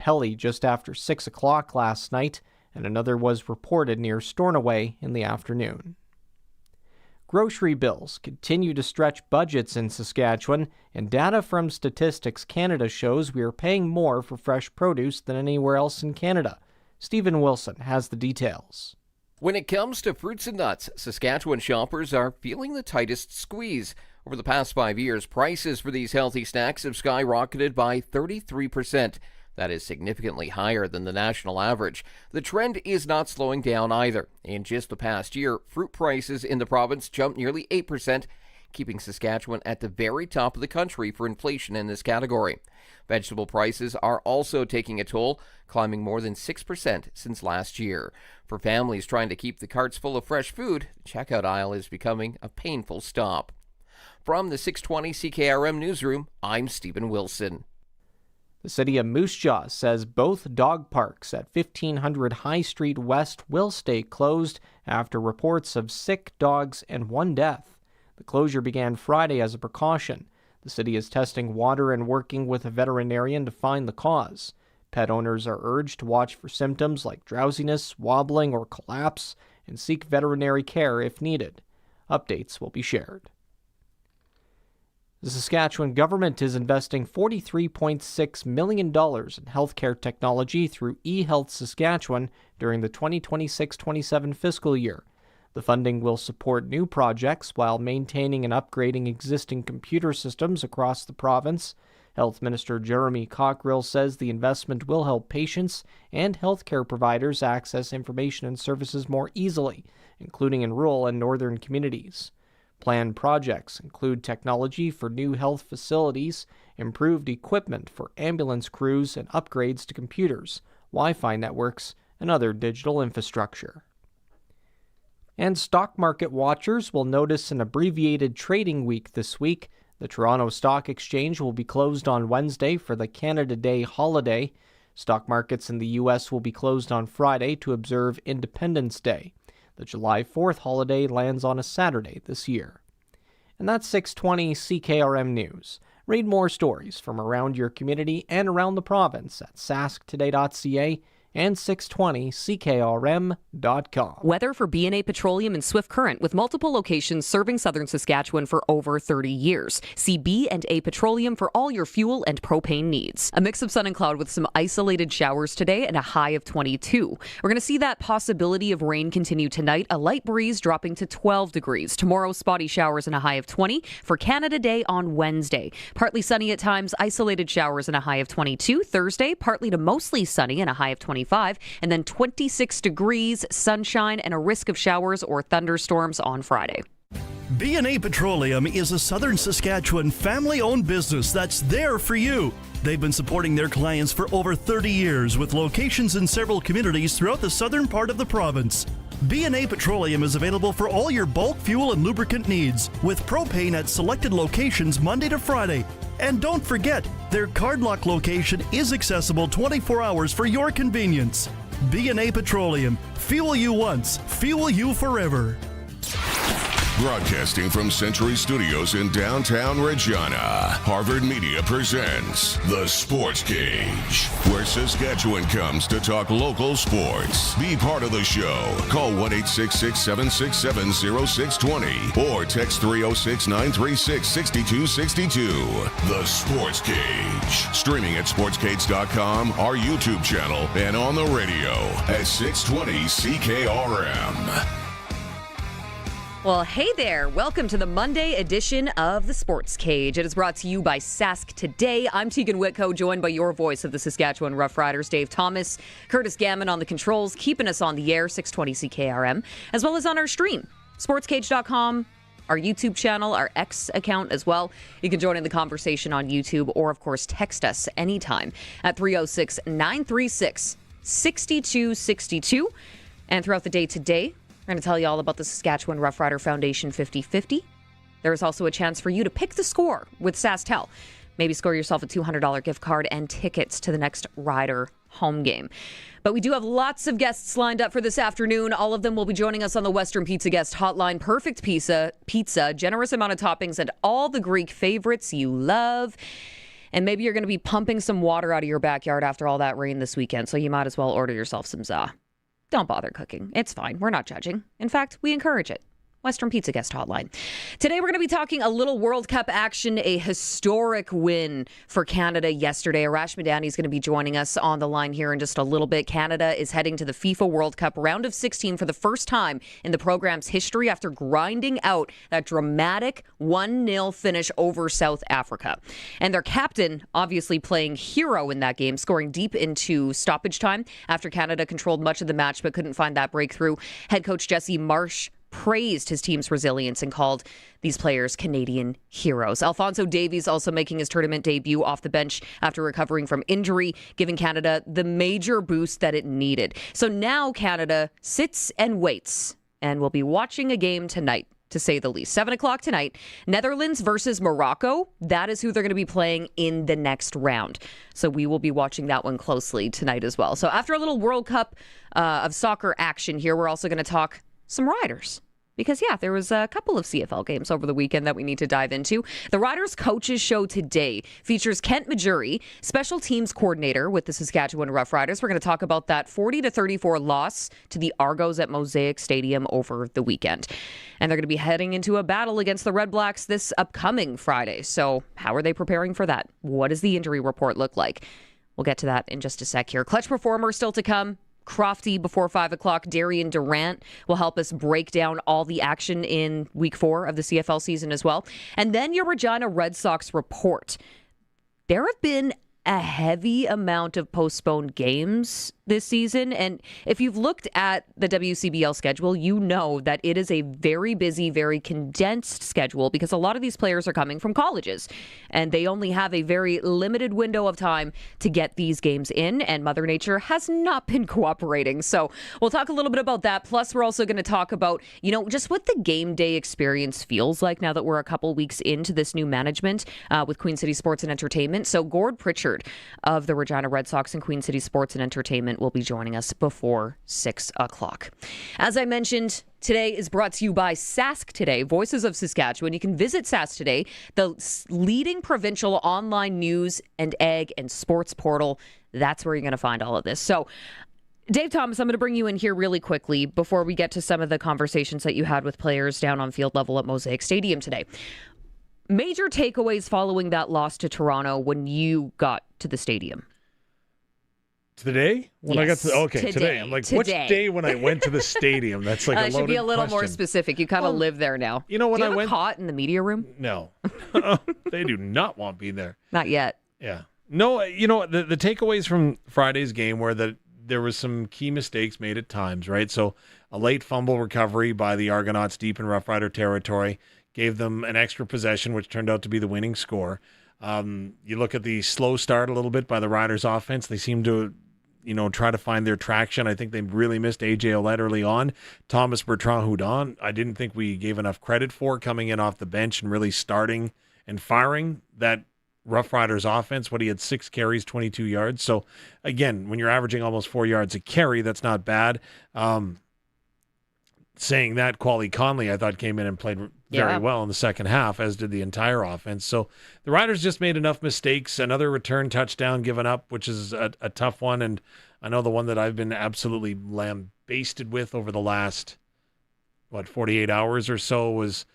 heli just after 6 o'clock last night, and another was reported near Stornoway in the afternoon. Grocery bills continue to stretch budgets in Saskatchewan, and data from Statistics Canada shows we are paying more for fresh produce than anywhere else in Canada. Stephen Wilson has the details. When it comes to fruits and nuts, Saskatchewan shoppers are feeling the tightest squeeze. Over the past 5 years, prices for these healthy snacks have skyrocketed by 33%. That is significantly higher than the national average. The trend is not slowing down either. In just the past year, fruit prices in the province jumped nearly 8%, keeping Saskatchewan at the very top of the country for inflation in this category. Vegetable prices are also taking a toll, climbing more than 6% since last year. For families trying to keep the carts full of fresh food, the checkout aisle is becoming a painful stop. From the 620 CKRM Newsroom, I'm Stephen Wilson. The city of Moose Jaw says both dog parks at 1500 High Street West will stay closed after reports of sick dogs and one death. The closure began Friday as a precaution. The city is testing water and working with a veterinarian to find the cause. Pet owners are urged to watch for symptoms like drowsiness, wobbling, or collapse, and seek veterinary care if needed. Updates will be shared. The Saskatchewan government is investing $43.6 million in healthcare technology through eHealth Saskatchewan during the 2026-27 fiscal year. The funding will support new projects while maintaining and upgrading existing computer systems across the province. Health Minister Jeremy Cockrill says the investment will help patients and healthcare providers access information and services more easily, including in rural and northern communities. Planned projects include technology for new health facilities, improved equipment for ambulance crews, and upgrades to computers, Wi-Fi networks, and other digital infrastructure. And stock market watchers will notice an abbreviated trading week this week. The Toronto Stock Exchange will be closed on Wednesday for the Canada Day holiday. Stock markets in the U.S. will be closed on Friday to observe Independence Day. The July 4th holiday lands on a Saturday this year. And that's 620 CKRM News. Read more stories from around your community and around the province at sasktoday.ca and 620CKRM.com. Weather for B&A Petroleum and Swift Current, with multiple locations serving southern Saskatchewan for over 30 years. See B&A Petroleum for all your fuel and propane needs. A mix of sun and cloud with some isolated showers today and a high of 22. We're going to see that possibility of rain continue tonight, a light breeze dropping to 12 degrees. Tomorrow, spotty showers and a high of 20. For Canada Day on Wednesday, partly sunny at times, isolated showers and a high of 22. Thursday, partly to mostly sunny and a high of 25. And then 26 degrees, sunshine, and a risk of showers or thunderstorms on Friday. B&A Petroleum is a southern Saskatchewan family-owned business that's there for you. They've been supporting their clients for over 30 years with locations in several communities throughout the southern part of the province. B&A Petroleum is available for all your bulk fuel and lubricant needs, with propane at selected locations Monday to Friday. And don't forget, their Cardlock location is accessible 24 hours for your convenience. B&A Petroleum. Fuel you once, fuel you forever. Broadcasting from Century Studios in downtown Regina, Harvard Media presents The Sportscage, where Saskatchewan comes to talk local sports. Be part of the show. Call 1-866-767-0620 or text 306-936-6262. The Sportscage. Streaming at sportscage.com, our YouTube channel, and on the radio at 620 CKRM. Well, hey there. Welcome to the Monday edition of the Sports Cage. It is brought to you by Sask Today. I'm Teagan Witko, joined by your voice of the Saskatchewan Roughriders, Dave Thomas, Curtis Gammon on the controls, keeping us on the air, 620 CKRM, as well as on our stream, sportscage.com, our YouTube channel, our X account as well. You can join in the conversation on YouTube or, of course, text us anytime at 306-936-6262. And throughout the day today, we're going to tell you all about the Saskatchewan Roughrider Foundation 50-50. There is also a chance for you to pick the score with SaskTel. Maybe score yourself a $200 gift card and tickets to the next Rider home game. But we do have lots of guests lined up for this afternoon. All of them will be joining us on the Western Pizza Guest Hotline. Perfect pizza, generous amount of toppings, and all the Greek favorites you love. And maybe you're going to be pumping some water out of your backyard after all that rain this weekend, so you might as well order yourself some za. Don't bother cooking. It's fine. We're not judging. In fact, we encourage it. Western Pizza Guest Hotline. Today, we're going to be talking a little World Cup action, a historic win for Canada yesterday. Arash Madani is going to be joining us on the line here in just a little bit. Canada is heading to the FIFA World Cup round of 16 for the first time in the program's history after grinding out that dramatic 1-0 finish over South Africa. And their captain, obviously playing hero in that game, scoring deep into stoppage time after Canada controlled much of the match but couldn't find that breakthrough. Head coach Jesse Marsh praised his team's resilience and called these players Canadian heroes. Alphonso Davies also making his tournament debut off the bench after recovering from injury, giving Canada the major boost that it needed. So now Canada sits and waits, and we'll be watching a game tonight, to say the least. 7 o'clock tonight, Netherlands versus Morocco. That is who they're going to be playing in the next round. So we will be watching that one closely tonight as well. So after a little World Cup of soccer action here, we're also going to talk some Riders. Because, yeah, there was a couple of CFL games over the weekend that we need to dive into. The Riders Coaches Show today features Kent Maugeri, special teams coordinator with the Saskatchewan Roughriders. We're going to talk about that 40-34 loss to the Argos at Mosaic Stadium over the weekend. And they're going to be heading into a battle against the Red Blacks this upcoming Friday. So how are they preparing for that? What does the injury report look like? We'll get to that in just a sec here. Clutch Performer still to come. Crofty before 5 o'clock. Darian Durant will help us break down all the action in week 4 of the CFL season as well. And then your Regina Red Sox report. There have been a heavy amount of postponed games this season. And if you've looked at the WCBL schedule, you know that it is a very busy, very condensed schedule because a lot of these players are coming from colleges and they only have a very limited window of time to get these games in. And Mother Nature has not been cooperating. So we'll talk a little bit about that. Plus, we're also going to talk about, just what the game day experience feels like now that we're a couple weeks into this new management with Queen City Sports and Entertainment. So Gord Pritchard of the Regina Red Sox and Queen City Sports and Entertainment will be joining us before 6 o'clock. As I mentioned, today is brought to you by Sask Today, Voices of Saskatchewan. You can visit Sask Today, the leading provincial online news and ag and sports portal. That's where you're going to find all of this. So, Dave Thomas, I'm going to bring you in here really quickly before we get to some of the conversations that you had with players down on field level at Mosaic Stadium today. Major takeaways following that loss to Toronto when you got to the stadium. Today? When I got to today. I'm like, which day when I went to the stadium? That's like a loaded should be a little question. more specific. You kind of live there now. You know when Do you I have went a cot in the media room? No. They do not want me there. Not yet. Yeah. No, the takeaways from Friday's game were that there was some key mistakes made at times, right? So a late fumble recovery by the Argonauts deep in Rough Rider territory gave them an extra possession, which turned out to be the winning score. You look at the slow start a little bit by the Riders offense. They seem to, try to find their traction. I think they really missed A.J. Ouellette early on. Thomas Bertrand-Houdon, I didn't think we gave enough credit for coming in off the bench and really starting and firing that Rough Riders offense. He had 6 carries, 22 yards. So, again, when you're averaging almost 4 yards a carry, that's not bad. Saying that, Quali Conley, I thought, came in and played very well in the second half, as did the entire offense. So the Riders just made enough mistakes. Another return touchdown given up, which is a tough one. And I know the one that I've been absolutely lambasted with over the last, 48 hours or so was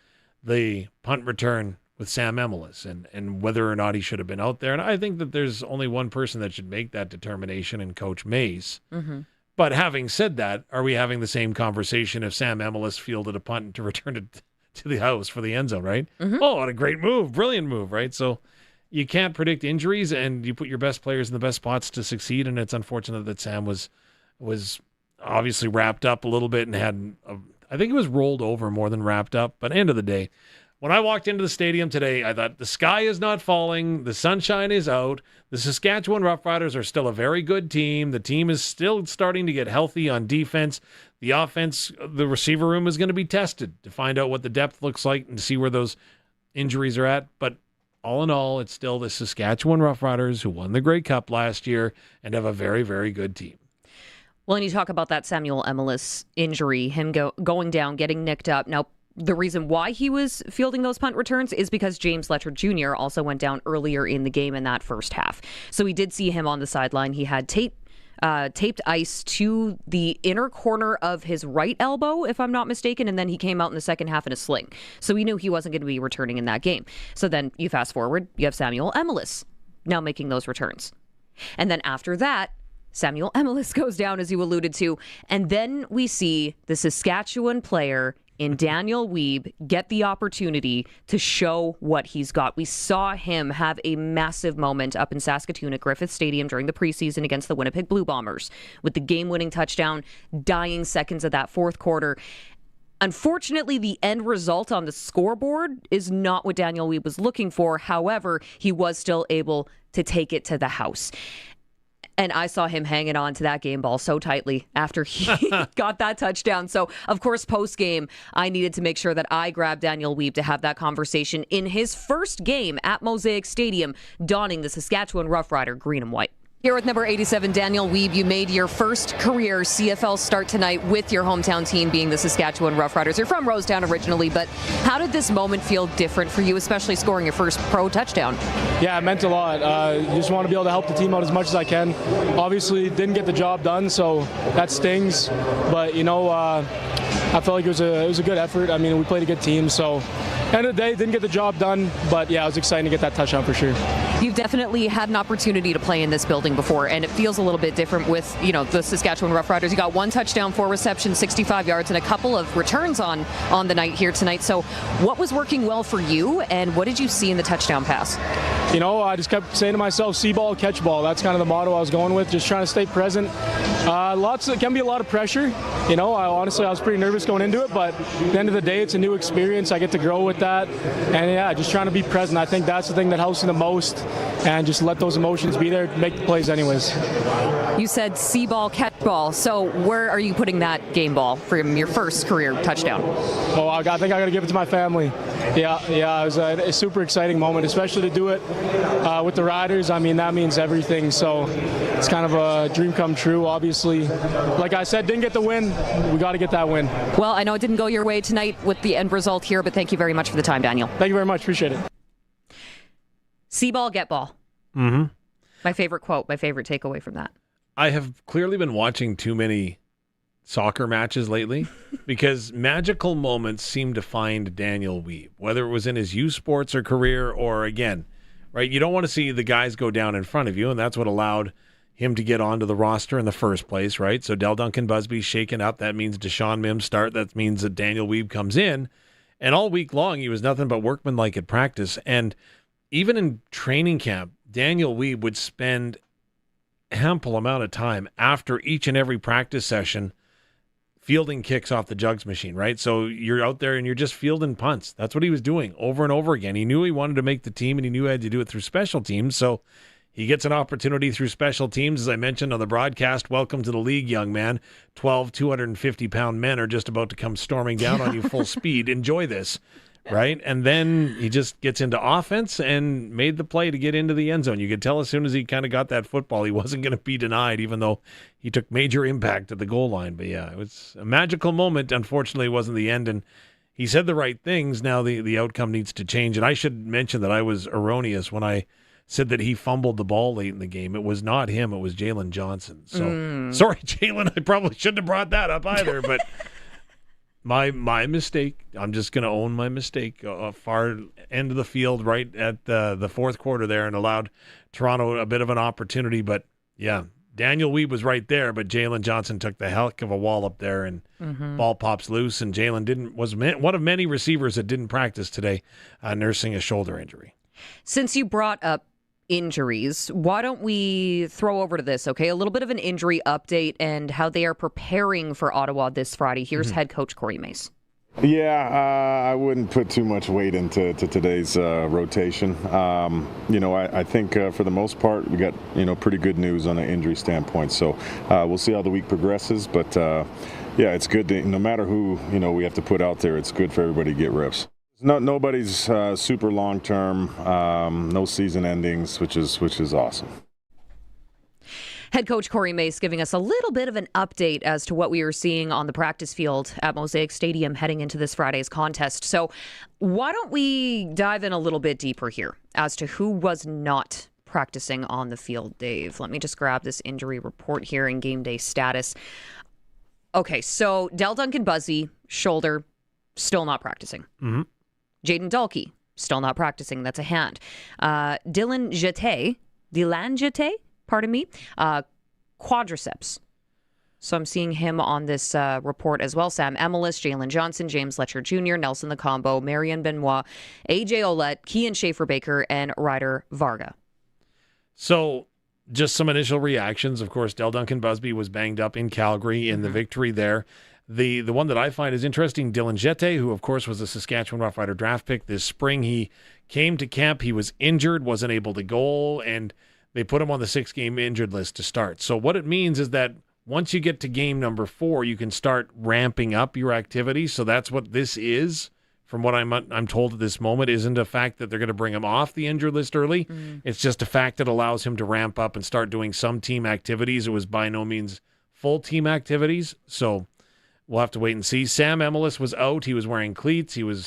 the punt return with Sam Emelis and whether or not he should have been out there. And I think that there's only one person that should make that determination, and Coach Mays. Mm-hmm. But having said that, are we having the same conversation if Sam Emelis fielded a punt to return it to the house for the end zone, right? Mm-hmm. Oh, what a great move. Brilliant move, right? So you can't predict injuries, and you put your best players in the best spots to succeed, and it's unfortunate that Sam was obviously wrapped up a little bit and I think it was rolled over more than wrapped up. But end of the day, when I walked into the stadium today, I thought the sky is not falling. The sunshine is out. The Saskatchewan Roughriders are still a very good team. The team is still starting to get healthy on defense. The offense, the receiver room is going to be tested to find out what the depth looks like and to see where those injuries are at. But all in all, it's still the Saskatchewan Roughriders who won the Grey Cup last year and have a very, very good team. Well, and you talk about that Samuel Emelis injury, him going down, getting nicked up. Now, the reason why he was fielding those punt returns is because James Letcher Jr. also went down earlier in the game in that first half. So we did see him on the sideline. He had taped ice to the inner corner of his right elbow, if I'm not mistaken, and then he came out in the second half in a sling. So we knew he wasn't going to be returning in that game. So then you fast forward, you have Samuel Emelis now making those returns. And then after that, Samuel Emelis goes down, as you alluded to, and then we see the Saskatchewan player in Daniel Wiebe get the opportunity to show what he's got. We saw him have a massive moment up in Saskatoon at Griffith Stadium during the preseason against the Winnipeg Blue Bombers with the game-winning touchdown, dying seconds of that fourth quarter. Unfortunately, the end result on the scoreboard is not what Daniel Wiebe was looking for. However, he was still able to take it to the house. And I saw him hanging on to that game ball so tightly after he got that touchdown. So, of course, post-game, I needed to make sure that I grabbed Daniel Wiebe to have that conversation in his first game at Mosaic Stadium, donning the Saskatchewan Roughrider green and white. Here with number 87, Daniel Wiebe, you made your first career CFL start tonight with your hometown team being the Saskatchewan Roughriders. You're from Rosetown originally, but how did this moment feel different for you, especially scoring your first pro touchdown? Yeah, it meant a lot. Just want to be able to help the team out as much as I can. Obviously, didn't get the job done, so that stings. But, I felt like it was a good effort. I mean, we played a good team, so end of the day, didn't get the job done. But, yeah, it was exciting to get that touchdown for sure. You've definitely had an opportunity to play in this building before, and it feels a little bit different with, the Saskatchewan Roughriders. You got 1 touchdown, 4 receptions, 65 yards, and a couple of returns on the night here tonight. So what was working well for you, and what did you see in the touchdown pass? I just kept saying to myself, see ball, catch ball. That's kind of the motto I was going with, just trying to stay present. It can be a lot of pressure. I was pretty nervous going into it, but at the end of the day, it's a new experience. I get to grow with that. And yeah, just trying to be present. I think that's the thing that helps me the most. And just let those emotions be there to make the plays anyways. You said see ball, catch ball. So where are you putting that game ball from your first career touchdown? Oh, I think I got to give it to my family. Yeah, it was a super exciting moment, especially to do it with the Riders. I mean, that means everything. So it's kind of a dream come true, obviously. Like I said, didn't get the win. We got to get that win. Well, I know it didn't go your way tonight with the end result here, but thank you very much for the time, Daniel. Thank you very much. Appreciate it. See ball, get ball. Mm-hmm. My favorite quote, my favorite takeaway from that. I have clearly been watching too many soccer matches lately because magical moments seem to find Daniel Wiebe, whether it was in his youth sports or career or again, right? You don't want to see the guys go down in front of you, and that's what allowed him to get onto the roster in the first place, right? So Del Duncan Busby's shaken up. That means Deshaun Mims start. That means that Daniel Wiebe comes in. And all week long, he was nothing but workmanlike at practice. And even in training camp, Daniel Wiebe would spend ample amount of time after each and every practice session fielding kicks off the jugs machine, right? So you're out there and you're just fielding punts. That's what he was doing over and over again. He knew he wanted to make the team and he knew he had to do it through special teams. So he gets an opportunity through special teams. As I mentioned on the broadcast, welcome to the league, young man. 12 250-pound men are just about to come storming down on you full speed. Enjoy this, right? And then he just gets into offense and made the play to get into the end zone. You could tell as soon as he kind of got that football, he wasn't going to be denied, even though he took major impact at the goal line. But yeah, it was a magical moment. Unfortunately, it wasn't the end. And he said the right things. Now the outcome needs to change. And I should mention that I was erroneous when I said that he fumbled the ball late in the game. It was not him. It was Jalen Johnson. So sorry, Jalen. I probably shouldn't have brought that up either. But my mistake. I'm just going to own my mistake. Far end of the field, right at the fourth quarter there, and allowed Toronto a bit of an opportunity. But yeah, Daniel Wiebe was right there, but Jalen Johnson took the heck of a wallop there, and ball pops loose. And Jalen was one of many receivers that didn't practice today, nursing a shoulder injury. Since you brought up injuries, why don't we throw over to this, okay? A little bit of an injury update and how they are preparing for Ottawa this Friday. Here's head coach Corey Mace. Yeah, I wouldn't put too much weight into today's rotation. I think for the most part we got pretty good news on an injury standpoint. So we'll see how the week progresses. But yeah, it's good to, no matter who we have to put out there, it's good for everybody to get reps. Nobody's super long term, no season endings, which is awesome. Head coach Corey Mace giving us a little bit of an update as to what we were seeing on the practice field at Mosaic Stadium heading into this Friday's contest. So why don't we dive in a little bit deeper here as to who was not practicing on the field, Dave? Let me just grab this injury report here in game day status. Okay, so Del Duncan Busby, shoulder, still not practicing. Mm-hmm. Jaden Dalkey, still not practicing. That's a hand. Dylan Jeté, pardon me, quadriceps. So I'm seeing him on this report as well. Sam Emelis, Jalen Johnson, James Letcher Jr., Nelson the Combo, Marian Benoit, AJ Ouellette, Kian Schaefer-Baker, and Ryder Varga. So just some initial reactions. Of course, Del Duncan Busby was banged up in Calgary in the victory there. The one that I find is interesting, Dylan Jeté, who, of course, was a Saskatchewan Roughrider draft pick this spring. He came to camp. He was injured, wasn't able to go, and they put him on the 6-game injured list to start. So what it means is that once you get to game number 4, you can start ramping up your activity. So that's what this is, from what I'm told at this moment, isn't a fact that they're going to bring him off the injured list early. It's just a fact that allows him to ramp up and start doing some team activities. It was by no means full team activities. So we'll have to wait and see. Sam Emelis was out. He was wearing cleats. He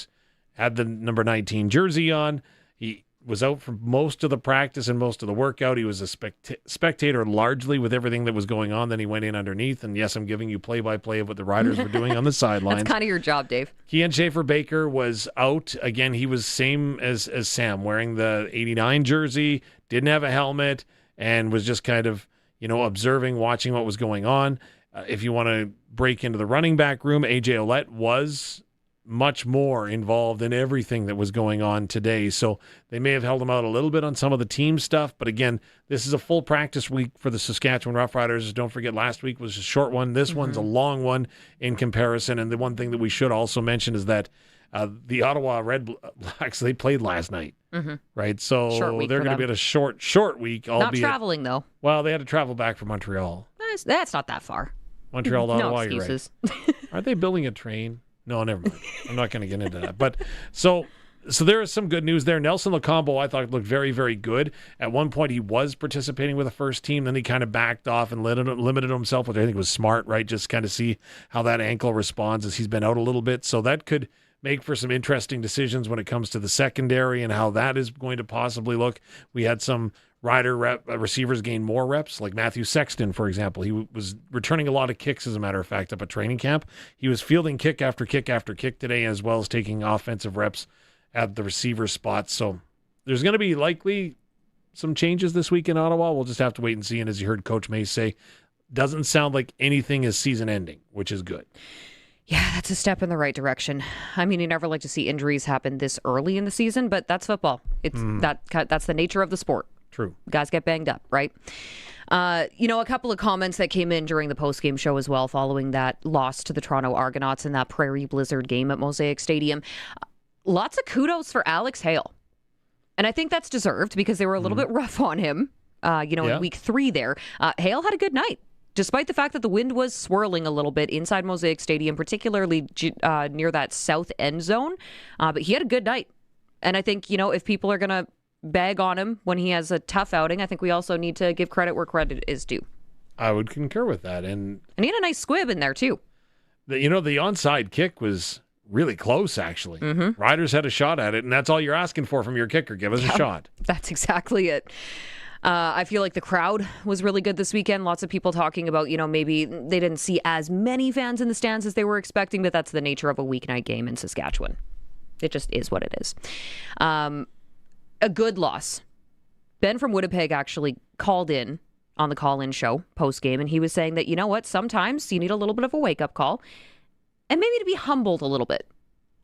had the number 19 jersey on. He was out for most of the practice and most of the workout. He was a spectator largely with everything that was going on. Then he went in underneath. And yes, I'm giving you play-by-play of what the Riders were doing on the sidelines. That's kind of your job, Dave. Kian Schaefer-Baker was out. Again, he was same as Sam, wearing the 89 jersey, didn't have a helmet, and was just kind of, observing, watching what was going on. If you want to break into the running back room, AJ Ouellette was much more involved in everything that was going on today. So they may have held him out a little bit on some of the team stuff. But again, this is a full practice week for the Saskatchewan Roughriders. Don't forget, last week was a short one. This one's a long one in comparison. And the one thing that we should also mention is that the Ottawa Red Blacks, they played last night, right? So they're going to be at a short week. Not traveling, though. Well, they had to travel back from Montreal. That's not that far. Montreal to Ottawa, no excuses. You're right. Are they building a train? No, never mind. I'm not going to get into that. But so there is some good news there. Nelson Lacombo, I thought, looked very, very good. At one point, he was participating with the first team. Then he kind of backed off and limited himself, which I think was smart, right? Just kind of see how that ankle responds as he's been out a little bit. So that could make for some interesting decisions when it comes to the secondary and how that is going to possibly look. We had some receivers gain more reps, like Matthew Sexton, for example. He was returning a lot of kicks, as a matter of fact, up at training camp. He was fielding kick after kick after kick today, as well as taking offensive reps at the receiver spot. So there's going to be likely some changes this week in Ottawa. We'll just have to wait and see. And as you heard Coach Mace say, doesn't sound like anything is season ending, which is good. Yeah, that's a step in the right direction. I mean, you never like to see injuries happen this early in the season, but that's football. It's that's the nature of the sport. True. Guys get banged up, right? A couple of comments that came in during the post-game show as well following that loss to the Toronto Argonauts in that Prairie Blizzard game at Mosaic Stadium. Lots of kudos for Alex Hale. And I think that's deserved because they were a little bit rough on him, in week 3 there. Hale had a good night, despite the fact that the wind was swirling a little bit inside Mosaic Stadium, particularly near that south end zone. But he had a good night. And I think, if people are going to bag on him when he has a tough outing, I think we also need to give credit where credit is due. I would concur with that. And he had a nice squib in there, too. The onside kick was really close, actually. Riders had a shot at it, and that's all you're asking for from your kicker. Give us a shot. That's exactly it. I feel like the crowd was really good this weekend. Lots of people talking about, maybe they didn't see as many fans in the stands as they were expecting, but that's the nature of a weeknight game in Saskatchewan. It just is what it is. A good loss. Ben from Winnipeg actually called in on the call-in show post-game, and he was saying that, sometimes you need a little bit of a wake-up call and maybe to be humbled a little bit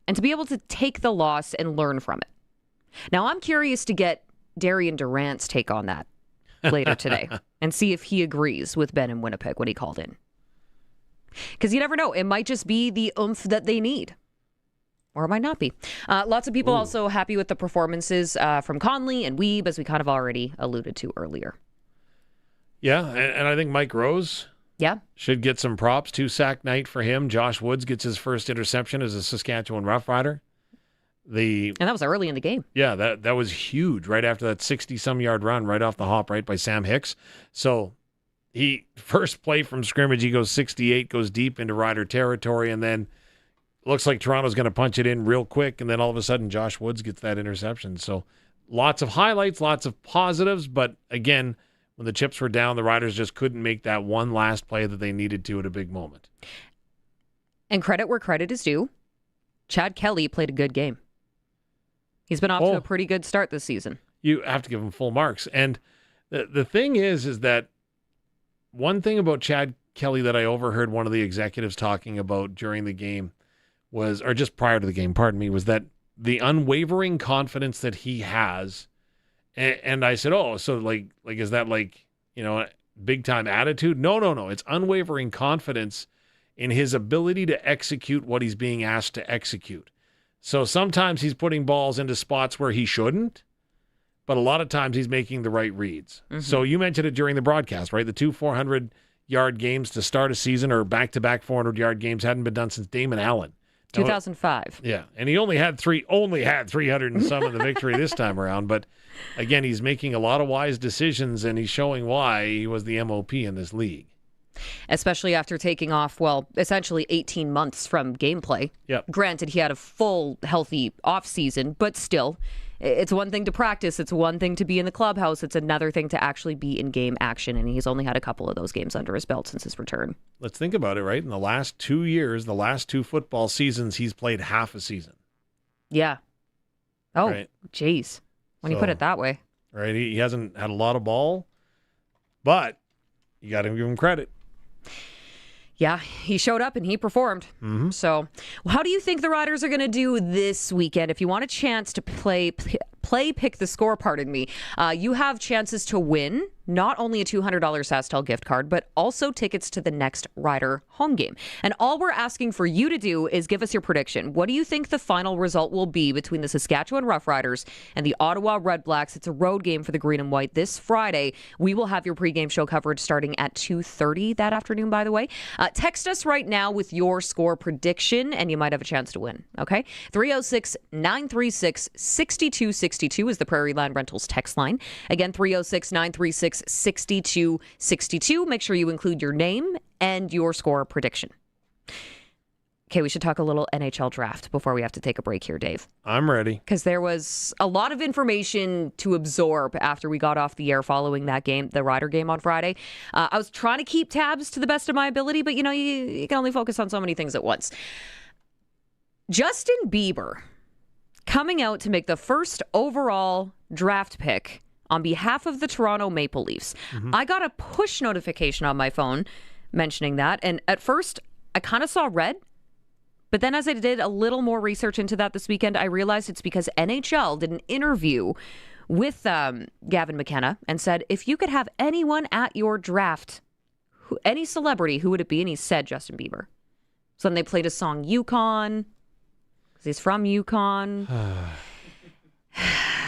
and to be able to take the loss and learn from it. Now, I'm curious to get Darian Durant's take on that later today and see if he agrees with Ben in Winnipeg when he called in. Because you never know. It might just be the oomph that they need. Or it might not be. Lots of people also happy with the performances from Conley and Weeb, as we kind of already alluded to earlier. Yeah, and I think Mike Rose should get some props. 2-sack night for him. Josh Woods gets his first interception as a Saskatchewan Roughrider. And that was early in the game. Yeah, that was huge right after that 60-some yard run right off the hop, right by Sam Hicks. So he first play from scrimmage, he goes 68, goes deep into Rider territory, and then looks like Toronto's going to punch it in real quick, and then all of a sudden Josh Woods gets that interception. So lots of highlights, lots of positives, but again, when the chips were down, the Riders just couldn't make that one last play that they needed to at a big moment. And credit where credit is due. Chad Kelly played a good game. He's been off to a pretty good start this season. You have to give him full marks. And the thing is that one thing about Chad Kelly that I overheard one of the executives talking about during the game was, or just prior to the game, pardon me, was that the unwavering confidence that he has. And I said, oh, so like is that like, big time attitude? No. It's unwavering confidence in his ability to execute what he's being asked to execute. So sometimes he's putting balls into spots where he shouldn't, but a lot of times he's making the right reads. Mm-hmm. So you mentioned it during the broadcast, right? The 2 400-yard games to start a season, or back-to-back 400-yard games, hadn't been done since Damon Allen. 2005. Yeah, and he only had 300 and some in the victory this time around. But again, he's making a lot of wise decisions, and he's showing why he was the MOP in this league. Especially after taking off, essentially 18 months from gameplay. Yep. Granted, he had a full, healthy offseason, but still, it's one thing to practice. It's one thing to be in the clubhouse. It's another thing to actually be in game action, and he's only had a couple of those games under his belt since his return. Let's think about it, right? In the last 2 years, the last 2 football seasons, he's played half a season. Yeah. Oh, geez. When you put it that way. Right. He hasn't had a lot of ball, but you got to give him credit. Yeah, he showed up and he performed. Mm-hmm. So, how do you think the Riders are going to do this weekend? If you want a chance to play pick the score, you have chances to win not only a $200 SaskTel gift card, but also tickets to the next Rider home game. And all we're asking for you to do is give us your prediction. What do you think the final result will be between the Saskatchewan Roughriders and the Ottawa Redblacks? It's a road game for the Green and White this Friday. We will have your pregame show coverage starting at 2:30 that afternoon, by the way. Text us right now with your score prediction, and you might have a chance to win, okay? 306-936-6262 is the Prairie Land Rentals text line. Again, 306-936-6262. Make sure you include your name and your score prediction. Okay, we should talk a little NHL draft before we have to take a break here, Dave. I'm ready. Because there was a lot of information to absorb after we got off the air following that game, the Rider game on Friday. I was trying to keep tabs to the best of my ability, but you can only focus on so many things at once. Justin Bieber coming out to make the first overall draft pick on behalf of the Toronto Maple Leafs. Mm-hmm. I got a push notification on my phone mentioning that, and at first I kind of saw red, but then as I did a little more research into that this weekend, I realized it's because NHL did an interview with Gavin McKenna and said, if you could have anyone at your draft, any celebrity, who would it be? And he said Justin Bieber. So then they played a song, Yukon, because he's from Yukon.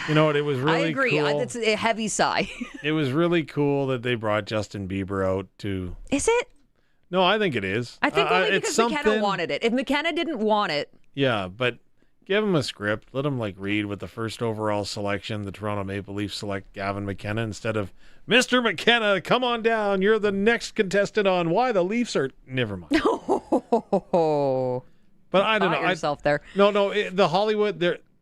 You know what? It was really I agree. cool. It's a heavy sigh. It was really cool that they brought Justin Bieber out to... Is it? No, I think it is. I think only because McKenna wanted it. If McKenna didn't want it... Yeah, but give him a script. Let him read with the first overall selection. The Toronto Maple Leafs select Gavin McKenna instead of, Mr. McKenna, come on down. You're the next contestant on Why the Leafs Are... Never mind. But I don't know. Yourself there. No, the Hollywood...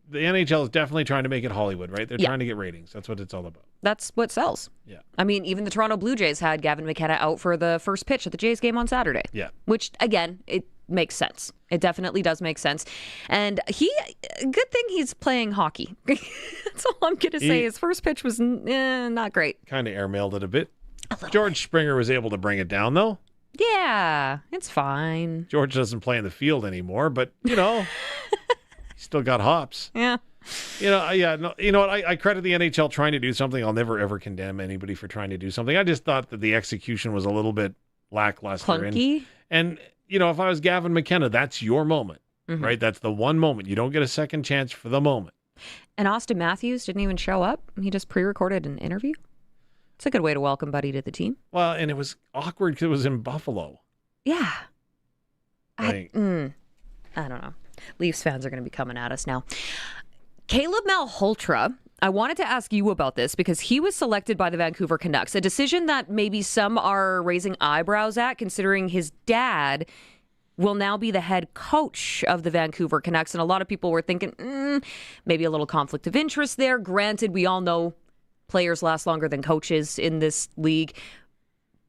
The NHL is definitely trying to make it Hollywood, right? They're trying to get ratings. That's what it's all about. That's what sells. Yeah. I mean, even the Toronto Blue Jays had Gavin McKenna out for the first pitch at the Jays game on Saturday. Yeah. Which, again, it makes sense. It definitely does make sense. And good thing he's playing hockey. That's all I'm going to say. His first pitch was not great. Kind of airmailed it a bit. George Springer was able to bring it down, though. Yeah, it's fine. George doesn't play in the field anymore, but, still got hops. Yeah. You know what? I credit the NHL trying to do something. I'll never, ever condemn anybody for trying to do something. I just thought that the execution was a little bit lackluster. Clunky. And if I was Gavin McKenna, that's your moment, right? That's the one moment. You don't get a second chance for the moment. And Austin Matthews didn't even show up. He just pre-recorded an interview. It's a good way to welcome Buddy to the team. Well, and it was awkward because it was in Buffalo. Yeah. I don't know. Leafs fans are going to be coming at us now. Caleb Malhotra I wanted to ask you about this because he was selected by the Vancouver Canucks, a decision that maybe some are raising eyebrows at, considering his dad will now be the head coach of the Vancouver Canucks. And a lot of people were thinking, maybe a little conflict of interest there. Granted, we all know players last longer than coaches in this league.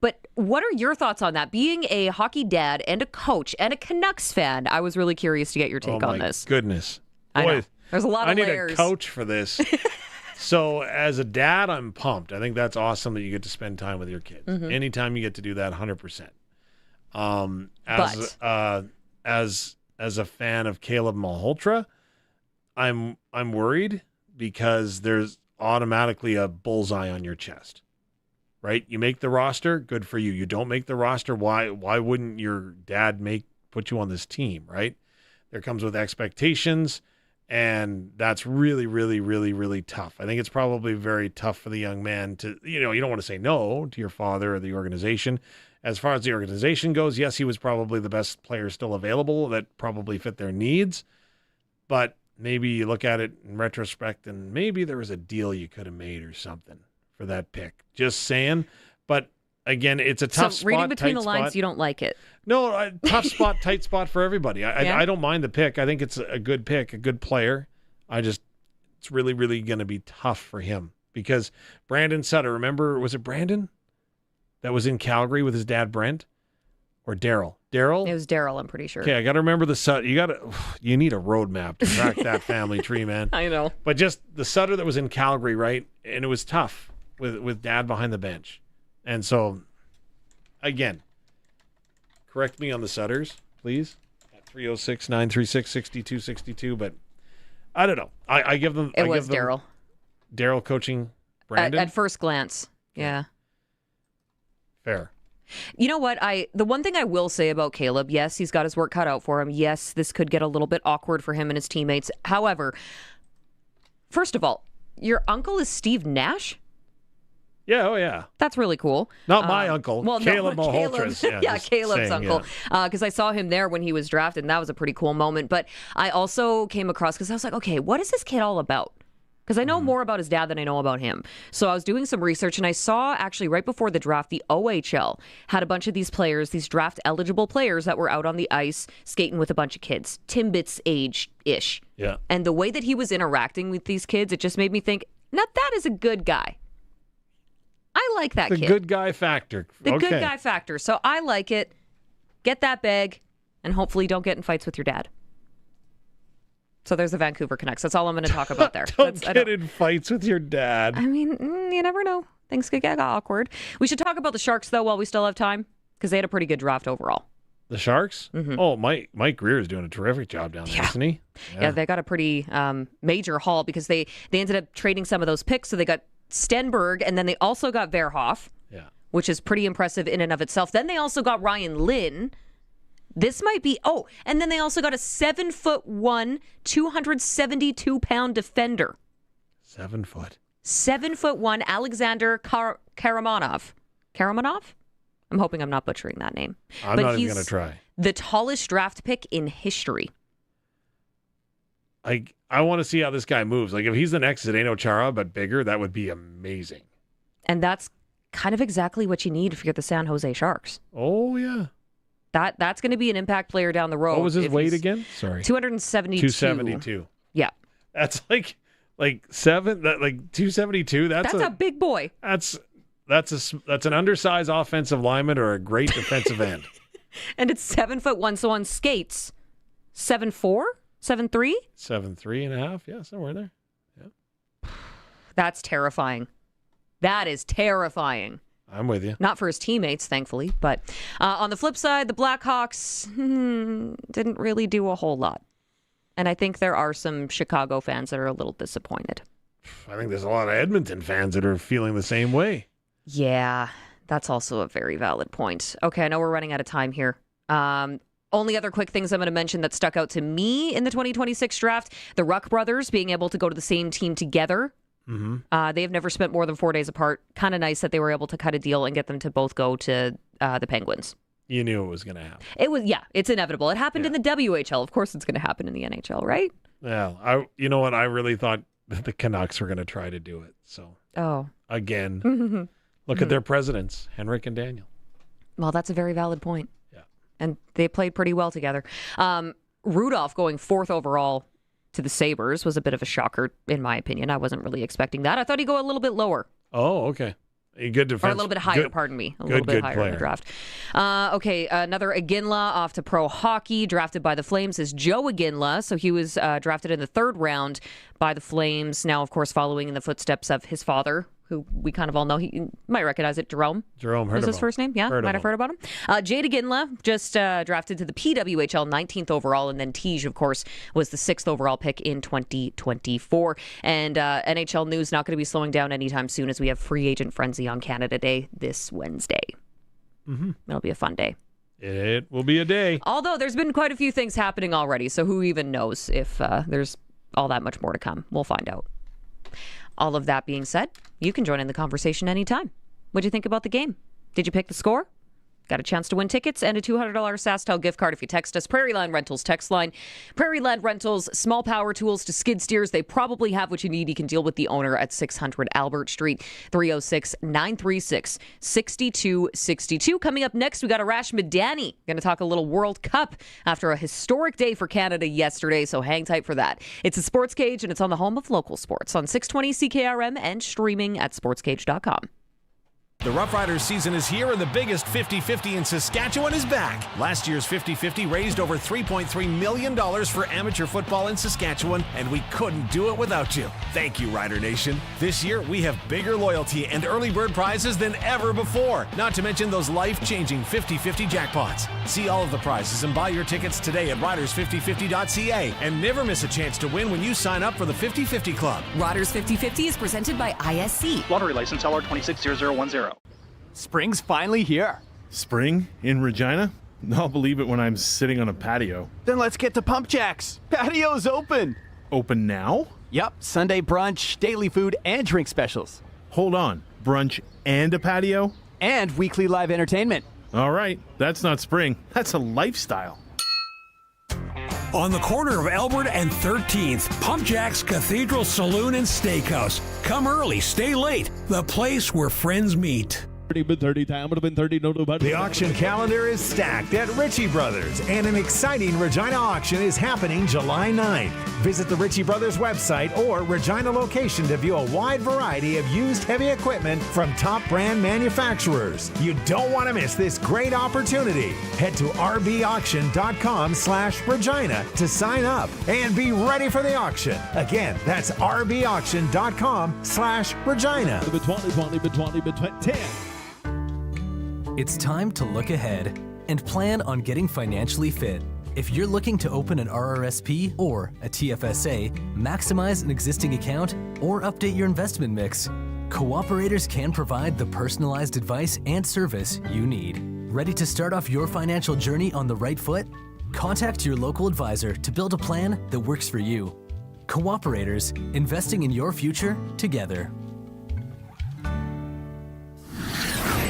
But what are your thoughts on that? Being a hockey dad and a coach and a Canucks fan, I was really curious to get your take on this. Goodness. I Boy, know. There's a lot of layers. I need a coach for this. So as a dad, I'm pumped. I think that's awesome that you get to spend time with your kids. Anytime you get to do that, 100%. As a fan of Caleb Malhotra, I'm worried because there's automatically a bullseye on your chest, right? You make the roster, good for you. You don't make the roster, why wouldn't your dad put you on this team, right? There comes with expectations, and that's really, really, really, really tough. I think it's probably very tough for the young man to, you don't want to say no to your father or the organization. As far as the organization goes, yes, he was probably the best player still available that probably fit their needs. But maybe you look at it in retrospect and maybe there was a deal you could have made or something for that pick. Just saying. But again, it's a tough spot. So reading between the lines, spot. you don't like it. No, tough spot, tight spot for everybody. I don't mind the pick. I think it's a good pick, a good player. It's really, really going to be tough for him because Brandon Sutter, remember, was it Brandon that was in Calgary with his dad, Brent? Or Daryl? Daryl? It was Daryl, I'm pretty sure. Okay, I got to remember the Sutter. You need a roadmap to track that family tree, man. I know. But just the Sutter that was in Calgary, right? And it was tough with dad behind the bench. And so, again, correct me on the Sutters, please, at 306-936-6262. But I don't know. I give them. It was Daryl. Daryl coaching Brandon? At first glance, yeah. Fair. You know what? The one thing I will say about Caleb, yes, he's got his work cut out for him. Yes, this could get a little bit awkward for him and his teammates. However, first of all, your uncle is Steve Nash? Yeah, oh yeah. That's really cool. Not my uncle. Well, Caleb no, Malholtra's. Caleb's uncle. Because I saw him there when he was drafted, and that was a pretty cool moment. But I also came across, because I was like, okay, what is this kid all about? Because I know more about his dad than I know about him. So I was doing some research, and I saw actually right before the draft, the OHL had a bunch of these players, these draft-eligible players that were out on the ice skating with a bunch of kids, Timbit's age-ish. Yeah. And the way that he was interacting with these kids, it just made me think, now that is a good guy. I like that kid. The good guy factor. The good guy factor. So I like it. Get that bag, and hopefully don't get in fights with your dad. So there's the Vancouver Canucks. That's all I'm going to talk about there. Don't get in fights with your dad. I mean, you never know. Things could get awkward. We should talk about the Sharks, though, while we still have time, because they had a pretty good draft overall. The Sharks? Mm-hmm. Oh, Mike Greer is doing a terrific job down there, isn't he? Yeah, they got a pretty major haul because they ended up trading some of those picks. So they got Stenberg, and then they also got Verhoff, which is pretty impressive in and of itself. Then they also got Ryan Lynn. This might be, and then they also got a 7'1", 272-pound defender. 7 foot. 7'1", Alexander Karamanov. Karamanov? I'm hoping I'm not butchering that name. I'm not even going to try. The tallest draft pick in history. I want to see how this guy moves. Like, if he's the next Zdeno Chara, but bigger, that would be amazing. And that's kind of exactly what you need if you're the San Jose Sharks. Oh, yeah. That's going to be an impact player down the road. What was his weight again? Sorry. 272. 272. Yeah. That's like 272. That's a big boy. That's an undersized offensive lineman or a great defensive end. And it's 7'1", so on skates, 7'4", 7'3"? 7'3.5", yeah, somewhere there. Yeah. That's terrifying. That is terrifying. I'm with you. Not for his teammates, thankfully. But on the flip side, the Blackhawks didn't really do a whole lot. And I think there are some Chicago fans that are a little disappointed. I think there's a lot of Edmonton fans that are feeling the same way. Yeah, that's also a very valid point. Okay, I know we're running out of time here. Only other quick things I'm going to mention that stuck out to me in the 2026 draft, the Ruck brothers being able to go to the same team together. Mm-hmm. They have never spent more than 4 days apart. Kind of nice that they were able to cut a deal and get them to both go to the Penguins. You knew it was going to happen. It's inevitable. It happened in the WHL. Of course it's going to happen in the NHL, right? Yeah. You know what? I really thought the Canucks were going to try to do it. So, Oh. again, look at their presidents, Henrik and Daniel. Well, that's a very valid point. Yeah. And they played pretty well together. Rudolph going 4th overall to the Sabres was a bit of a shocker, in my opinion. I wasn't really expecting that. I thought he'd go a little bit lower. Oh, okay. A good defense. Or a little bit higher, pardon me. A little bit higher in the draft. Okay, another Iginla off to pro hockey, drafted by the Flames, is Joe Iginla. So he was drafted in the 3rd round by the Flames. Now, of course, following in the footsteps of his father, who we kind of all know. He might recognize it. Jerome. Heard is his first name? Yeah, might have heard about him. Jade Iginla just drafted to the PWHL 19th overall, and then Teague, of course, was the 6th overall pick in 2024. And NHL news not going to be slowing down anytime soon as we have free agent frenzy on Canada Day this Wednesday. It'll be a fun day. It will be a day. Although there's been quite a few things happening already, so who even knows if there's all that much more to come. We'll find out. All of that being said, you can join in the conversation anytime. What'd you think about the game? Did you pick the score? Got a chance to win tickets and a $200 SaskTel gift card if you text us. Prairie Land Rentals text line. Prairie Land Rentals, small power tools to skid steers. They probably have what you need. You can deal with the owner at 600 Albert Street, 306-936-6262. Coming up next, we got Arash Madani. Going to talk a little World Cup after a historic day for Canada yesterday, so hang tight for that. It's a Sportscage, and it's on the home of local sports on 620 CKRM and streaming at sportscage.com. The Roughriders season is here, and the biggest 50-50 in Saskatchewan is back. Last year's 50-50 raised over $3.3 million for amateur football in Saskatchewan, and we couldn't do it without you. Thank you, Rider Nation. This year, we have bigger loyalty and early bird prizes than ever before, not to mention those life-changing 50-50 jackpots. See all of the prizes and buy your tickets today at riders5050.ca, and never miss a chance to win when you sign up for the 50-50 Club. Riders 50-50 is presented by ISC. Lottery license LR260010. Spring's finally here. Spring in Regina? I'll believe it when I'm sitting on a patio. Then let's get to Pump Jacks. Patio's open. Open now? Yep, Sunday brunch, daily food, and drink specials. Hold on, brunch and a patio? And weekly live entertainment. All right, that's not spring, that's a lifestyle. On the corner of Albert and 13th, Pump Jack's Cathedral Saloon and Steakhouse. Come early, stay late. The place where friends meet. The auction calendar is stacked at Ritchie Brothers, and an exciting Regina auction is happening July 9th. Visit the Ritchie Brothers website or Regina location to view a wide variety of used heavy equipment from top brand manufacturers. You don't want to miss this great opportunity. Head to rbauction.com/Regina to sign up and be ready for the auction. Again, that's rbauction.com/Regina. It's time to look ahead and plan on getting financially fit. If you're looking to open an RRSP or a TFSA, maximize an existing account, or update your investment mix, Cooperators can provide the personalized advice and service you need. Ready to start off your financial journey on the right foot? Contact your local advisor to build a plan that works for you. Cooperators, investing in your future together.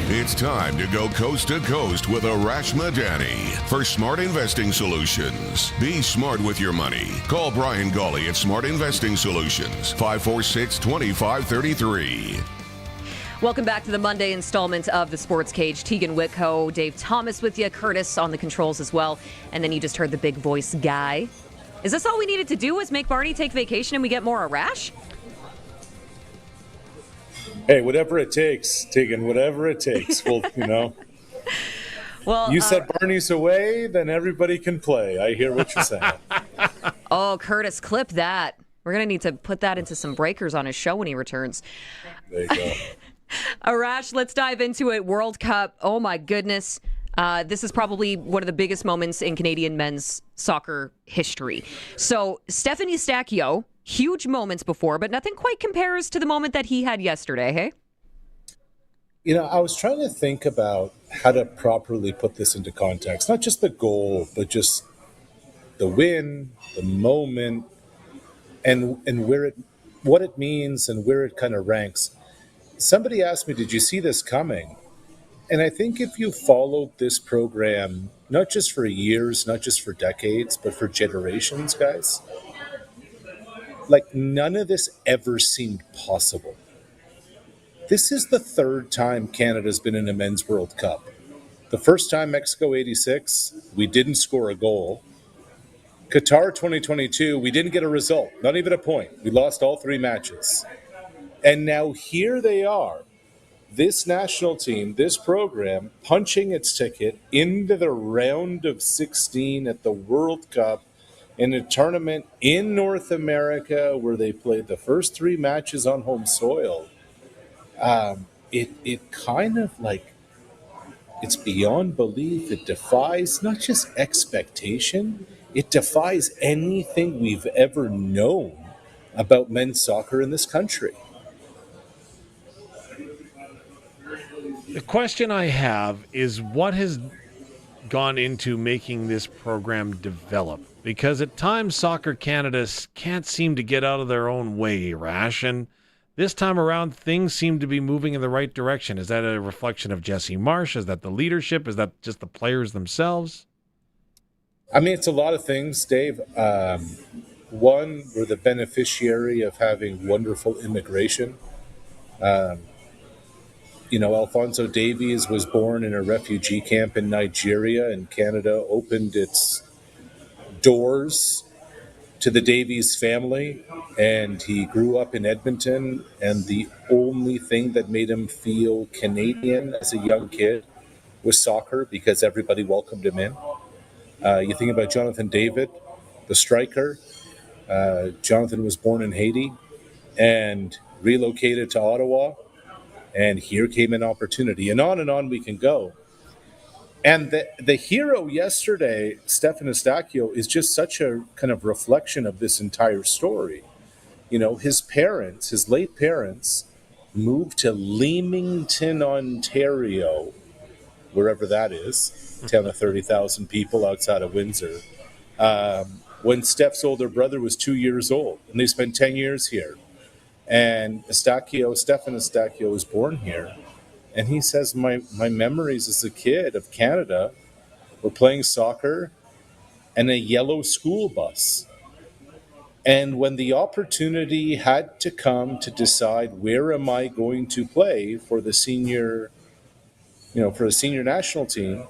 It's time to go coast to coast with Arash Madani for Smart Investing Solutions. Be smart with your money. Call Brian Gawley at Smart Investing Solutions, 546-2533. Welcome back to the Monday installment of the Sports Cage. Teagan Witko, Dave Thomas with you, Curtis on the controls as well. And then you just heard the big voice guy. Is this all we needed to do was make Barney take vacation and we get more Arash? Hey, whatever it takes, Teagan, whatever it takes. Well, Well, you said Barney's away, then everybody can play. I hear what you're saying. Oh, Curtis, clip that. We're going to need to put that into some breakers on his show when he returns. There you go. Arash, let's dive into it. World Cup. Oh, my goodness. This is probably one of the biggest moments in Canadian men's soccer history. So, Stephanie Stacchio, huge moments before, but nothing quite compares to the moment that he had yesterday, hey? I was trying to think about how to properly put this into context. Not just the goal, but just the win, the moment, and what it means and where it kind of ranks. Somebody asked me, did you see this coming? And I think if you followed this program, not just for years, not just for decades, but for generations, guys, Like, none of this ever seemed possible. This is the third time Canada's been in a Men's World Cup. The first time, Mexico 86, we didn't score a goal. Qatar 2022, we didn't get a result, not even a point. We lost all 3 matches. And now here they are, this national team, this program, punching its ticket into the round of 16 at the World Cup in a tournament in North America where they played the first 3 matches on home soil. It kind of like, it's beyond belief. It defies not just expectation, it defies anything we've ever known about men's soccer in this country. The question I have is what has gone into making this program develop? Because at times Soccer Canada can't seem to get out of their own way, Arash, and this time around things seem to be moving in the right direction. Is that a reflection of Jesse Marsh? Is that the leadership? Is that just the players themselves? I mean, it's a lot of things, Dave. One, we're the beneficiary of having wonderful immigration. Alfonso Davies was born in a refugee camp in Nigeria, and Canada opened its doors to the Davies family, and he grew up in Edmonton, and the only thing that made him feel Canadian as a young kid was soccer, because everybody welcomed him in. You think about Jonathan David, the striker. Jonathan was born in Haiti and relocated to Ottawa, and here came an opportunity, and on we can go. And the hero yesterday, Stefan Eustáquio, is just such a kind of reflection of this entire story. His parents, his late parents, moved to Leamington, Ontario, wherever that is, a town of 30,000 people outside of Windsor, when Steph's older brother was 2 years old, and they spent 10 years here. And Stefan Eustáquio was born here. And he says, my memories as a kid of Canada were playing soccer and a yellow school bus. And when the opportunity had to come to decide where am I going to play for the senior national team,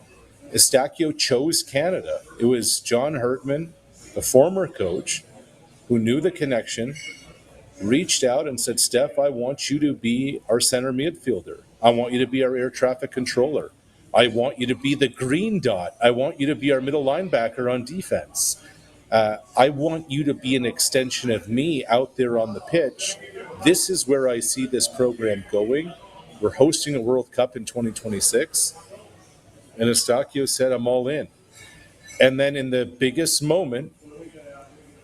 Eustáquio chose Canada. It was John Hurtman, the former coach, who knew the connection, reached out and said, Steph, I want you to be our center midfielder. I want you to be our air traffic controller. I want you to be the green dot. I want you to be our middle linebacker on defense. I want you to be an extension of me out there on the pitch. This is where I see this program going. We're hosting a World Cup in 2026. And Eustáquio said, I'm all in. And then in the biggest moment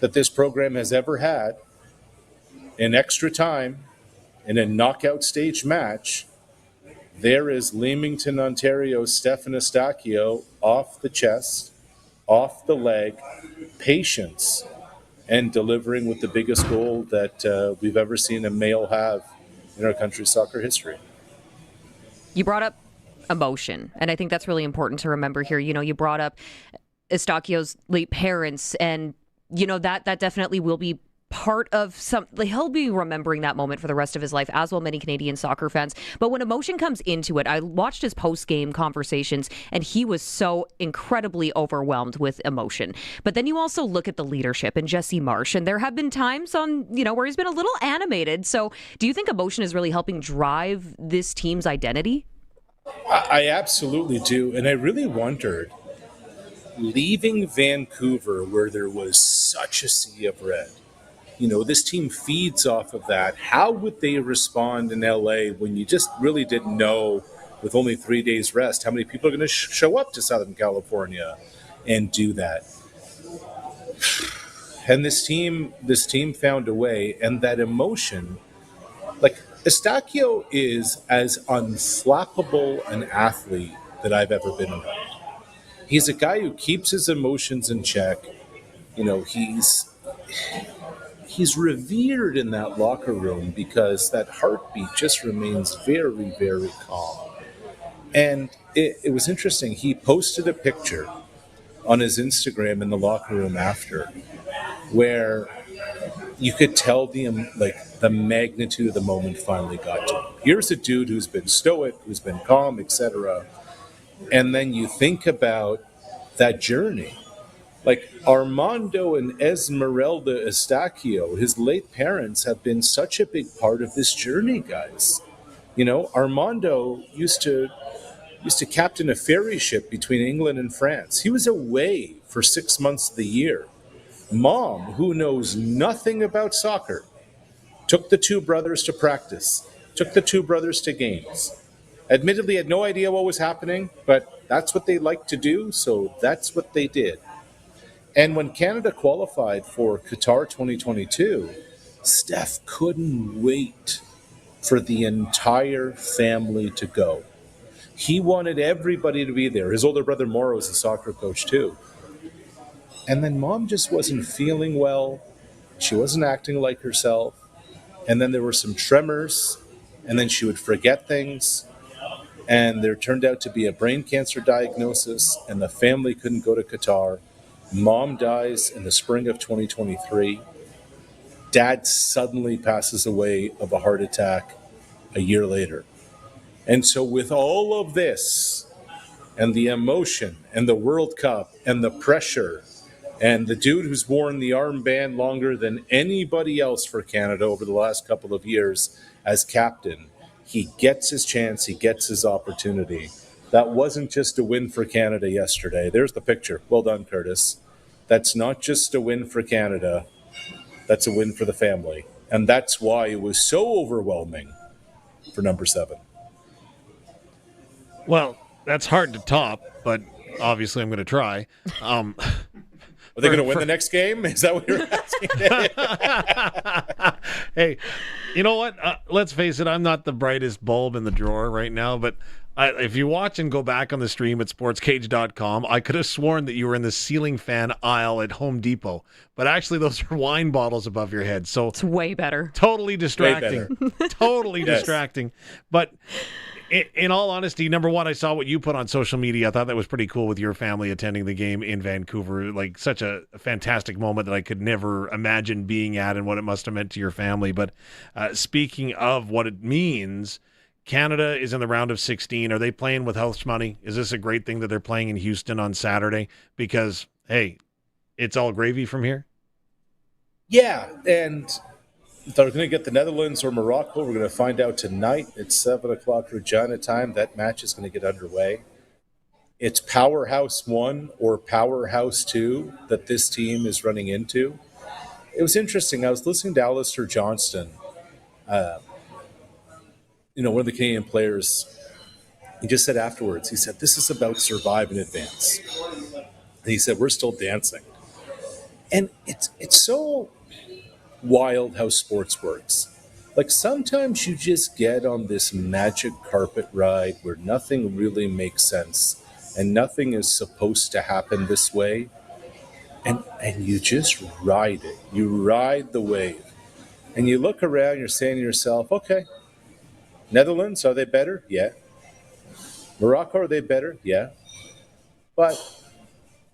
that this program has ever had, in extra time, in a knockout stage match, there is Leamington, Ontario's Stefan Eustáquio off the chest, off the leg, patience, and delivering with the biggest goal that we've ever seen a male have in our country's soccer history. You brought up emotion, and I think that's really important to remember here. You brought up Eustáquio's late parents, and that definitely will be part of he'll be remembering that moment for the rest of his life, as will many Canadian soccer fans. But when emotion comes into it, I watched his post-game conversations, and he was so incredibly overwhelmed with emotion. But then you also look at the leadership in Jesse Marsh, and there have been times where he's been a little animated. So do you think emotion is really helping drive this team's identity? I absolutely do. And I really wondered, leaving Vancouver, where there was such a sea of red, this team feeds off of that. How would they respond in LA when you just really didn't know, with only 3 days rest, how many people are going to show up to Southern California and do that? And this team found a way, and that emotion, like Eustáquio is as unflappable an athlete that I've ever been around. He's a guy who keeps his emotions in check. He's revered in that locker room because that heartbeat just remains very, very calm. And it was interesting. He posted a picture on his Instagram in the locker room after, where you could tell the magnitude of the moment finally got to him. Here's a dude who's been stoic, who's been calm, etc. And then you think about that journey. Like Armando and Esmeralda Estacio, his late parents, have been such a big part of this journey, guys. You know, Armando used to captain a ferry ship between England and France. He was away for 6 months of the year. Mom, who knows nothing about soccer, took the two brothers to practice, took the two brothers to games. Admittedly, had no idea what was happening, but that's what they liked to do, so that's what they did. And when Canada qualified for Qatar 2022, Steph couldn't wait for the entire family to go. He wanted everybody to be there. His older brother Mauro was a soccer coach too. And then Mom just wasn't feeling well. She wasn't acting like herself. And then there were some tremors. And then she would forget things. And there turned out to be a brain cancer diagnosis. And the family couldn't go to Qatar. Mom dies in the spring of 2023. Dad suddenly passes away of a heart attack a year later. And so with all of this and the emotion and the World Cup and the pressure and the dude who's worn the armband longer than anybody else for Canada over the last couple of years as captain, he gets his chance, he gets his opportunity. That wasn't just a win for Canada yesterday. There's the picture. Well done, Curtis. That's not just a win for Canada. That's a win for the family. And that's why it was so overwhelming for number 7. Well, that's hard to top, but obviously I'm going to try. Are they going to win the next game? Is that what you're asking? Hey, you know what? Let's face it, I'm not the brightest bulb in the drawer right now, but if you watch and go back on the stream at sportscage.com, I could have sworn that you were in the ceiling fan aisle at Home Depot, but actually those are wine bottles above your head. So it's way better. Totally distracting. Totally distracting. But in all honesty, number one, I saw what you put on social media. I thought that was pretty cool with your family attending the game in Vancouver. Like such a fantastic moment that I could never imagine being at and what it must have meant to your family. But speaking of what it means, Canada is in the round of 16. Are they playing with house money? Is this a great thing that they're playing in Houston on Saturday? Because, hey, it's all gravy from here? Yeah, and if they're going to get the Netherlands or Morocco, we're going to find out tonight. It's 7 o'clock Regina time. That match is going to get underway. It's Powerhouse 1 or Powerhouse 2 that this team is running into. It was interesting. I was listening to Alistair Johnston, one of the Canadian players. He just said afterwards, he said, this is about survive and advance. And he said, we're still dancing. And it's so wild how sports works. Like sometimes you just get on this magic carpet ride where nothing really makes sense and nothing is supposed to happen this way. And you just ride it. You ride the wave. And you look around, you're saying to yourself, okay, Netherlands, are they better? Yeah. Morocco, are they better? Yeah. But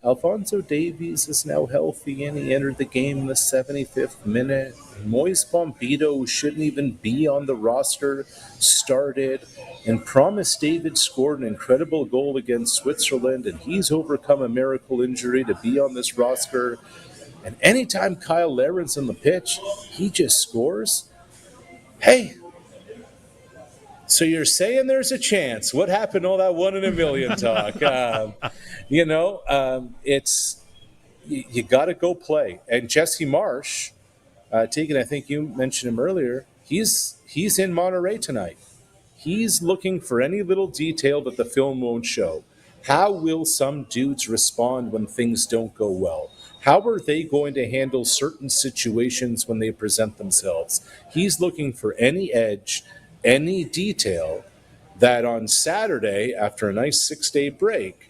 Alphonso Davies is now healthy and he entered the game in the 75th minute. Moise Bombito, who shouldn't even be on the roster, started. And Promise David scored an incredible goal against Switzerland, and he's overcome a miracle injury to be on this roster. And anytime Kyle Laren's on the pitch, he just scores. Hey, so you're saying there's a chance. What happened to all that 1 in a million talk? It's you got to go play. And Jesse Marsh, Teagan, I think you mentioned him earlier. He's in Monterey tonight. He's looking for any little detail that the film won't show. How will some dudes respond when things don't go well? How are they going to handle certain situations when they present themselves? He's looking for any edge, any detail that on Saturday, after a nice 6-day break,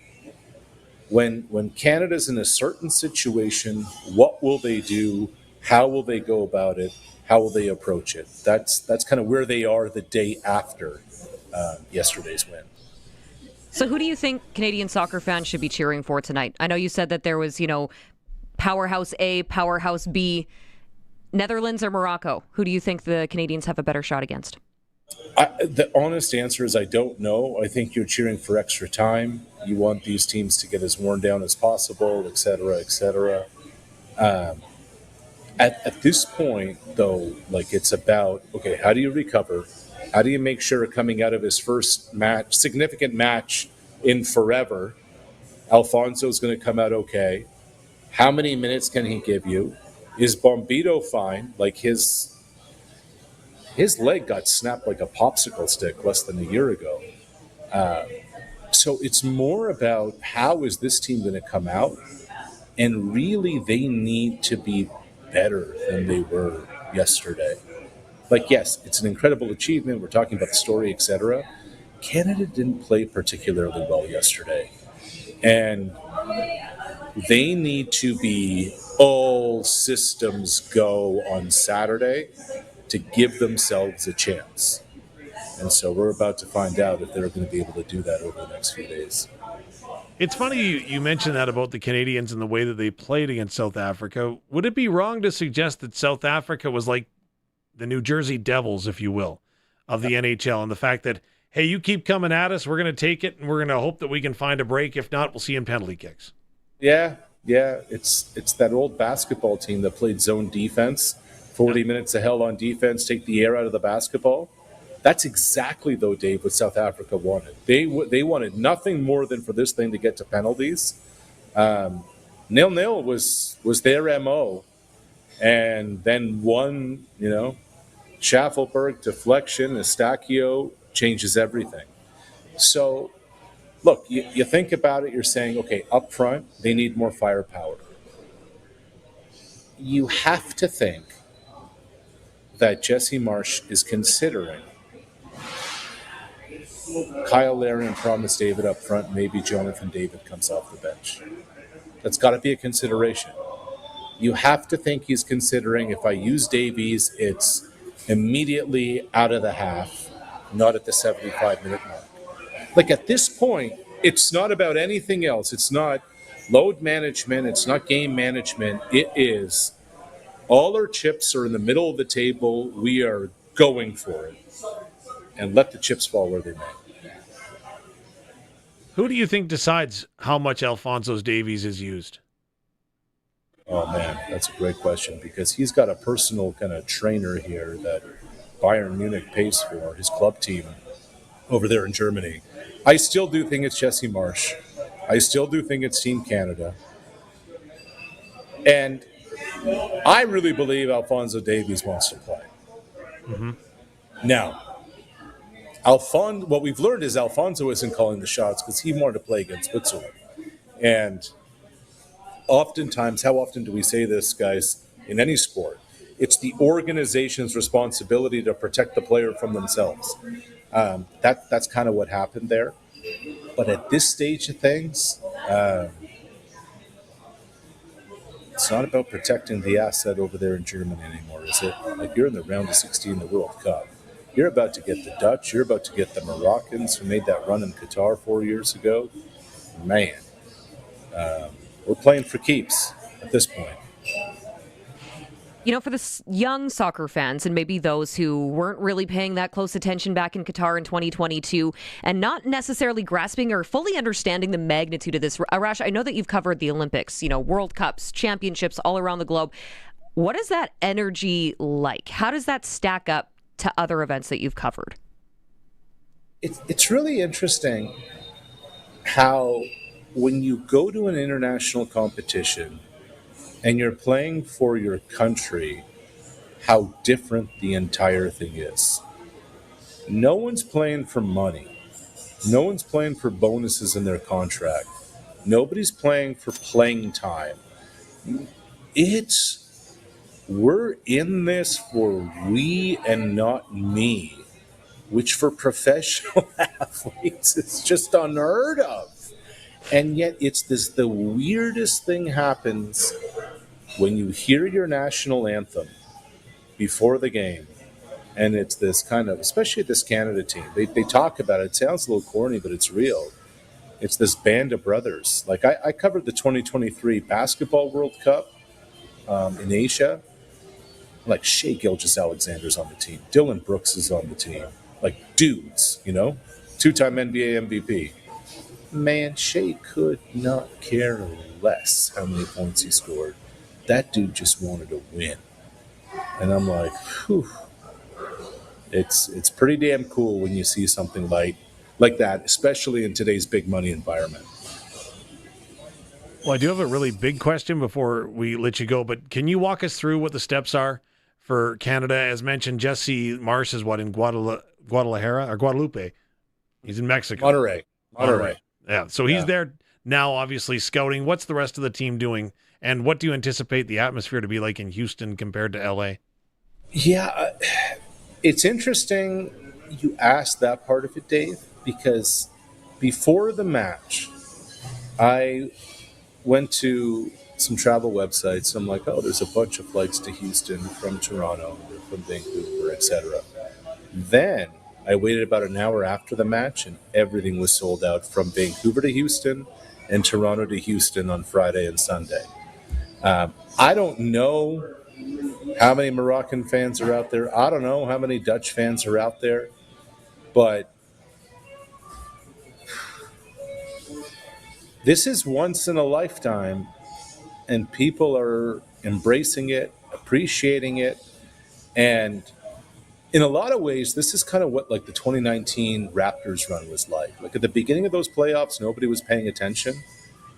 when Canada's in a certain situation, what will they do? How will they go about it? How will they approach it? That's kind of where they are the day after yesterday's win. So who do you think Canadian soccer fans should be cheering for tonight? I know you said that there was, Powerhouse A, Powerhouse B. Netherlands or Morocco? Who do you think the Canadians have a better shot against? The honest answer is I don't know. I think you're cheering for extra time. You want these teams to get as worn down as possible, et cetera, et cetera. At this point, though, like it's about, okay, how do you recover? How do you make sure coming out of his first match, significant match in forever, Alfonso's going to come out okay? How many minutes can he give you? Is Bombito fine? Like his leg got snapped like a popsicle stick less than a year ago. So it's more about how is this team going to come out? And really, they need to be better than they were yesterday. Like, yes, it's an incredible achievement. We're talking about the story, etc. Canada didn't play particularly well yesterday. And they need to be all systems go on Saturday to give themselves a chance. And so we're about to find out if they're going to be able to do that over the next few days. It's funny you mentioned that about the Canadians and the way that they played against South Africa. Would it be wrong to suggest that South Africa was like the New Jersey Devils, if you will, of the NHL, and the fact that, hey, you keep coming at us, we're going to take it, and we're going to hope that we can find a break. If not, we'll see you in penalty kicks. Yeah. It's that old basketball team that played zone defense, 40 minutes of hell on defense, take the air out of the basketball. That's exactly, though, Dave, what South Africa wanted. They wanted nothing more than for this thing to get to penalties. 0-0 was their MO. And then one, Schaffelberg deflection, Estacchio changes everything. So, look, you think about it, you're saying, okay, up front, they need more firepower. You have to think that Jesse Marsh is considering Kyle Larry and Promise David up front, maybe Jonathan David comes off the bench. That's got to be a consideration. You have to think he's considering, if I use Davies, it's immediately out of the half, not at the 75-minute mark. Like at this point, it's not about anything else. It's not load management. It's not game management. It is all our chips are in the middle of the table. We are going for it. And let the chips fall where they may. Who do you think decides how much Alphonso Davies is used? Oh, man, that's a great question because he's got a personal kind of trainer here that Bayern Munich pays for, his club team over there in Germany. I still do think it's Jesse Marsh. I still do think it's Team Canada. And I really believe Alphonso Davies wants to play. Mm-hmm. Now, what we've learned is Alfonso isn't calling the shots because he wanted to play against Switzerland. And oftentimes, how often do we say this, guys, in any sport? It's the organization's responsibility to protect the player from themselves. That's kind of what happened there. But at this stage of things, it's not about protecting the asset over there in Germany anymore, is it? Like, you're in the round of 16 in the World Cup. You're about to get the Dutch. You're about to get the Moroccans who made that run in Qatar 4 years ago. Man, we're playing for keeps at this point. For the young soccer fans and maybe those who weren't really paying that close attention back in Qatar in 2022 and not necessarily grasping or fully understanding the magnitude of this, Arash, I know that you've covered the Olympics, World Cups, championships all around the globe. What is that energy like? How does that stack up to other events that you've covered? It's really interesting how when you go to an international competition and you're playing for your country, how different the entire thing is. No one's playing for money. No one's playing for bonuses in their contract. Nobody's playing for playing time. We're in this for we and not me, which for professional athletes is just unheard of. And yet the weirdest thing happens when you hear your national anthem before the game. And it's this kind of, especially this Canada team, they talk about it. It sounds a little corny, but it's real. It's this band of brothers. Like I covered the 2023 Basketball World Cup in Asia. Like Shea Gilgeous-Alexander's on the team. Dylan Brooks is on the team. Like dudes, you know? 2-time NBA MVP. Man, Shea could not care less how many points he scored. That dude just wanted to win. And I'm like, whew. It's pretty damn cool when you see something like that, especially in today's big money environment. Well, I do have a really big question before we let you go, but can you walk us through what the steps are for Canada? As mentioned, Jesse Marsh is in Guadalajara or Guadalupe? He's in Mexico. Monterrey. Yeah, so he's there now, obviously scouting. What's the rest of the team doing, and what do you anticipate the atmosphere to be like in Houston compared to LA? Yeah, it's interesting you asked that part of it, Dave, because before the match, I went to some travel websites. I'm like, oh, there's a bunch of flights to Houston from Toronto, from Vancouver, etc. Then I waited about an hour after the match, and everything was sold out from Vancouver to Houston and Toronto to Houston on Friday and Sunday. I don't know how many Moroccan fans are out there. I don't know how many Dutch fans are out there. But this is once in a lifetime, and people are embracing it, appreciating it, and in a lot of ways, this is kind of what like the 2019 Raptors run was like. Like at the beginning of those playoffs, nobody was paying attention,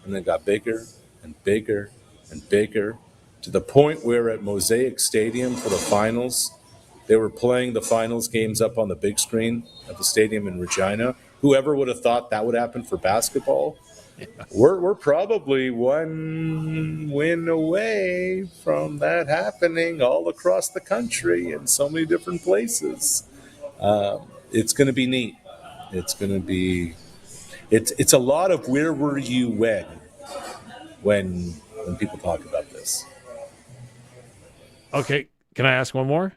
and then it got bigger and bigger and bigger to the point where at Mosaic Stadium for the finals, they were playing the finals games up on the big screen at the stadium in Regina. Whoever would have thought that would happen for basketball? Yeah. We're probably one win away from that happening all across the country in so many different places. It's going to be neat. It's going to be. It's a lot of where were you when people talk about this. Okay, can I ask one more?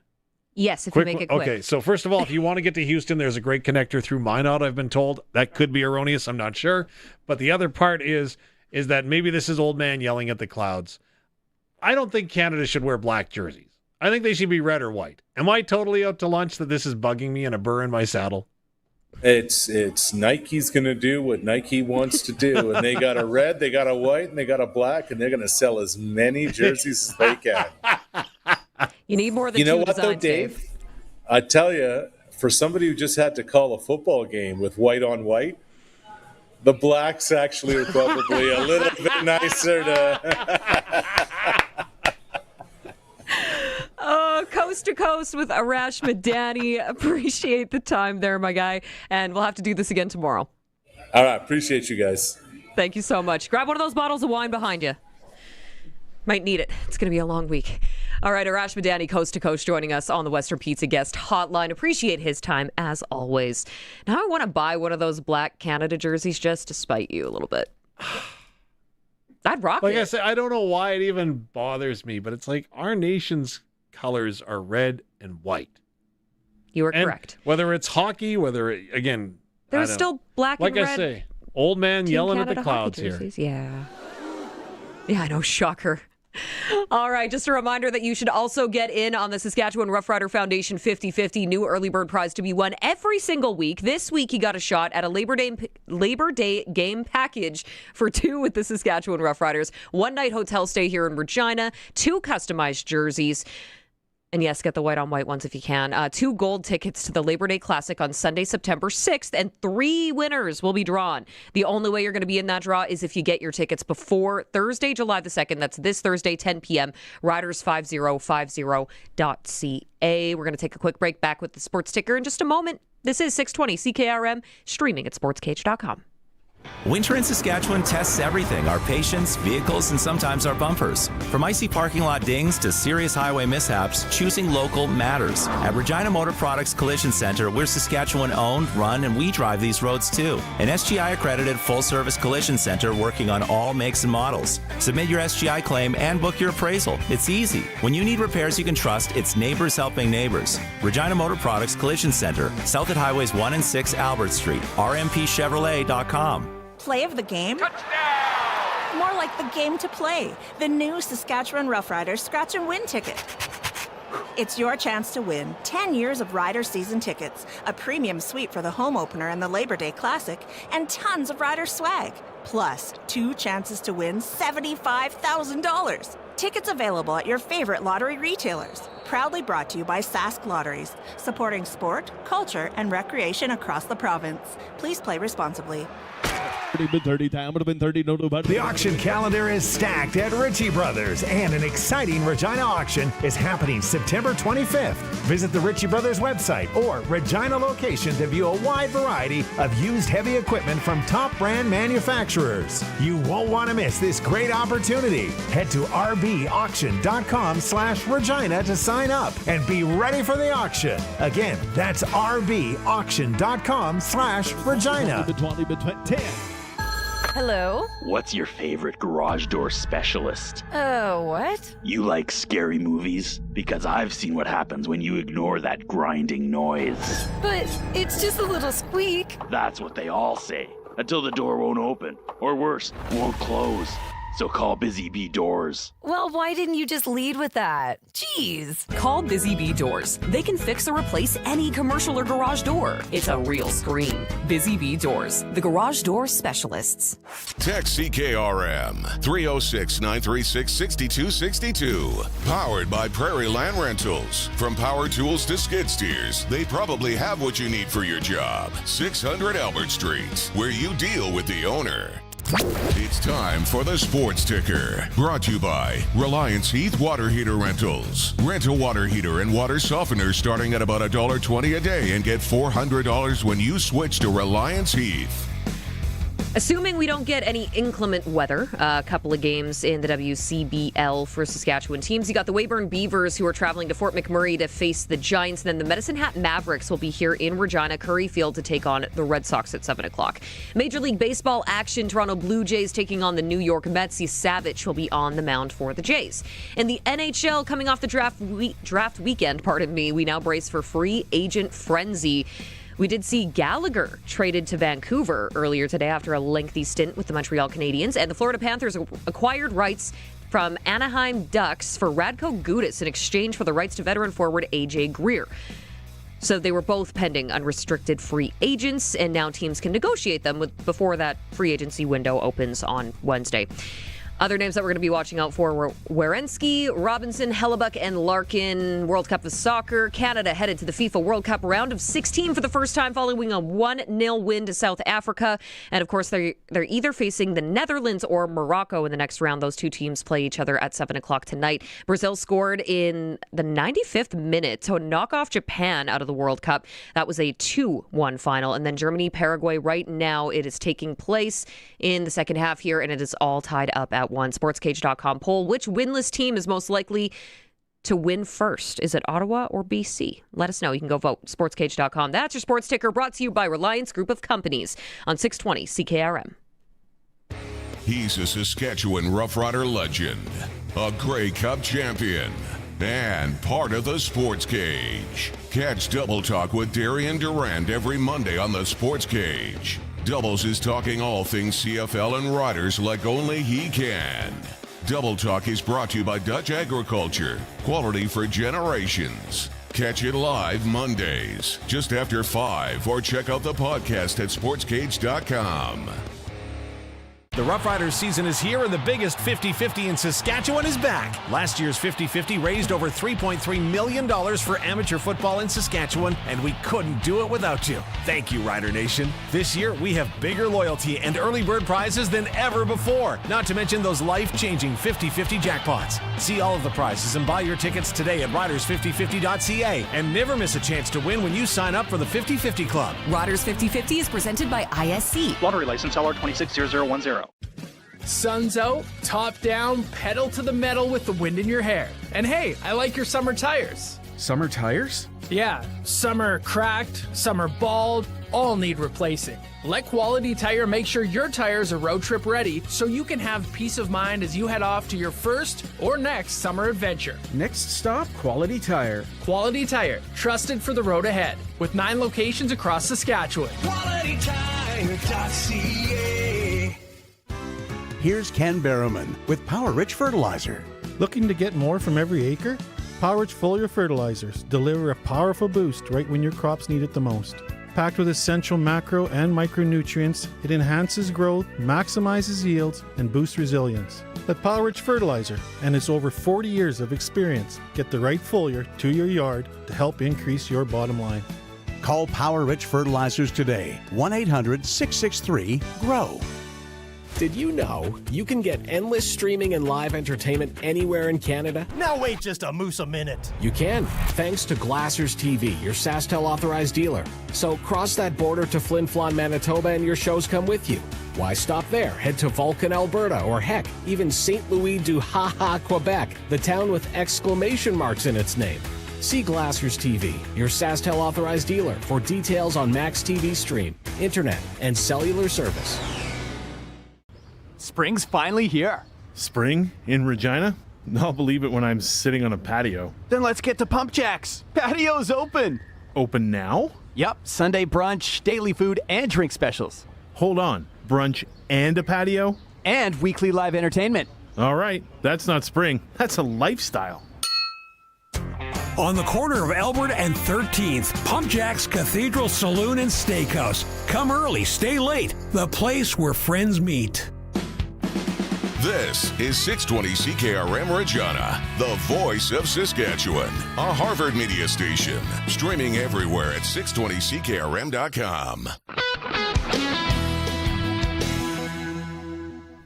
Yes, if you make it quick. Okay, so first of all, if you want to get to Houston, there's a great connector through Minot, I've been told. That could be erroneous, I'm not sure. But the other part is that maybe this is old man yelling at the clouds. I don't think Canada should wear black jerseys. I think they should be red or white. Am I totally out to lunch that this is bugging me and a burr in my saddle? It's Nike's going to do what Nike wants to do. And they got a red, they got a white, and they got a black, and they're going to sell as many jerseys as they can. You need more than you know two what, though, Dave? I tell you, for somebody who just had to call a football game with white on white, the blacks actually are probably a little bit nicer to... Coast to coast with Arash Madani. Appreciate the time there, my guy. And we'll have to do this again tomorrow. All right. Appreciate you guys. Thank you so much. Grab one of those bottles of wine behind you. Might need it. It's going to be a long week. All right, Arash Madani, Coast to Coast, joining us on the Western Pizza Guest Hotline. Appreciate his time, as always. Now I want to buy one of those black Canada jerseys just to spite you a little bit. I'd rock it. Like I said, I don't know why it even bothers me, but it's like our nation's colors are red and white. You are correct. Whether it's hockey, again, there's still black and red. Like I say, old man yelling Canada at the clouds here. Yeah, I know, shocker. All right, just a reminder that you should also get in on the Saskatchewan Roughrider Foundation 50-50 new early bird prize to be won every single week. This week, you got a shot at a Labor Day game package for two with the Saskatchewan Roughriders. 1 night hotel stay here in Regina, 2 customized jerseys. And yes, get the white on white ones if you can. 2 gold tickets to the Labor Day Classic on Sunday, September 6th, and 3 winners will be drawn. The only way you're going to be in that draw is if you get your tickets before Thursday, July the 2nd. That's this Thursday, 10 p.m. Riders5050.ca. We're going to take a quick break. Back with the sports ticker in just a moment. This is 620 CKRM, streaming at sportscage.com. Winter in Saskatchewan tests everything, our patience, vehicles, and sometimes our bumpers. From icy parking lot dings to serious highway mishaps, choosing local matters. At Regina Motor Products Collision Center, we're Saskatchewan-owned, run, and we drive these roads too. An SGI-accredited full-service collision center working on all makes and models. Submit your SGI claim and book your appraisal. It's easy. When you need repairs you can trust, it's neighbors helping neighbors. Regina Motor Products Collision Center, south at Highways 1 and 6 Albert Street, rmpchevrolet.com. Play of the game? Touchdown! More like the game to play. The new Saskatchewan Roughriders Scratch and Win ticket. It's your chance to win 10 years of Riders season tickets, a premium suite for the home opener and the Labor Day Classic, and tons of Riders swag. Plus, 2 chances to win $75,000. Tickets available at your favorite lottery retailers. Proudly brought to you by Sask Lotteries, supporting sport, culture, and recreation across the province. Please play responsibly. The auction calendar is stacked at Ritchie Brothers, and an exciting Regina auction is happening September 25th. Visit the Ritchie Brothers website or Regina location to view a wide variety of used heavy equipment from top brand manufacturers. You won't want to miss this great opportunity. Head to rbauction.com/Regina to sign up and be ready for the auction. Again, that's rbauction.com/Regina. Hello? What's your favorite garage door specialist? What? You like scary movies? Because I've seen what happens when you ignore that grinding noise. But it's just a little squeak. That's what they all say. Until the door won't open. Or worse, won't close. So call Busy Bee Doors. Well, why didn't you just lead with that? Jeez. Call Busy Bee Doors. They can fix or replace any commercial or garage door. It's a real scream. Busy Bee Doors, the garage door specialists. Text CKRM 306-936-6262. Powered by Prairie Land Rentals. From power tools to skid steers, they probably have what you need for your job. 600 Albert Street, where you deal with the owner. It's time for the Sports Ticker, brought to you by Reliance Heath Water Heater Rentals. Rent a water heater and water softener starting at about $1.20 a day and get $400 when you switch to Reliance Heath. Assuming we don't get any inclement weather, a couple of games in the WCBL for Saskatchewan teams. You got the Weyburn Beavers, who are traveling to Fort McMurray to face the Giants. And then the Medicine Hat Mavericks will be here in Regina, Curry Field, to take on the Red Sox at 7 o'clock. Major League Baseball action, Toronto Blue Jays taking on the New York Mets. Savage will be on the mound for the Jays. In the NHL, coming off the draft weekend, we now brace for free agent frenzy. We did see Gallagher traded to Vancouver earlier today after a lengthy stint with the Montreal Canadiens, and the Florida Panthers acquired rights from Anaheim Ducks for Radko Gudas in exchange for the rights to veteran forward AJ Greer. So they were both pending unrestricted free agents, and now teams can negotiate them before that free agency window opens on Wednesday. Other names that we're going to be watching out for were Werenski, Robinson, Hellebuck, and Larkin. World Cup of Soccer. Canada headed to the FIFA World Cup round of 16 for the first time following a 1-0 win to South Africa. And, of course, they're either facing the Netherlands or Morocco in the next round. Those two teams play each other at 7 o'clock tonight. Brazil scored in the 95th minute to knock off Japan out of the World Cup. That was a 2-1 final. And then Germany, Paraguay, right now it is taking place in the second half here, and it is all tied up at 1. Sportscage.com poll: which winless team is most likely to win first? Is it Ottawa or BC? Let us know. You can go vote. Sportscage.com. That's your sports ticker, brought to you by Reliance Group of Companies on 620 CKRM. He's a Saskatchewan Roughrider legend, a Grey Cup champion, and part of the Sports Cage. Catch Double Talk with Darian Durant every Monday on the Sports Cage. Doubles is talking all things CFL and Riders like only he can. Double Talk is brought to you by Dutch Agriculture, quality for generations. Catch it live Mondays, just after 5, or check out the podcast at sportscage.com. The Roughriders season is here, and the biggest 50-50 in Saskatchewan is back. Last year's 50-50 raised over $3.3 million for amateur football in Saskatchewan, and we couldn't do it without you. Thank you, Rider Nation. This year, we have bigger loyalty and early bird prizes than ever before, not to mention those life-changing 50-50 jackpots. See all of the prizes and buy your tickets today at riders5050.ca, and never miss a chance to win when you sign up for the 50-50 Club. Riders 50-50 is presented by ISC. Lottery license LR260010. Sun's out, top down, pedal to the metal with the wind in your hair. And hey, I like your summer tires. Summer tires? Yeah, some are cracked, some are bald, all need replacing. Let Quality Tire make sure your tires are road trip ready so you can have peace of mind as you head off to your first or next summer adventure. Next stop, Quality Tire. Quality Tire, trusted for the road ahead, with 9 locations across Saskatchewan. QualityTire.ca. Here's Ken Barrowman with Power Rich Fertilizer. Looking to get more from every acre? Power-Rich foliar fertilizers deliver a powerful boost right when your crops need it the most. Packed with essential macro and micronutrients, it enhances growth, maximizes yields, and boosts resilience. Let Power-Rich Fertilizer and its over 40 years of experience get the right foliar to your yard to help increase your bottom line. Call Power-Rich Fertilizers today. 1-800-663-GROW. Did you know you can get endless streaming and live entertainment anywhere in Canada? Now wait just a moose a minute. You can, thanks to Glassers TV, your SaskTel authorized dealer. So cross that border to Flin Flon, Manitoba, and your shows come with you. Why stop there? Head to Vulcan, Alberta, or heck, even St. Louis du Ha-Ha, Quebec, the town with exclamation marks in its name. See Glassers TV, your SaskTel authorized dealer, for details on Max TV Stream, internet, and cellular service. Spring's finally here. Spring in Regina? I'll believe it when I'm sitting on a patio. Then let's get to Pump Jacks. Patio's open. Open now? Yep, Sunday brunch, daily food, and drink specials. Hold on, brunch and a patio? And weekly live entertainment. All right, that's not spring. That's a lifestyle. On the corner of Albert and 13th, Pump Jack's Cathedral Saloon and Steakhouse. Come early, stay late. The place where friends meet. This is 620 CKRM Regina, the voice of Saskatchewan, a Harvard media station. Streaming everywhere at 620CKRM.com.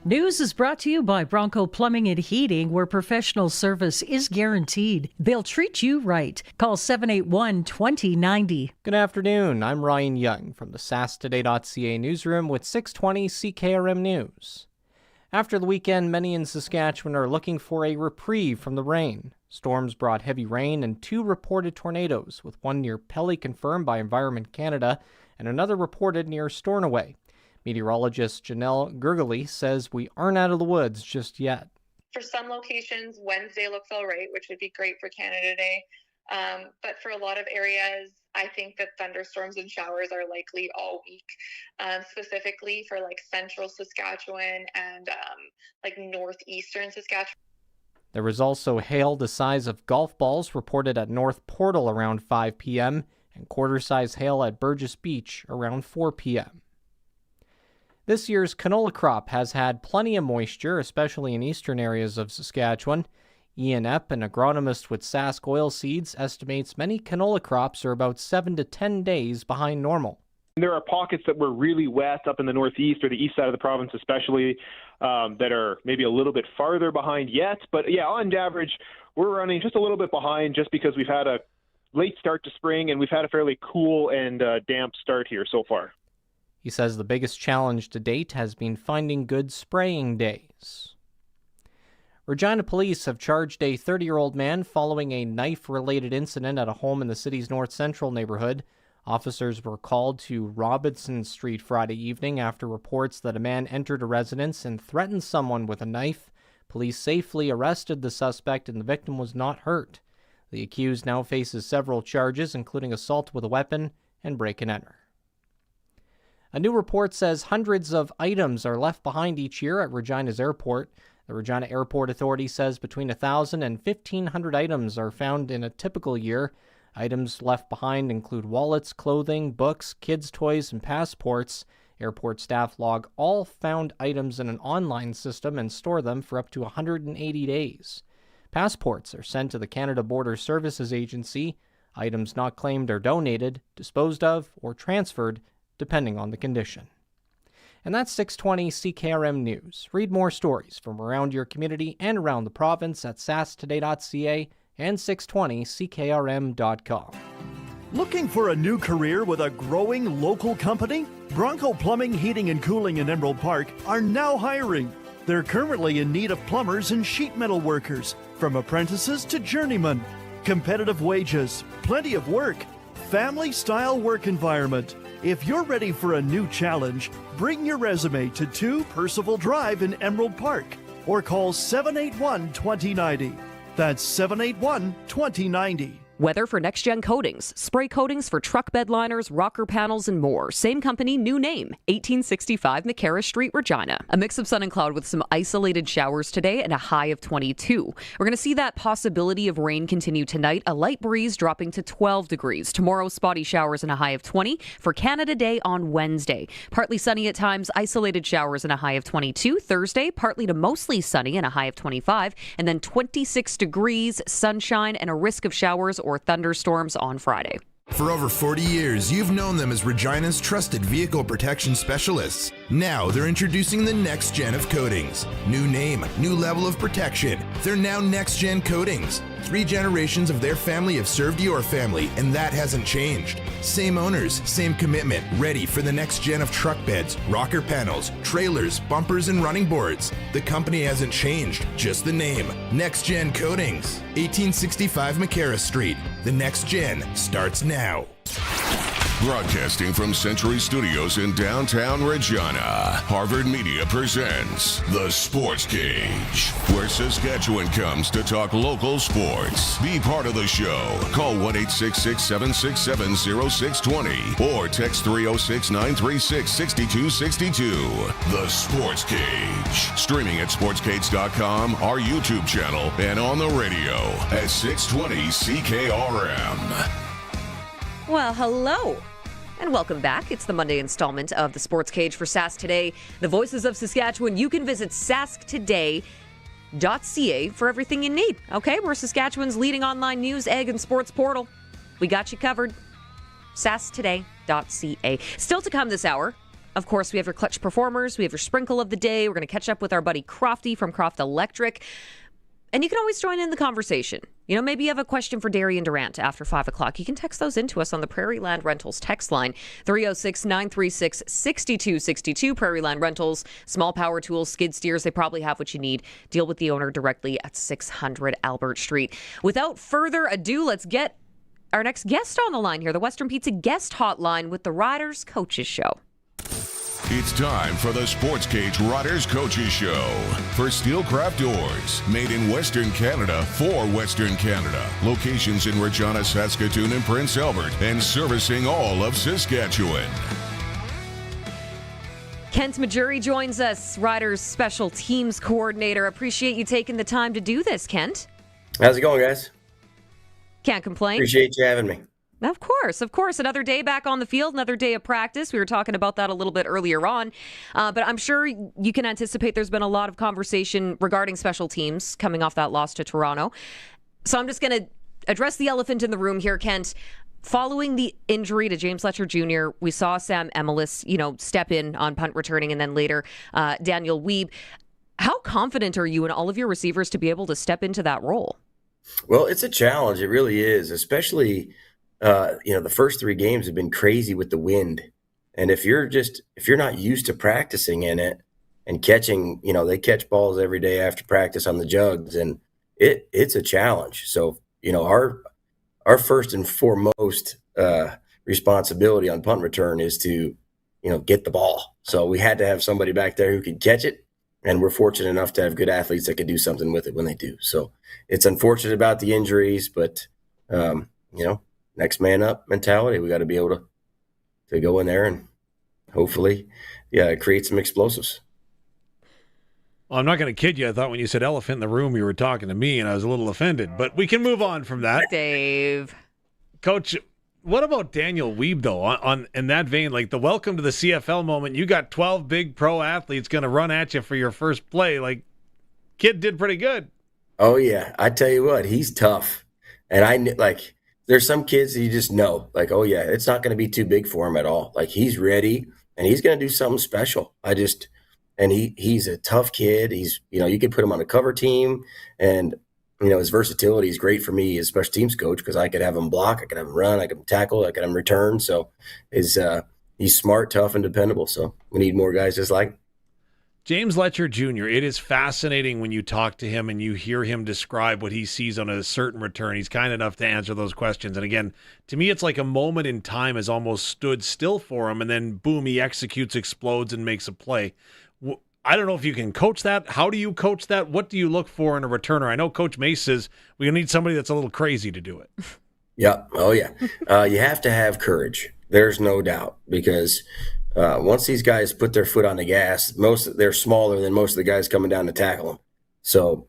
News is brought to you by Bronco Plumbing and Heating, where professional service is guaranteed. They'll treat you right. Call 781-2090. Good afternoon. I'm Ryan Young from the SaskToday.ca newsroom with 620 CKRM News. After the weekend, many in Saskatchewan are looking for a reprieve from the rain. Storms brought heavy rain and 2 reported tornadoes, with one near Pelly confirmed by Environment Canada and another reported near Stornoway. Meteorologist Janelle Gurgley says we aren't out of the woods just yet. For some locations, Wednesday looks all right, which would be great for Canada Day. But for a lot of areas, I think that thunderstorms and showers are likely all week, specifically for like central Saskatchewan and like northeastern Saskatchewan. There was also hail the size of golf balls reported at North Portal around 5 p.m. and quarter-size hail at Burgess Beach around 4 p.m. This year's canola crop has had plenty of moisture, especially in eastern areas of Saskatchewan. Ian Epp, an agronomist with Sask Oilseeds, estimates many canola crops are about 7 to 10 days behind normal. There are pockets that were really wet up in the northeast or the east side of the province especially that are maybe a little bit farther behind yet. But yeah, on average, we're running just a little bit behind just because we've had a late start to spring and we've had a fairly cool and damp start here so far. He says the biggest challenge to date has been finding good spraying days. Regina police have charged a 30-year-old man following a knife-related incident at a home in the city's north-central neighborhood. Officers were called to Robinson Street Friday evening after reports that a man entered a residence and threatened someone with a knife. Police safely arrested the suspect and the victim was not hurt. The accused now faces several charges, including assault with a weapon and break-and-enter. A new report says hundreds of items are left behind each year at Regina's airport. The Regina Airport Authority says between 1,000 and 1,500 items are found in a typical year. Items left behind include wallets, clothing, books, kids' toys, and passports. Airport staff log all found items in an online system and store them for up to 180 days. Passports are sent to the Canada Border Services Agency. Items not claimed are donated, disposed of, or transferred, depending on the condition. And that's 620 CKRM News. Read more stories from around your community and around the province at sasktoday.ca and 620CKRM.com. Looking for a new career with a growing local company? Bronco Plumbing, Heating and Cooling in Emerald Park are now hiring. They're currently in need of plumbers and sheet metal workers, from apprentices to journeymen. Competitive wages, plenty of work, family-style work environment. If you're ready for a new challenge, bring your resume to 2 Percival Drive in Emerald Park or call 781-2090. That's 781-2090. Weather for next-gen coatings, spray coatings for truck bed liners, rocker panels, and more. Same company, new name, 1865 Maugeri Street, Regina. A mix of sun and cloud with some isolated showers today and a high of 22. We're going to see that possibility of rain continue tonight. A light breeze dropping to 12 degrees. Tomorrow, spotty showers and a high of 20. For Canada Day on Wednesday, partly sunny at times, isolated showers and a high of 22. Thursday, partly to mostly sunny and a high of 25. And then 26 degrees, sunshine, and a risk of showers or thunderstorms on Friday. For over 40 years, you've known them as Regina's trusted vehicle protection specialists. Now they're introducing the next gen of coatings. New name, new level of protection. They're now next gen coatings. 3 generations of their family have served your family, and that hasn't changed. Same owners, same commitment, ready for the next gen of truck beds, rocker panels, trailers, bumpers, and running boards. The company hasn't changed, just the name. Next Gen Coatings, 1865 Maugeri Street. The next gen starts now. Broadcasting from Century Studios in downtown Regina, Harvard Media presents The Sports Cage, where Saskatchewan comes to talk local sports. Be part of the show. Call 1-866-767-0620 or text 306-936-6262. The Sports Cage. Streaming at sportscage.com, our YouTube channel, and on the radio at 620 CKRM. Well, hello, and welcome back. It's the Monday installment of the Sports Cage for Sask Today, the voices of Saskatchewan. You can visit sasktoday.ca for everything you need. Okay, we're Saskatchewan's leading online news, ag, and sports portal. We got you covered. sasktoday.ca. Still to come this hour, of course, we have your clutch performers. We have your sprinkle of the day. We're going to catch up with our buddy Crofty from Croft Electric. And you can always join in the conversation. You know, maybe you have a question for Darian Durant after 5 o'clock. You can text those into us on the Prairie Land Rentals text line, 306-936-6262. Prairie Land Rentals, small power tools, skid steers, they probably have what you need. Deal with the owner directly at 600 Albert Street. Without further ado, let's get our next guest on the line here, the Western Pizza guest hotline with the Riders Coaches Show. It's time for the Sports Cage Riders Coaches Show. For Steelcraft Doors, made in Western Canada for Western Canada. Locations in Regina, Saskatoon, and Prince Albert, and servicing all of Saskatchewan. Kent Maugeri joins us, Riders Special Teams Coordinator. Appreciate you taking the time to do this, Kent. How's it going, guys? Can't complain. Appreciate you having me. Of course. Another day back on the field, another day of practice. We were talking about that a little bit earlier on. But I'm sure you can anticipate there's been a lot of conversation regarding special teams coming off that loss to Toronto. So I'm just going to address the elephant in the room here, Kent. Following the injury to James Letcher Jr., we saw Sam Emelis, step in on punt returning, and then later Daniel Wiebe. How confident are you in all of your receivers to be able to step into that role? Well, it's a challenge. It really is, especially the first 3 games have been crazy with the wind. And if you're not used to practicing in it and catching, they catch balls every day after practice on the jugs, and it's a challenge. So, our first and foremost responsibility on punt return is to, get the ball. So we had to have somebody back there who could catch it. And we're fortunate enough to have good athletes that can do something with it when they do. So it's unfortunate about the injuries, but, next man up mentality. We got to be able to go in there and hopefully, create some explosives. Well, I'm not going to kid you. I thought when you said elephant in the room, you were talking to me, and I was a little offended. But we can move on from that. Dave. Coach, what about Daniel Wiebe, though, on in that vein? Like the welcome to the CFL moment, you got 12 big pro athletes going to run at you for your first play. Like, kid did pretty good. Oh, yeah. I tell you what, he's tough. And there's some kids that you just know, oh yeah, it's not going to be too big for him at all. He's ready and he's going to do something special. He's a tough kid. He's, you could put him on a cover team, and, his versatility is great for me as special teams coach, because I could have him block, I could have him run, I could have him tackle, I could have him return. So he's smart, tough, and dependable. So we need more guys just like him. James Letcher Jr., it is fascinating when you talk to him and you hear him describe what he sees on a certain return. He's kind enough to answer those questions. And again, to me, it's like a moment in time has almost stood still for him, and then boom, he executes, explodes, and makes a play. I don't know if you can coach that. How do you coach that? What do you look for in a returner? I know Coach Mace says we need somebody that's a little crazy to do it. Yeah. Oh, yeah. You have to have courage. There's no doubt, because once these guys put their foot on the gas, they're smaller than most of the guys coming down to tackle them. So,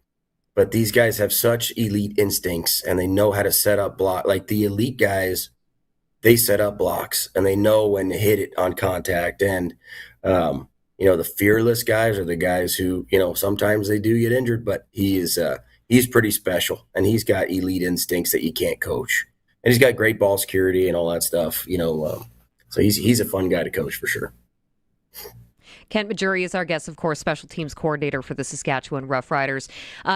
but these guys have such elite instincts, and they know how to set up block. Like the elite guys, they set up blocks and they know when to hit it on contact. And, the fearless guys are the guys who, sometimes they do get injured, but he's pretty special, and he's got elite instincts that you can't coach. And he's got great ball security and all that stuff, so he's a fun guy to coach for sure. Kent Maugeri is our guest, of course, special teams coordinator for the Saskatchewan Roughriders.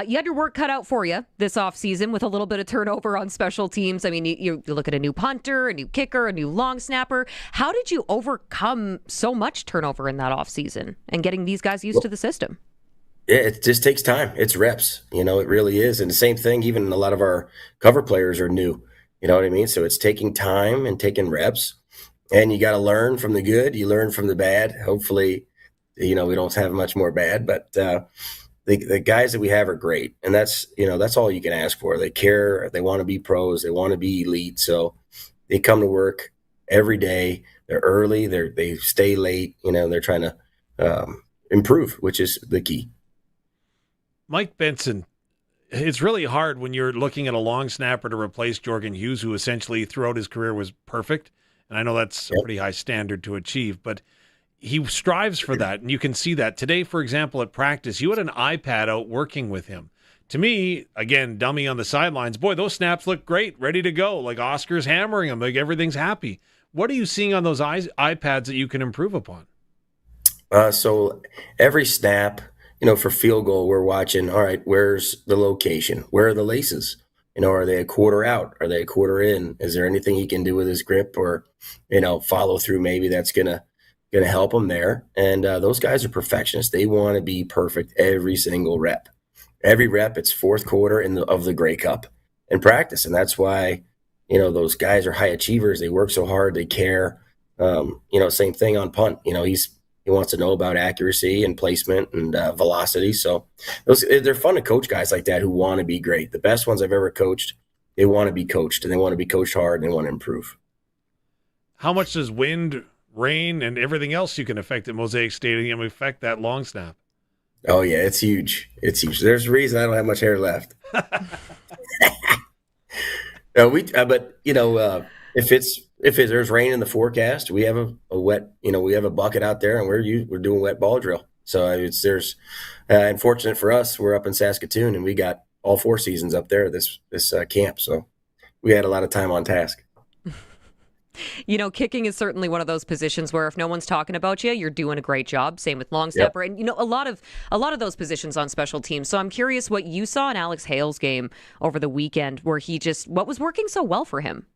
You had your work cut out for you this offseason with a little bit of turnover on special teams. I mean, you look at a new punter, a new kicker, a new long snapper. How did you overcome so much turnover in that offseason and getting these guys used to the system? Yeah, it just takes time. It's reps. It really is. And the same thing, even a lot of our cover players are new. You know what I mean? So it's taking time and taking reps. And you got to learn from the good. You learn from the bad. Hopefully, we don't have much more bad. But the guys that we have are great. And that's all you can ask for. They care. They want to be pros. They want to be elite. So they come to work every day. They're early. They stay late. They're trying to improve, which is the key. Mike Benson, it's really hard when you're looking at a long snapper to replace Jorgen Hughes, who essentially throughout his career was perfect. And I know that's a pretty high standard to achieve, but he strives for that. And you can see that today, for example, at practice, you had an iPad out working with him. To me, again, dummy on the sidelines, boy, those snaps look great, ready to go. Like Oscar's hammering them, like everything's happy. What are you seeing on those iPads that you can improve upon? So every snap, for field goal, we're watching, all right, where's the location? Where are the laces? Are they a quarter out? Are they a quarter in? Is there anything he can do with his grip or, follow through maybe that's going to help him there? And those guys are perfectionists. They want to be perfect every single rep. Every rep, it's fourth quarter of the Grey Cup in practice. And that's why, those guys are high achievers. They work so hard. They care. Same thing on punt. He wants to know about accuracy and placement and velocity. So they're fun to coach, guys like that who want to be great. The best ones I've ever coached, they want to be coached, and they want to be coached hard, and they want to improve. How much does wind, rain, and everything else you can affect at Mosaic Stadium affect that long snap? Oh, yeah, it's huge. It's huge. There's a reason I don't have much hair left. If there's rain in the forecast, we have a wet, we have a bucket out there, and we're doing wet ball drill. So unfortunate for us, we're up in Saskatoon, and we got all 4 seasons up there this camp. So we had a lot of time on task. Kicking is certainly one of those positions where if no one's talking about you, you're doing a great job. Same with long snapper, and a lot of those positions on special teams. So I'm curious what you saw in Alex Hale's game over the weekend, where what was working so well for him.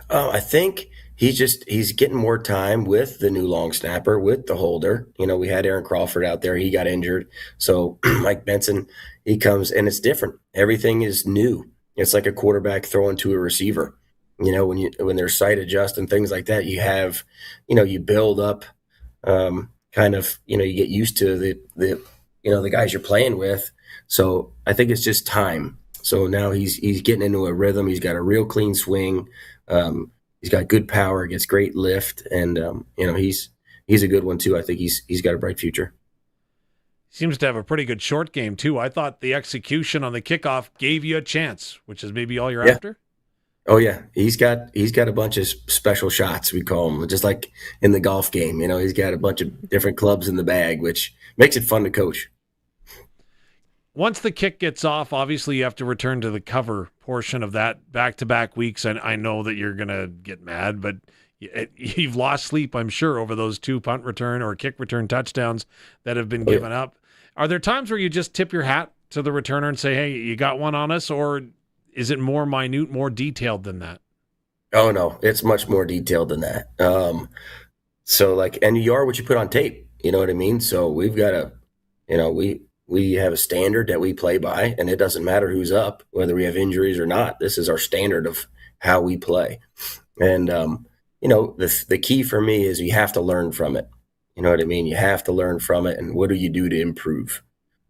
I think he's getting more time with the new long snapper, with the holder. We had Aaron Crawford out there. He got injured. So Mike Benson, he comes, and it's different. Everything is new. It's like a quarterback throwing to a receiver. When there's sight adjust and things like that, you have, you build up, you get used to the guys you're playing with. So I think it's just time. So now he's getting into a rhythm. He's got a real clean swing. He's got good power, gets great lift, and he's a good one too. I think he's got a bright future. Seems to have a pretty good short game too. I thought the execution on the kickoff gave you a chance, which is maybe all you're after. Oh yeah, he's got a bunch of special shots, we call them, just like in the golf game. He's got a bunch of different clubs in the bag, which makes it fun to coach. Once the kick gets off, obviously you have to return to the cover portion of that back-to-back weeks. And I know that you're going to get mad, but you've lost sleep, I'm sure, over those 2 punt return or kick return touchdowns that have been given up. Are there times where you just tip your hat to the returner and say, hey, you got one on us? Or is it more minute, more detailed than that? Oh, no, it's much more detailed than that. And you are what you put on tape. You know what I mean? So we've got to, we have a standard that we play by, and it doesn't matter who's up, whether we have injuries or not. This is our standard of how we play. And, the key for me is you have to learn from it. You know what I mean? You have to learn from it. And what do you do to improve?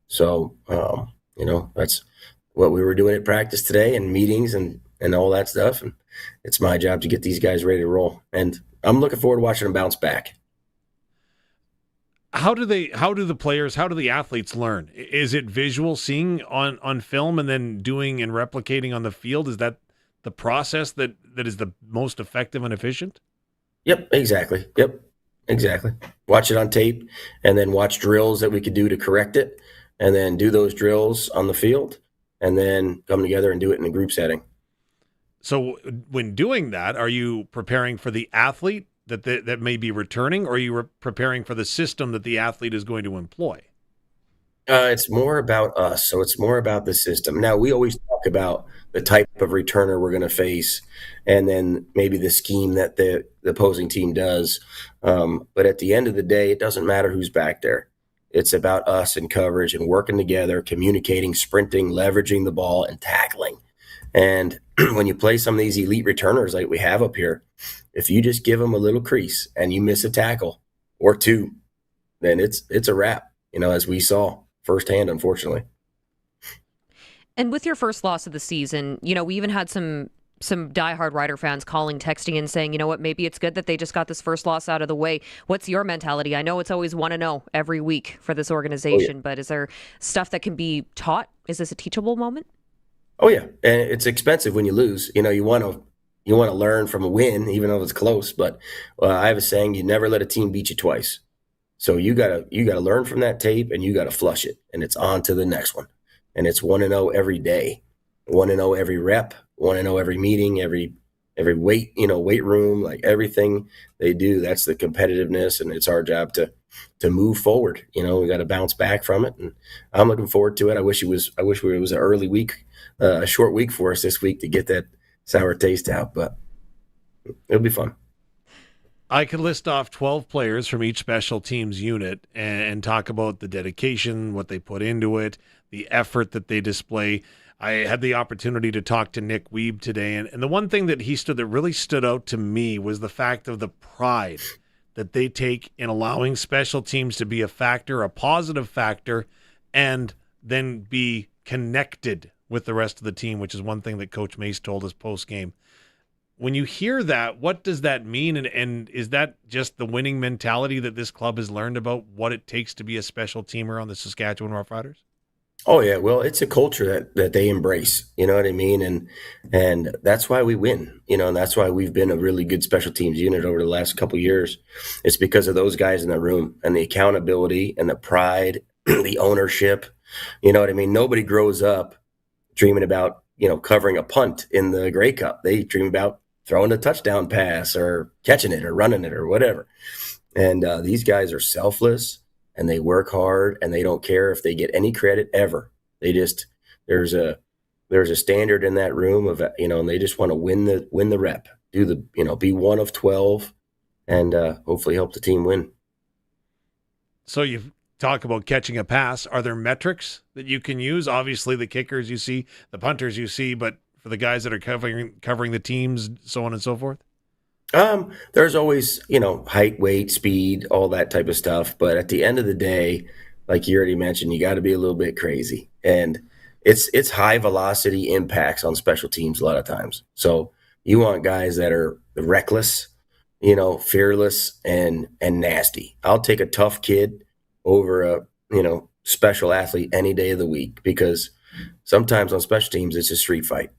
So, that's what we were doing at practice today and meetings. And, and all that stuff. And it's my job to get these guys ready to roll. And I'm looking forward to watching them bounce back. How do the athletes learn? Is it visual, seeing on film and then doing and replicating on the field? Is that the process that is the most effective and efficient? Yep, exactly. Watch it on tape and then watch drills that we could do to correct it, and then do those drills on the field and then come together and do it in a group setting. So when doing that, are you preparing for the athlete that may be returning, or are you preparing for the system that the athlete is going to employ? It's more about us, so it's more about the system. Now, we always talk about the type of returner we're going to face, and then maybe the scheme that the opposing team does. But at the end of the day, it doesn't matter who's back there. It's about us in coverage and working together, communicating, sprinting, leveraging the ball, and tackling. And when you play some of these elite returners like we have up here, if you just give them a little crease and you miss a tackle or two, then it's a wrap, as we saw firsthand, unfortunately. And with your first loss of the season, we even had some diehard Rider fans calling, texting, and saying, you know what, maybe it's good that they just got this first loss out of the way. What's your mentality? I know it's always 1-0 every week for this organization, but is there stuff that can be taught? Is this a teachable moment? Oh yeah, and it's expensive when you lose. You want to learn from a win, even though it's close. But I have a saying: you never let a team beat you twice. So you gotta learn from that tape, and you gotta flush it, and it's on to the next one. And it's 1-0 every day, 1-0 every rep, 1-0 every meeting, every weight room, like everything they do. That's the competitiveness, and it's our job to move forward. We got to bounce back from it, and I'm looking forward to it. I wish it was an early week, a short week for us this week to get that sour taste out, but it'll be fun. I could list off 12 players from each special teams unit and talk about the dedication, what they put into it, the effort that they display. I had the opportunity to talk to Nick Wiebe today, and the one thing that really stood out to me was the fact of the pride that they take in allowing special teams to be a factor, a positive factor, and then be connected with the rest of the team, which is one thing that Coach Mace told us post-game. When you hear that, what does that mean? And is that just the winning mentality that this club has learned about what it takes to be a special teamer on the Saskatchewan Roughriders? Oh yeah, well, it's a culture that they embrace. You know what I mean? And that's why we win. And that's why we've been a really good special teams unit over the last couple of years. It's because of those guys in the room and the accountability and the pride, the ownership. You know what I mean? Nobody grows up dreaming about covering a punt in the Grey Cup. They dream about throwing a touchdown pass or catching it or running it or whatever. And these guys are selfless, and they work hard, and they don't care if they get any credit ever. They just there's a standard in that room of and they just want to win the rep, be one of 12, and hopefully help the team win. So you talk about catching a pass. Are there metrics that you can use? Obviously, the kickers you see, the punters you see, but for the guys that are covering the teams, so on and so forth? There's always, height, weight, speed, all that type of stuff. But at the end of the day, like you already mentioned, you got to be a little bit crazy. And it's high velocity impacts on special teams a lot of times. So you want guys that are reckless, fearless and nasty. I'll take a tough kid over a, special athlete any day of the week, because sometimes on special teams, it's a street fight,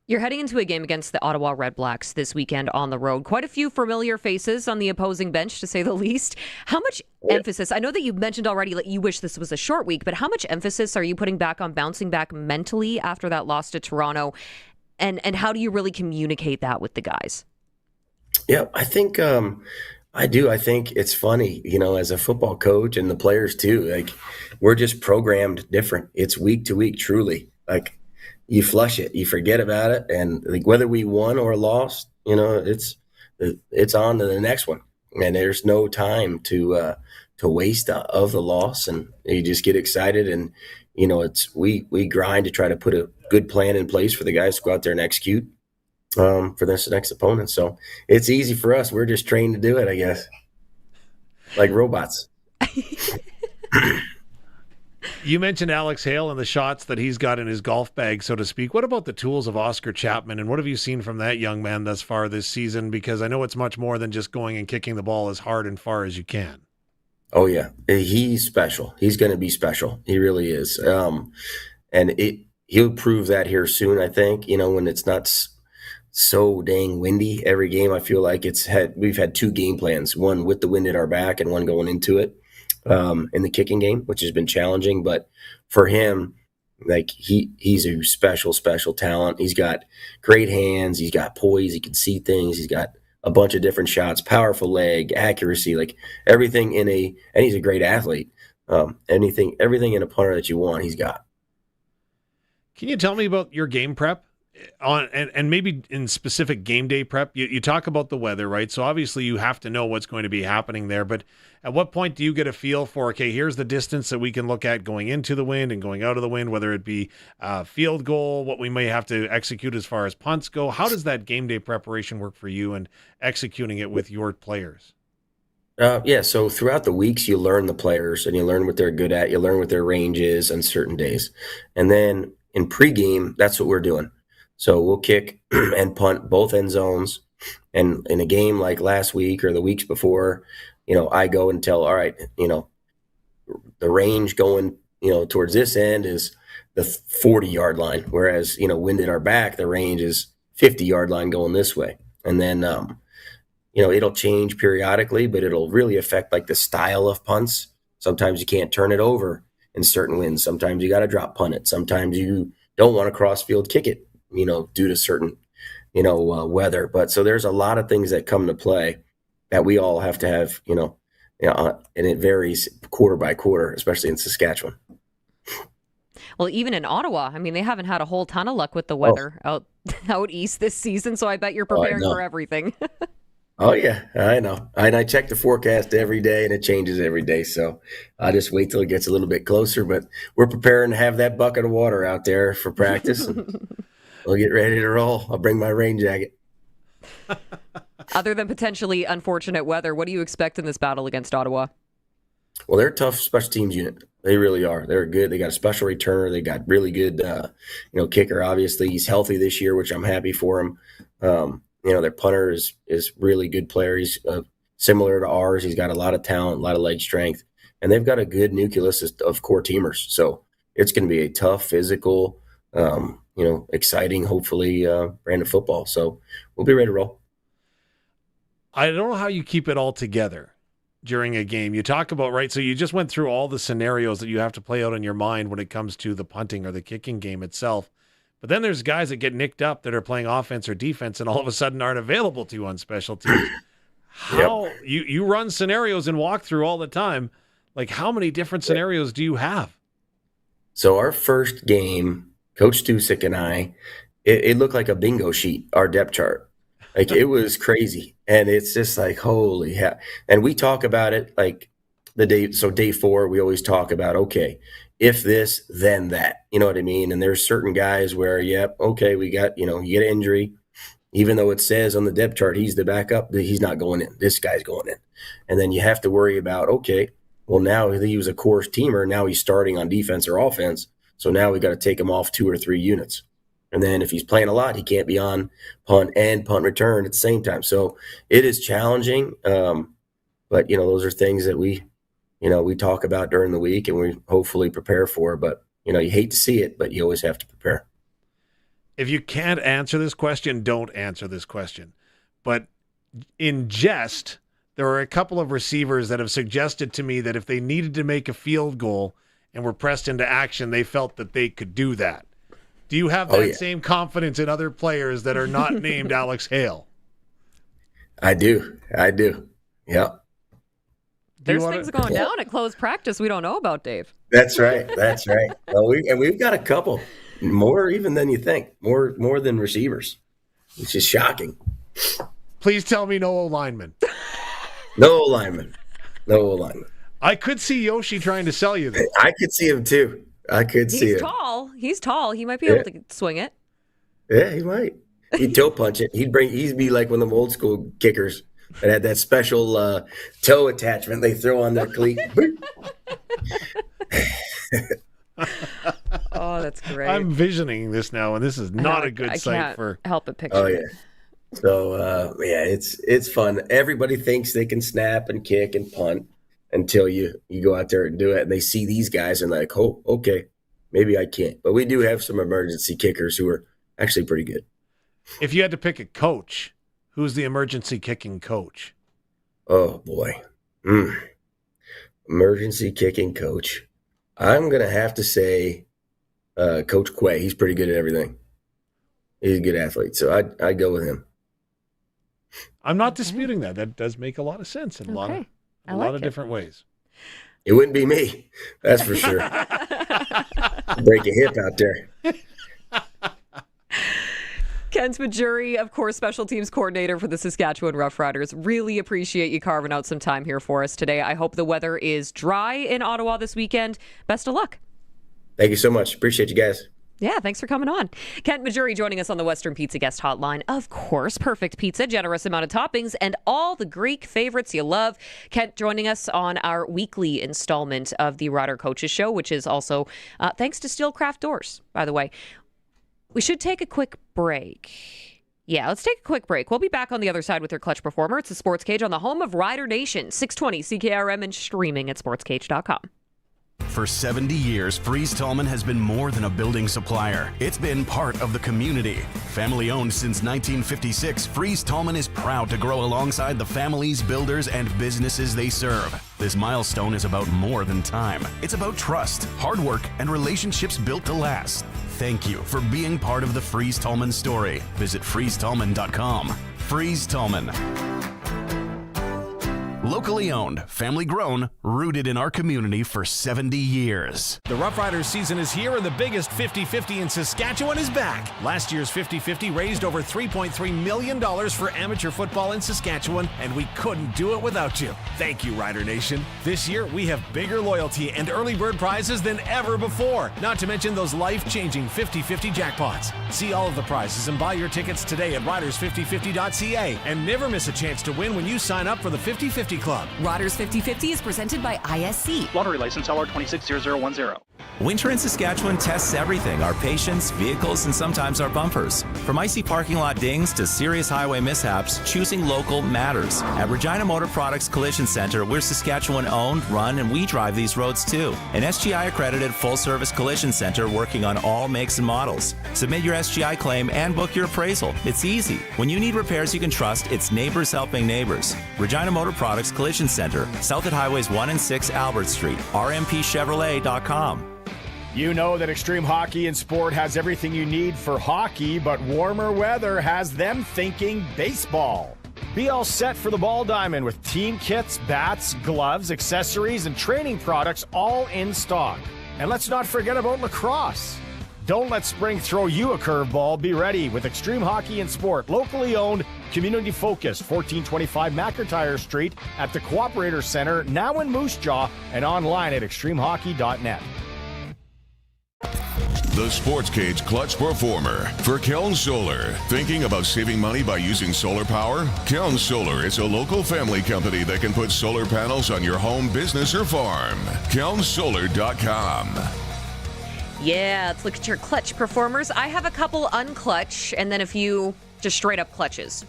You're heading into a game against the Ottawa Red Blacks this weekend on the road. Quite a few familiar faces on the opposing bench, to say the least. How much emphasis, I know that you mentioned already you wish this was a short week, but how much emphasis are you putting back on bouncing back mentally after that loss to Toronto? And how do you really communicate that with the guys? Yeah, I think I do. I think it's funny, as a football coach and the players too, like we're just programmed different. It's week to week, truly. Like, you flush it, you forget about it, and like whether we won or lost, it's on to the next one, and there's no time to waste of the loss, and you just get excited, and we grind to try to put a good plan in place for the guys to go out there and execute for this next opponent. So it's easy for us. We're just trained to do it, I guess, like robots. You mentioned Alex Hale and the shots that he's got in his golf bag, so to speak. What about the tools of Oscar Chapman, and what have you seen from that young man thus far this season? Because I know it's much more than just going and kicking the ball as hard and far as you can. Oh, yeah. He's special. He's going to be special. He really is. He'll prove that here soon, I think, when it's not so dang windy every game. I feel like we've had 2 game plans, one with the wind at our back and one going into it in the kicking game, which has been challenging. But for him, like he's a special talent. He's got great hands. He's got poise. He can see things. He's got a bunch of different shots, powerful leg, accuracy, like everything and he's a great athlete. Everything in a punter that you want, he's got. Can you tell me about your game prep and maybe in specific game day prep? You talk about the weather, right? So obviously you have to know what's going to be happening there, but at what point do you get a feel for, okay, here's the distance that we can look at going into the wind and going out of the wind, whether it be field goal, what we may have to execute as far as punts go? How does that game day preparation work for you and executing it with your players? So throughout the weeks, you learn the players and you learn what they're good at. You learn what their range is on certain days. And then in pregame, that's what we're doing. So we'll kick and punt both end zones. And in a game like last week or the weeks before, I go and tell, all right, the range going, towards this end is the 40-yard line. Whereas, wind at our back, the range is 50-yard line going this way. And then, it'll change periodically, but it'll really affect like the style of punts. Sometimes you can't turn it over in certain winds. Sometimes you got to drop punt it. Sometimes you don't want to cross field kick it, due to certain, weather. But so there's a lot of things that come into play that we all have to have, and it varies quarter by quarter, especially in Saskatchewan. Well, even in Ottawa, I mean, they haven't had a whole ton of luck with the weather out east this season. So I bet you're preparing for everything. Oh, yeah, I know. And I check the forecast every day, and it changes every day. So I just wait till it gets a little bit closer. But we're preparing to have that bucket of water out there for practice. And we'll get ready to roll. I'll bring my rain jacket. Other than potentially unfortunate weather, what do you expect in this battle against Ottawa? Well, they're a tough special teams unit. They really are. They're good. They got a special returner. They got really good, kicker. Obviously, he's healthy this year, which I'm happy for him. Their punter is really good player. He's similar to ours. He's got a lot of talent, a lot of leg strength, and they've got a good nucleus of core teamers. So it's going to be a tough, physical, exciting, hopefully, brand of football. So we'll be ready to roll. I don't know how you keep it all together during a game. You talk about, right, so you just went through all the scenarios that you have to play out in your mind when it comes to the punting or the kicking game itself. But then there's guys that get nicked up that are playing offense or defense and all of a sudden aren't available to you on special teams. How you run scenarios and walk through all the time. Like, how many different scenarios do you have? So our first game, Coach Stusik and I, it looked like a bingo sheet, our depth chart. Like, it was crazy. And it's just like, holy hell. And we talk about it like day 4, we always talk about, okay, if this, then that. You know what I mean? And there's certain guys where, we got, you get an injury. Even though it says on the depth chart he's the backup, he's not going in. This guy's going in. And then you have to worry about, okay, well, now he was a core teamer. Now he's starting on defense or offense. So now we got to take him off 2 or 3 units. And then if he's playing a lot, he can't be on punt and punt return at the same time. So it is challenging. But, those are things that we talk about during the week and we hopefully prepare for. But, you hate to see it, but you always have to prepare. If you can't answer this question, don't answer this question. But in jest, there are a couple of receivers that have suggested to me that if they needed to make a field goal and were pressed into action, they felt that they could do that. Do you have that same confidence in other players that are not named Alex Hale? I do. Yeah. There's things going down at close practice we don't know about, Dave. That's right. Well, we've got a couple, more even than you think, more than receivers, which is shocking. Please tell me no O-lineman. No O-lineman. I could see Yoshi trying to sell you this. I could see him too. He's tall. He might be able to swing it. Yeah, he might. He'd toe punch it. He'd be like one of them old school kickers that had that special toe attachment they throw on their cleat. right? I'm visioning this now, and this is not a good sight can't for. help but picture. Oh yeah. So it's fun. Everybody thinks they can snap and kick and punt until you go out there and do it, and they see these guys and like, oh, okay, maybe I can't. But we do have some emergency kickers who are actually pretty good. If you had to pick a coach, who's the emergency kicking coach? Oh boy, emergency kicking coach. I'm gonna have to say Coach Quay. He's pretty good at everything. He's a good athlete, so I'd go with him. I'm not disputing that. That does make a lot of sense in a lot of different ways. It wouldn't be me, that's for sure. Break a hip out there. Kent Maugeri, of course, special teams coordinator for the Saskatchewan Roughriders. Really appreciate you carving out some time here for us today. I hope the weather is dry in Ottawa this weekend. Best of luck. Thank you so much. Appreciate you guys. Yeah, thanks for coming on. Kent Maugeri joining us on the Western Pizza Guest Hotline. Of course, perfect pizza, generous amount of toppings, and all the Greek favorites you love. Kent joining us on our weekly installment of the Rider Coaches Show, which is also thanks to Steelcraft Doors, by the way. We should take a quick break. Yeah, let's take a quick break. We'll be back on the other side with your clutch performer. It's the Sportscage on the home of Rider Nation, 620 CKRM and streaming at sportscage.com. For 70 years, Freeze Tallman has been more than a building supplier. It's been part of the community. Family owned since 1956, Freeze Tallman is proud to grow alongside the families, builders, and businesses they serve. This milestone is about more than time. It's about trust, hard work, and relationships built to last. Thank you for being part of the Freeze Tallman story. Visit freezetallman.com. Freeze Tallman. Locally owned, family grown, rooted in our community for 70 years. The Roughriders season is here and the biggest 50-50 in Saskatchewan is back. Last year's 50-50 raised over $3.3 million for amateur football in Saskatchewan, and we couldn't do it without you. Thank you, Rider Nation. This year, we have bigger loyalty and early bird prizes than ever before, not to mention those life-changing 50-50 jackpots. See all of the prizes and buy your tickets today at riders5050.ca, and never miss a chance to win when you sign up for the 50-50 Club. Riders 50-50 is presented by ISC. Lottery license LR260010. Winter in Saskatchewan tests everything, our patience, vehicles, and sometimes our bumpers. From icy parking lot dings to serious highway mishaps, choosing local matters. At Regina Motor Products Collision Center, we're Saskatchewan owned, run, and we drive these roads too. An SGI accredited full-service collision center working on all makes and models. Submit your SGI claim and book your appraisal. It's easy. When you need repairs you can trust, it's neighbors helping neighbors. Regina Motor Products Collision Center, south at Highways 1 and 6 Albert Street, rmpchevrolet.com. You know that Extreme Hockey and Sport has everything you need for hockey, but warmer weather has them thinking baseball. Be all set for the Ball Diamond with team kits, bats, gloves, accessories, and training products all in stock. And let's not forget about lacrosse. Don't let spring throw you a curveball. Be ready with Extreme Hockey and Sport, locally owned, community-focused, 1425 McIntyre Street at the Cooperator Center, now in Moose Jaw, and online at extremehockey.net. The Sportscage Clutch Performer for Keln Solar. Thinking about saving money by using solar power? Keln Solar is a local family company that can put solar panels on your home, business, or farm. KelnSolar.com. Yeah, let's look at your clutch performers. I have a couple unclutch and then a few just straight up clutches.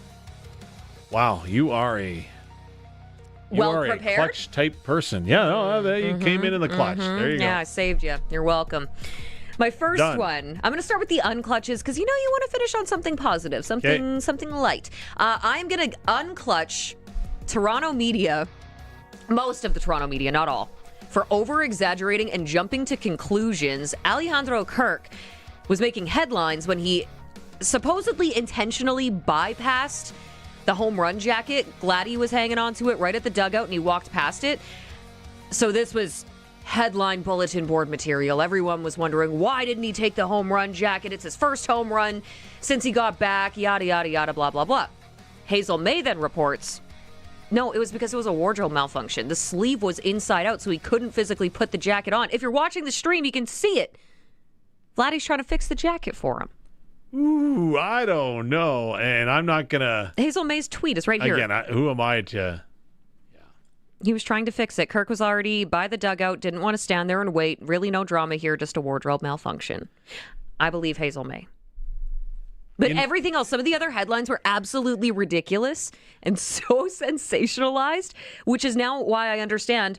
Wow, you are a clutch type person. Yeah, no, you came in the clutch. There you go. Yeah, I saved you. You're welcome. My first one, I'm going to start with the unclutches because you want to finish on something positive, something light. I'm going to unclutch Toronto media, most of the Toronto media, not all, for over-exaggerating and jumping to conclusions. Alejandro Kirk was making headlines when he supposedly intentionally bypassed the home run jacket. Gladdy was hanging onto it right at the dugout and he walked past it. So this was headline bulletin board material. Everyone was wondering, why didn't he take the home run jacket? It's his first home run since he got back, yada, yada, yada, blah, blah, blah. Hazel May then reports, no, it was because it was a wardrobe malfunction. The sleeve was inside out, so he couldn't physically put the jacket on. If you're watching the stream, you can see it. Vladdy's trying to fix the jacket for him. Ooh, I don't know. And I'm not going to... Hazel May's tweet is right here. Again, who am I to... He was trying to fix it. Kirk was already by the dugout, didn't want to stand there and wait. Really no drama here, just a wardrobe malfunction. I believe Hazel May. But everything else, some of the other headlines were absolutely ridiculous and so sensationalized, which is now why I understand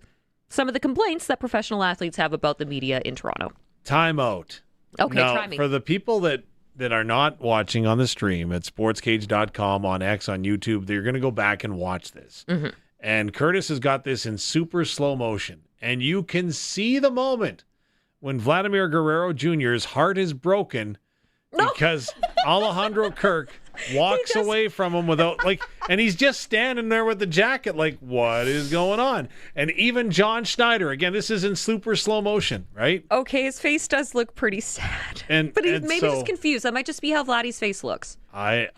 some of the complaints that professional athletes have about the media in Toronto. Timeout. Okay, now, try me. For the people that are not watching on the stream at sportscage.com, on X, on YouTube, they're going to go back and watch this. Mm-hmm. And Curtis has got this in super slow motion. And you can see the moment when Vladimir Guerrero Jr.'s heart is broken because Alejandro Kirk walks away from him without, and he's just standing there with the jacket, what is going on? And even John Schneider, again, this is in super slow motion, right? Okay, his face does look pretty sad. But he's maybe just confused. That might just be how Vladdy's face looks. I'll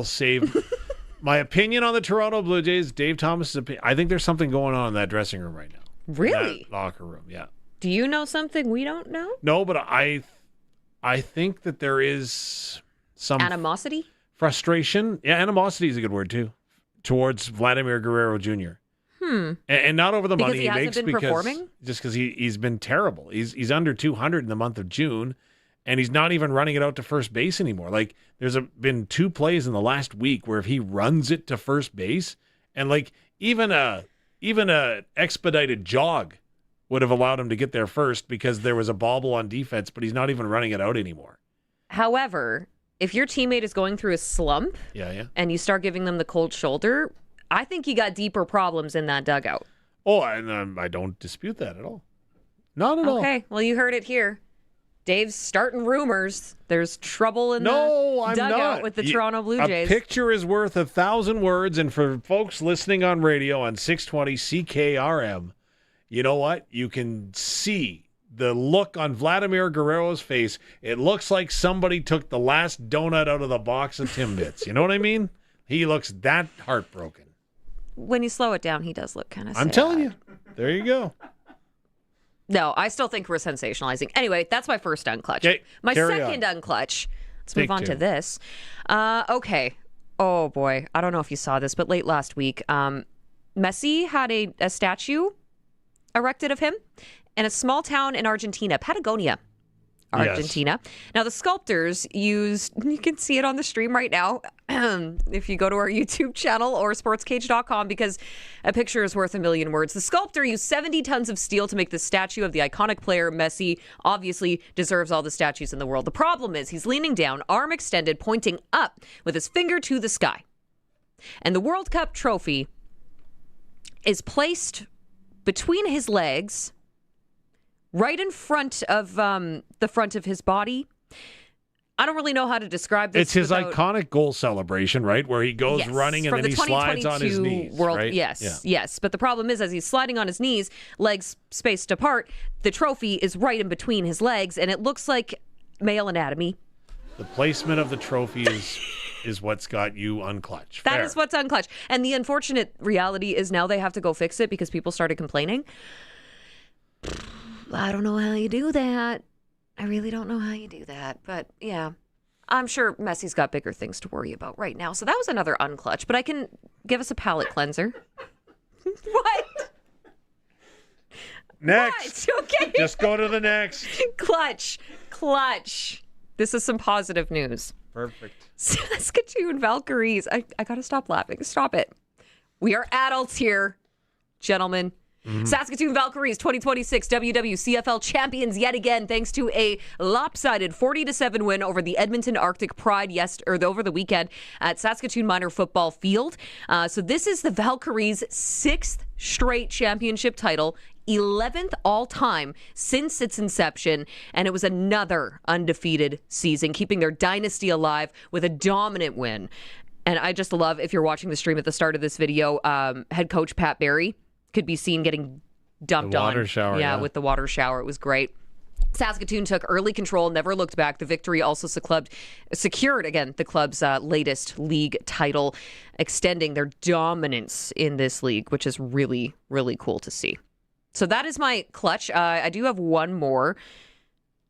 save my opinion on the Toronto Blue Jays, Dave Thomas's opinion. I think there's something going on in that dressing room right now. Really? That locker room, yeah. Do you know something we don't know? No, but I think that there is some animosity, frustration. Yeah, animosity is a good word too, towards Vladimir Guerrero Jr. And not over the money he makes, because he's been terrible. He's under 200 in the month of June, and he's not even running it out to first base anymore. There's been 2 plays in the last week where if he runs it to first base, and even a expedited jog would have allowed him to get there first because there was a bobble on defense, but he's not even running it out anymore. However, if your teammate is going through a slump and you start giving them the cold shoulder, I think you got deeper problems in that dugout. Oh, and I don't dispute that at all. Not at all. Okay, well, you heard it here. Dave's starting rumors. There's trouble in the dugout with the Toronto Blue Jays. A picture is worth 1,000 words, and for folks listening on radio on 620 CKRM, you know what? You can see the look on Vladimir Guerrero's face. It looks like somebody took the last donut out of the box of Timbits. You know what I mean? He looks that heartbroken. When you slow it down, he does look kind of sad. I'm telling you. There you go. No, I still think we're sensationalizing. Anyway, that's my first unclutch. Okay, my second unclutch. Let's move on to this. Okay. Oh, boy. I don't know if you saw this, but late last week, Messi had a statue erected of him in a small town in Argentina, Patagonia, Argentina. Yes. Now, the sculptors used, you can see it on the stream right now, if you go to our YouTube channel or sportscage.com, because a picture is worth a million words. The sculptor used 70 tons of steel to make the statue of the iconic player. Messi obviously deserves all the statues in the world. The problem is he's leaning down, arm extended, pointing up with his finger to the sky. And the World Cup trophy is placed between his legs, right in front of the front of his body. I don't really know how to describe this. It's his iconic goal celebration, right? Where he goes running and then he slides on his knees. Right? Yes. But the problem is, as he's sliding on his knees, legs spaced apart, the trophy is right in between his legs, and it looks like male anatomy. The placement of the trophy is what's got you unclutched. That is what's unclutched. And the unfortunate reality is now they have to go fix it because people started complaining. I don't know how you do that. I really don't know how you do that. But yeah, I'm sure Messi's got bigger things to worry about right now. So that was another unclutch, but I can give us a palate cleanser. What? Next. What? Okay. Just go to the next. Clutch. This is some positive news. Perfect. Saskatoon Valkyries. I got to stop laughing. Stop it. We are adults here, gentlemen. Mm-hmm. Saskatoon Valkyries 2026 WWCFL champions yet again, thanks to a lopsided 40-7 win over the Edmonton Arctic Pride over the weekend at Saskatoon Minor Football Field. So this is the Valkyries' 6th straight championship title, 11th all-time since its inception, and it was another undefeated season, keeping their dynasty alive with a dominant win. And I just love, if you're watching the stream at the start of this video, head coach Pat Barry could be seen getting dumped on. Water shower. Yeah, with the water shower. It was great. Saskatoon took early control, never looked back. The victory also secured, again, the club's latest league title, extending their dominance in this league, which is really, really cool to see. So that is my clutch. I do have one more.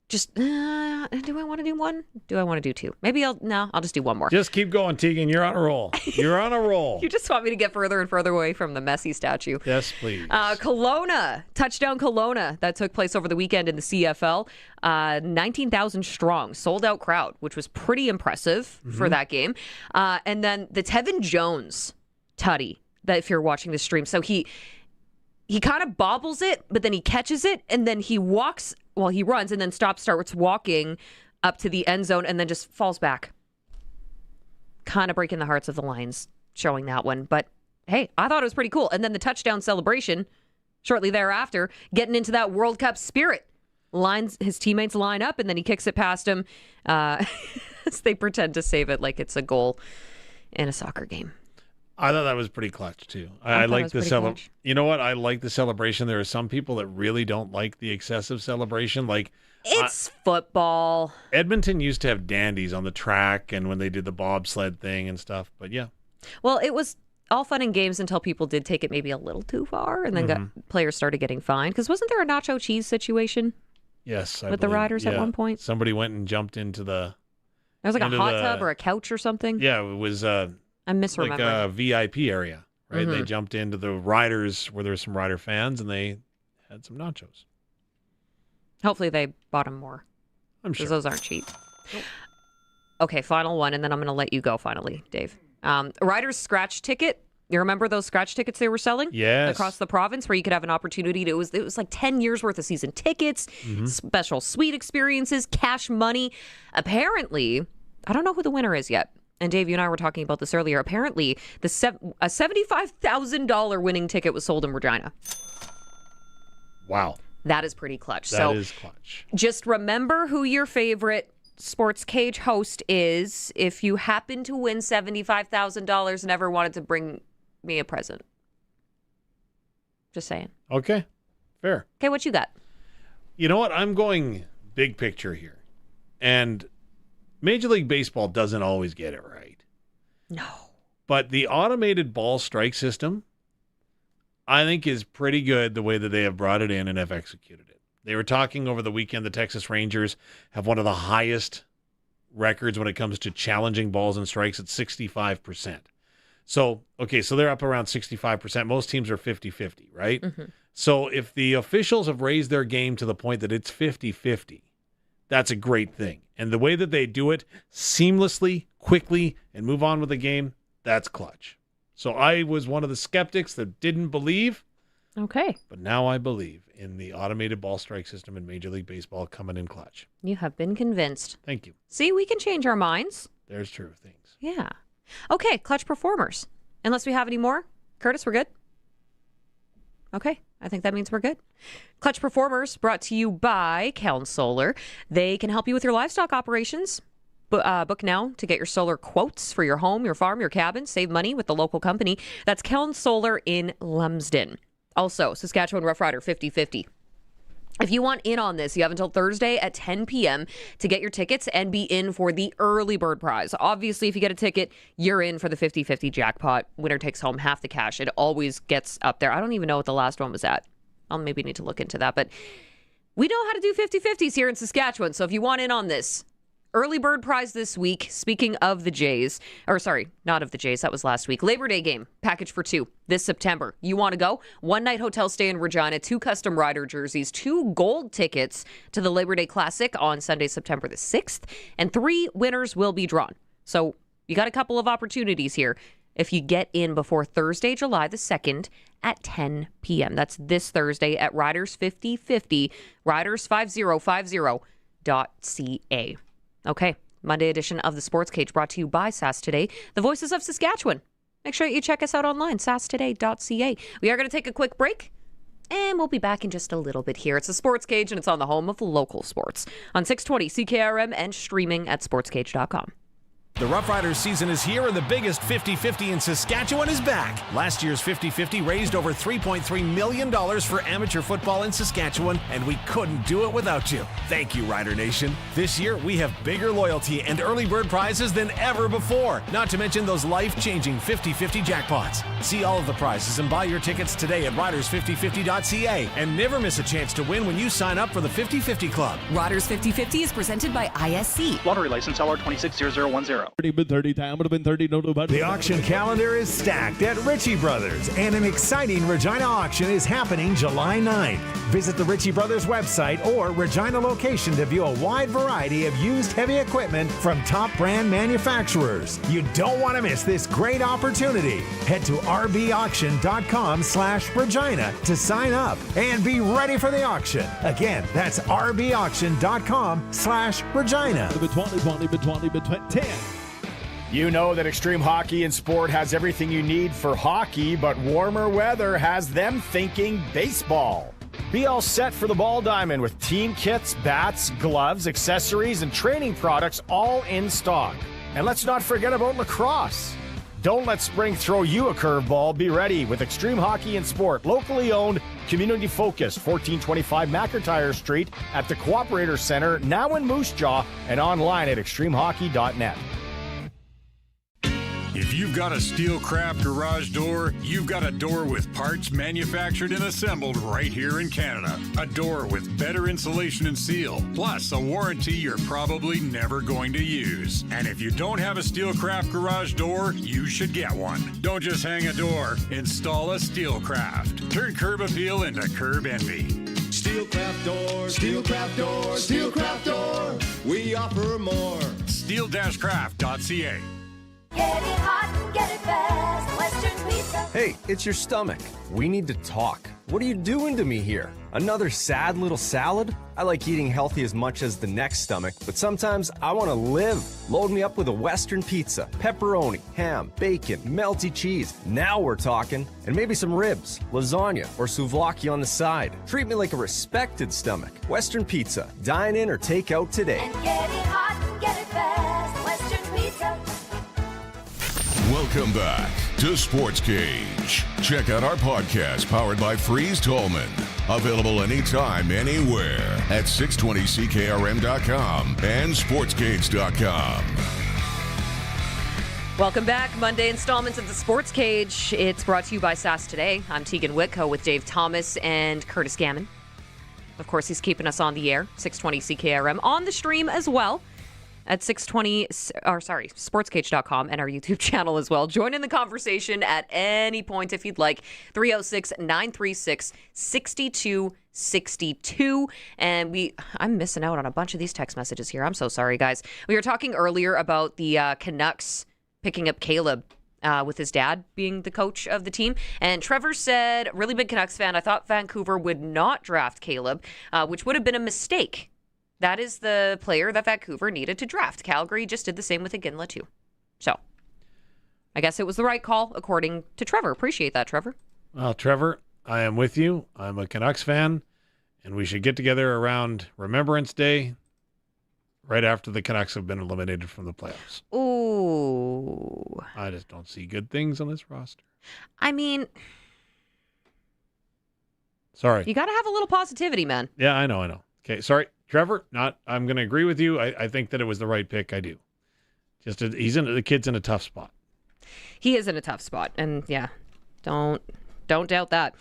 Just, do I want to do one? Do I want to do two? Maybe I'll just do one more. Just keep going, Teagan. You're on a roll. You're on a roll. You just want me to get further and further away from the Messi statue. Yes, please. Kelowna, touchdown Kelowna. That took place over the weekend in the CFL. 19,000 strong, sold out crowd, which was pretty impressive for that game. And then the Tevin Jones tutty, that if you're watching the stream. So he kind of bobbles it, but then he catches it, and then he walks, he runs, and then starts walking up to the end zone, and then just falls back. Kind of breaking the hearts of the Lions showing that one. But, hey, I thought it was pretty cool. And then the touchdown celebration shortly thereafter, getting into that World Cup spirit. His teammates line up, and then he kicks it past him as they pretend to save it like it's a goal in a soccer game. I thought that was pretty clutch, too. I like the celebration. You know what? I like the celebration. There are some people that really don't like the excessive celebration. Like, it's football. Edmonton used to have dandies on the track and when they did the bobsled thing and stuff. But, yeah. Well, it was all fun and games until people did take it maybe a little too far, and then players started getting fined. Because wasn't there a nacho cheese situation? Yes. With the Riders at one point? Somebody went and jumped into the... There was like a hot tub or a couch or something? Yeah, it was... I'm misremembering. Like a VIP area, right? They jumped into the Riders where there's some Rider fans, and they had some nachos. Hopefully they bought them more. I'm sure. Because those aren't cheap. Nope. Okay, final one, and then I'm going to let you go finally, Dave. Riders scratch ticket. You remember those scratch tickets they were selling? Yes. Across the province where you could have an opportunity to, it was like 10 years worth of season tickets, special suite experiences, cash money. Apparently, I don't know who the winner is yet. And Dave, you and I were talking about this earlier. Apparently, a $75,000 winning ticket was sold in Regina. Wow. That is pretty clutch. That is clutch. Just remember who your favorite Sportscage host is if you happen to win $75,000 and ever wanted to bring me a present. Just saying. Okay. Fair. Okay, what you got? You know what? I'm going big picture here. And Major League Baseball doesn't always get it right. No. But the automated ball strike system, I think, is pretty good the way that they have brought it in and have executed it. They were talking over the weekend, the Texas Rangers have one of the highest records when it comes to challenging balls and strikes at 65%. So they're up around 65%. Most teams are 50-50, right? So if the officials have raised their game to the point that it's 50-50, that's a great thing. And the way that they do it seamlessly, quickly, and move on with the game, that's clutch. So I was one of the skeptics that didn't believe. Okay. But now I believe in the automated ball strike system in Major League Baseball coming in clutch. You have been convinced. Thank you. See, we can change our minds. There's true things. Yeah. Okay, clutch performers. Unless we have any more. Curtis, we're good? Okay, I think that means we're good. Clutch Performers brought to you by Keln Solar. They can help you with your livestock operations. Book now to get your solar quotes for your home, your farm, your cabin. Save money with the local company. That's Keln Solar in Lumsden. Also, Saskatchewan Roughrider 50-50. If you want in on this, you have until Thursday at 10 p.m. to get your tickets and be in for the early bird prize. Obviously, if you get a ticket, you're in for the 50-50 jackpot. Winner takes home half the cash. It always gets up there. I don't even know what the last one was at. I'll maybe need to look into that. But we know how to do 50-50s here in Saskatchewan. So if you want in on this, early bird prize this week. Speaking of the Jays, or sorry, not of the Jays, that was last week. Labor Day game, package for 2 this September. You want to go? 1-night hotel stay in Regina, 2 custom rider jerseys, 2 gold tickets to the Labor Day Classic on Sunday, September the 6th, and 3 winners will be drawn. So you got a couple of opportunities here if you get in before Thursday, July the 2nd at 10 p.m. That's this Thursday at Riders 50-50, riders5050.ca. Okay, Monday edition of the Sportscage brought to you by SAS Today, the voices of Saskatchewan. Make sure you check us out online, sastoday.ca. We are going to take a quick break, and we'll be back in just a little bit here. It's the Sportscage, and it's on the home of local sports on 620 CKRM and streaming at sportscage.com. The Roughriders season is here, and the biggest 50-50 in Saskatchewan is back. Last year's 50-50 raised over $3.3 million for amateur football in Saskatchewan, and we couldn't do it without you. Thank you, Rider Nation. This year, we have bigger loyalty and early bird prizes than ever before, not to mention those life-changing 50-50 jackpots. See all of the prizes and buy your tickets today at riders5050.ca, and never miss a chance to win when you sign up for the 50-50 Club. Riders 50-50 is presented by ISC. Lottery license LR260010. The auction calendar is stacked at Ritchie Brothers, and an exciting Regina auction is happening July 9th. Visit the Ritchie Brothers website or Regina location to view a wide variety of used heavy equipment from top brand manufacturers. You don't want to miss this great opportunity. Head to rbauction.com/Regina to sign up and be ready for the auction. Again, that's rbauction.com/Regina. You know that Extreme Hockey and Sport has everything you need for hockey, but warmer weather has them thinking baseball. Be all set for the ball diamond with team kits, bats, gloves, accessories, and training products all in stock. And let's not forget about lacrosse. Don't let spring throw you a curveball. Be ready with Extreme Hockey and Sport, locally owned, community focused, 1425 McIntyre Street at the Cooperator Center, now in Moose Jaw, and online at extremehockey.net. If you've got a Steelcraft garage door, you've got a door with parts manufactured and assembled right here in Canada. A door with better insulation and seal, plus a warranty you're probably never going to use. And if you don't have a Steelcraft garage door, you should get one. Don't just hang a door, install a Steelcraft. Turn curb appeal into curb envy. Steelcraft door, Steelcraft door, Steelcraft door. We offer more. Steel-craft.ca. Get it hot and get it fast. Western Pizza. Hey, it's your stomach. We need to talk. What are you doing to me here? Another sad little salad? I like eating healthy as much as the next stomach, but sometimes I want to live. Load me up with a Western pizza, pepperoni, ham, bacon, melty cheese. Now we're talking. And maybe some ribs, lasagna, or souvlaki on the side. Treat me like a respected stomach. Western Pizza. Dine in or take out today. And get it hot and get it fast. Western Pizza. Welcome back to Sportscage. Check out our podcast powered by Freeze Tolman. Available anytime, anywhere at 620ckrm.com and sportscage.com. Welcome back. Monday installments of the Sports Cage. It's brought to you by SAS Today. I'm Teagan Witko with Dave Thomas and Curtis Gammon. Of course, he's keeping us on the air, 620 CKRM, on the stream as well at sportscage.com and our YouTube channel as well. Join in the conversation at any point if you'd like. 306-936-6262. And I'm missing out on a bunch of these text messages here. I'm so sorry, guys. We were talking earlier about the Canucks picking up Caleb with his dad being the coach of the team. And Trevor said, really big Canucks fan, I thought Vancouver would not draft Caleb, which would have been a mistake. That is the player that Vancouver needed to draft. Calgary just did the same with Iginla, too. So, I guess it was the right call, according to Trevor. Appreciate that, Trevor. Well, Trevor, I am with you. I'm a Canucks fan, and we should get together around Remembrance Day right after the Canucks have been eliminated from the playoffs. Ooh. I just don't see good things on this roster. I mean, sorry. You got to have a little positivity, man. Yeah, I know. Okay, sorry. Trevor, I'm going to agree with you. I think that it was the right pick. I do. The kid's in a tough spot. He is in a tough spot, and yeah, don't doubt that.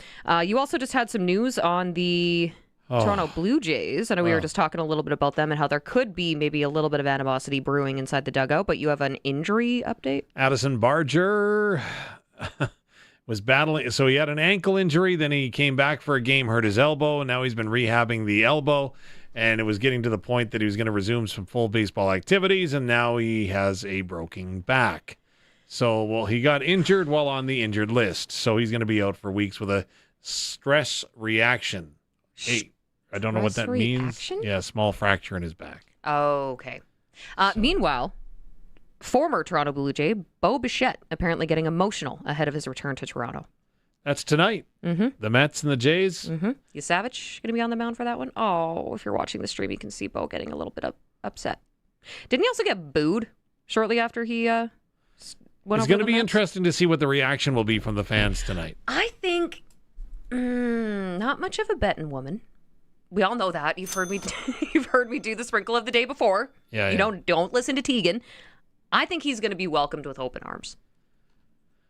You also just had some news on the Toronto Blue Jays. I know we were just talking a little bit about them and how there could be maybe a little bit of animosity brewing inside the dugout, but you have an injury update? Addison Barger was battling. So he had an ankle injury, then he came back for a game, hurt his elbow, and now he's been rehabbing the elbow. And it was getting to the point that he was going to resume some full baseball activities, and now he has a broken back. So, he got injured while on the injured list. So he's going to be out for weeks with a stress reaction. Hey, I don't know what that means. Yeah, small fracture in his back. Okay. Meanwhile, former Toronto Blue Jay, Bo Bichette, apparently getting emotional ahead of his return to Toronto. That's tonight. Mm-hmm. The Mets and the Jays. Mm-hmm. Savage going to be on the mound for that one? Oh, if you're watching the stream, you can see Bo getting a little bit upset. Didn't he also get booed shortly after he went It's over going to the be Mets? interesting to see what the reaction will be from the fans tonight. I think not much of a betting woman. We all know that. You've heard me. You've heard me do the sprinkle of the day before. Yeah, You don't listen to Teagan. I think he's going to be welcomed with open arms.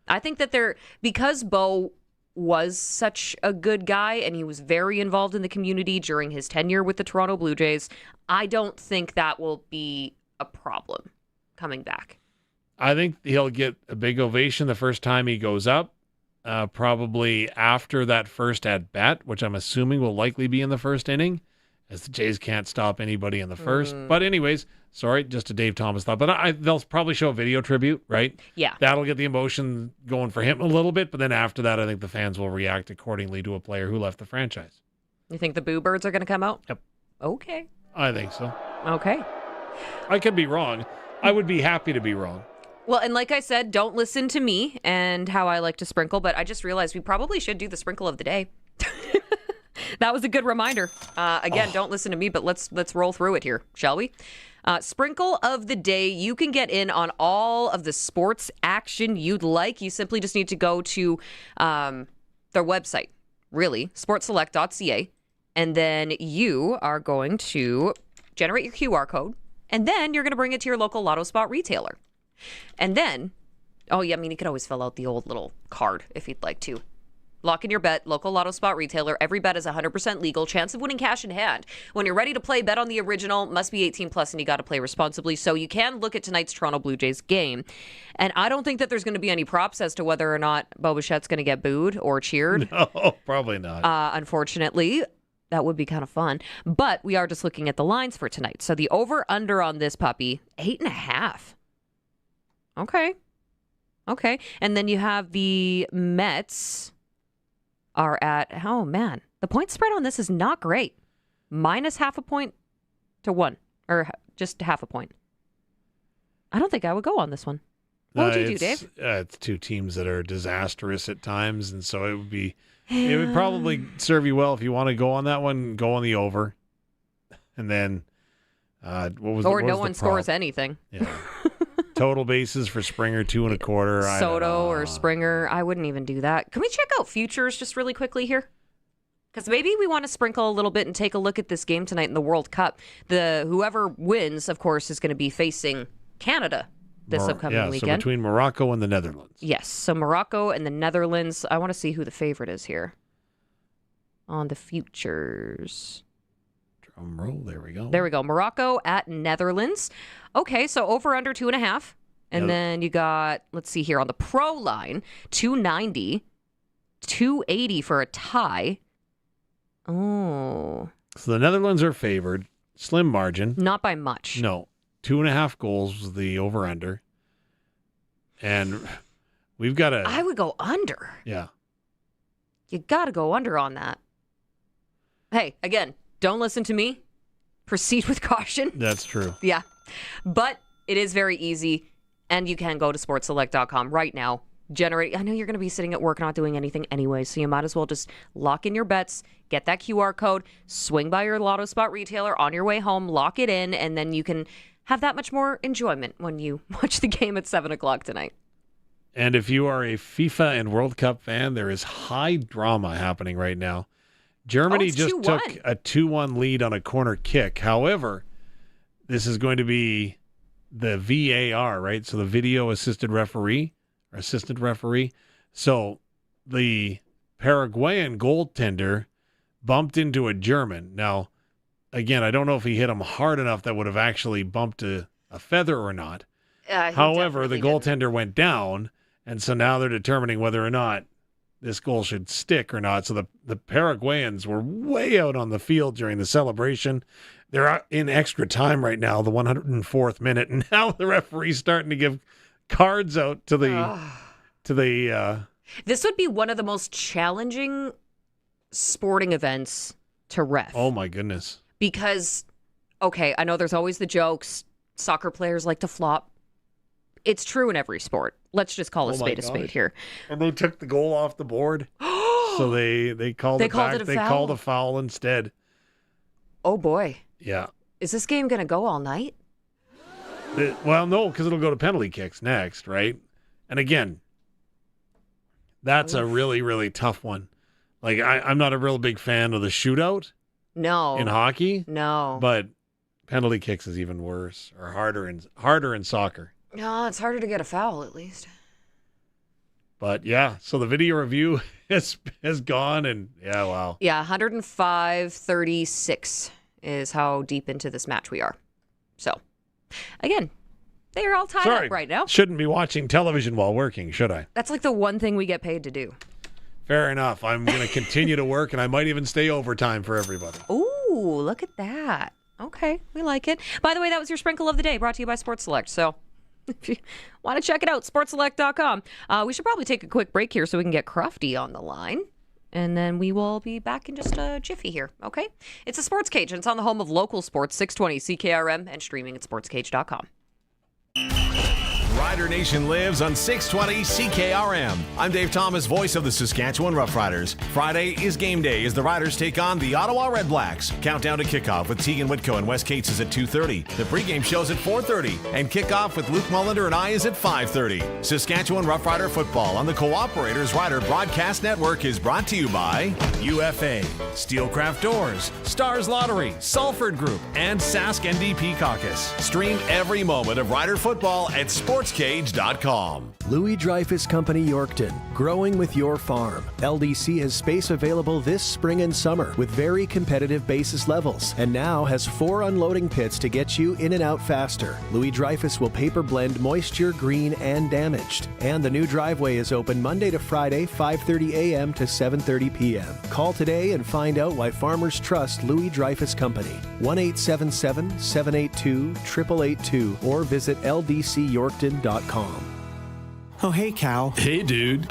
I think that because Bo was such a good guy and he was very involved in the community during his tenure with the Toronto Blue Jays, I don't think that will be a problem coming back. I think he'll get a big ovation the first time he goes up, probably after that first at-bat, which I'm assuming will likely be in the first inning, as the Jays can't stop anybody in the first. But anyways, sorry, just a Dave Thomas thought. But they'll probably show a video tribute, right? Yeah. That'll get the emotion going for him a little bit, but then after that, I think the fans will react accordingly to a player who left the franchise. You think the Boo Birds are going to come out? Yep. Okay. I think so. Okay. I could be wrong. I would be happy to be wrong. Well, and like I said, don't listen to me and how I like to sprinkle, but I just realized we probably should do the sprinkle of the day. That was a good reminder. Again, don't listen to me, but let's roll through it here, shall we? Sprinkle of the day. You can get in on all of the sports action you'd like. You simply just need to go to their website, really, sportselect.ca, and then you are going to generate your QR code, and then you're going to bring it to your local Lotto Spot retailer. And then, you could always fill out the old little card if you'd like to. Lock in your bet, local Lotto Spot retailer. Every bet is 100% legal. Chance of winning cash in hand. When you're ready to play, bet on the original. Must be 18 plus, and you got to play responsibly. So you can look at tonight's Toronto Blue Jays game. And I don't think that there's going to be any props as to whether or not Bo Bichette's going to get booed or cheered. No, probably not. Unfortunately. That would be kind of fun. But we are just looking at the lines for tonight. So the over-under on this puppy, 8.5. Okay. And then you have the Mets are at, the point spread on this is not great. Minus half a point to 1, or just half a point. I don't think I would go on this one. What would you do, Dave? It's two teams that are disastrous at times, and so it would probably serve you well if you want to go on that one, go on the over. And then, no one scores anything. Yeah. Total bases for Springer, 2.25. Soto or Springer. I wouldn't even do that. Can we check out futures just really quickly here? Because maybe we want to sprinkle a little bit and take a look at this game tonight in the World Cup. Whoever wins, of course, is going to be facing Canada this upcoming weekend. So between Morocco and the Netherlands. Yes, so Morocco and the Netherlands. I want to see who the favorite is here on the futures. Drum roll, there we go. There we go. Morocco at Netherlands. Okay, so over under 2.5. And then you got, let's see here, on the pro line, 290, 280 for a tie. Oh. So the Netherlands are favored. Slim margin. Not by much. No. 2.5 goals was the over-under. And we've got to... I would go under. Yeah. You got to go under on that. Hey, again, don't listen to me. Proceed with caution. That's true. Yeah. But it is very easy, and you can go to sportselect.com right now. I know you're going to be sitting at work not doing anything anyway, so you might as well just lock in your bets, get that QR code, swing by your Lotto Spot retailer on your way home, lock it in, and then you can have that much more enjoyment when you watch the game at 7 o'clock tonight. And if you are a FIFA and World Cup fan, there is high drama happening right now. Germany just 2-1. took a 2-1 lead on a corner kick. However, this is going to be the VAR, right? So the video assistant referee. So the Paraguayan goaltender bumped into a German. Now, again, I don't know if he hit him hard enough that would have actually bumped a feather or not. However, the goaltender went down, and so now they're determining whether or not this goal should stick or not. So the Paraguayans were way out on the field during the celebration. They're in extra time right now, the 104th minute, and now the referee's starting to give cards out to the This would be one of the most challenging sporting events to ref. Oh my goodness. Because, okay, I know there's always the jokes. Soccer players like to flop. It's true in every sport. Let's just call a spade here. And they took the goal off the board. So they called it back. They called a foul instead. Oh boy. Yeah. Is this game going to go all night? Well, no, because it'll go to penalty kicks next, right? And again, that's a really, really tough one. Like, I'm not a real big fan of the shootout. No. In hockey? No. But penalty kicks is even worse or harder in soccer. No, it's harder to get a foul at least. But yeah, so the video review has gone, and yeah, wow. Yeah, 105-36 is how deep into this match we are. So, again, they are all tied up right now. Shouldn't be watching television while working, should I? That's like the one thing we get paid to do. Fair enough. I'm going to continue to work, and I might even stay overtime for everybody. Ooh, look at that. Okay, we like it. By the way, that was your sprinkle of the day, brought to you by Sports Select. So if you want to check it out, sportselect.com. We should probably take a quick break here so we can get Crufty on the line. And then we will be back in just a jiffy here, okay? It's a Sportscage, and it's on the home of local sports, 620 CKRM, and streaming at sportscage.com. Rider Nation lives on 620 CKRM. I'm Dave Thomas, voice of the Saskatchewan Roughriders. Friday is game day as the Riders take on the Ottawa Red Blacks. Countdown to kickoff with Teagan Witko and Wes Cates is at 2:30. The pregame show's at 4:30. And kickoff with Luke Mullender and I is at 5:30. Saskatchewan Roughrider football on the Cooperators Rider Broadcast Network is brought to you by UFA, Steelcraft Doors, Stars Lottery, Salford Group, and Sask NDP Caucus. Stream every moment of Rider football at Sportscage.com. Louis Dreyfus Company Yorkton, growing with your farm. LDC has space available this spring and summer with very competitive basis levels and now has 4 unloading pits to get you in and out faster. Louis Dreyfus will paper blend moisture, green, and damaged. And the new driveway is open Monday to Friday, 5:30 a.m. to 7:30 p.m. Call today and find out why farmers trust Louis Dreyfus Company. 1-877-782-8882 or visit ldcyorkton.com. Oh, hey, Cal. Hey, dude.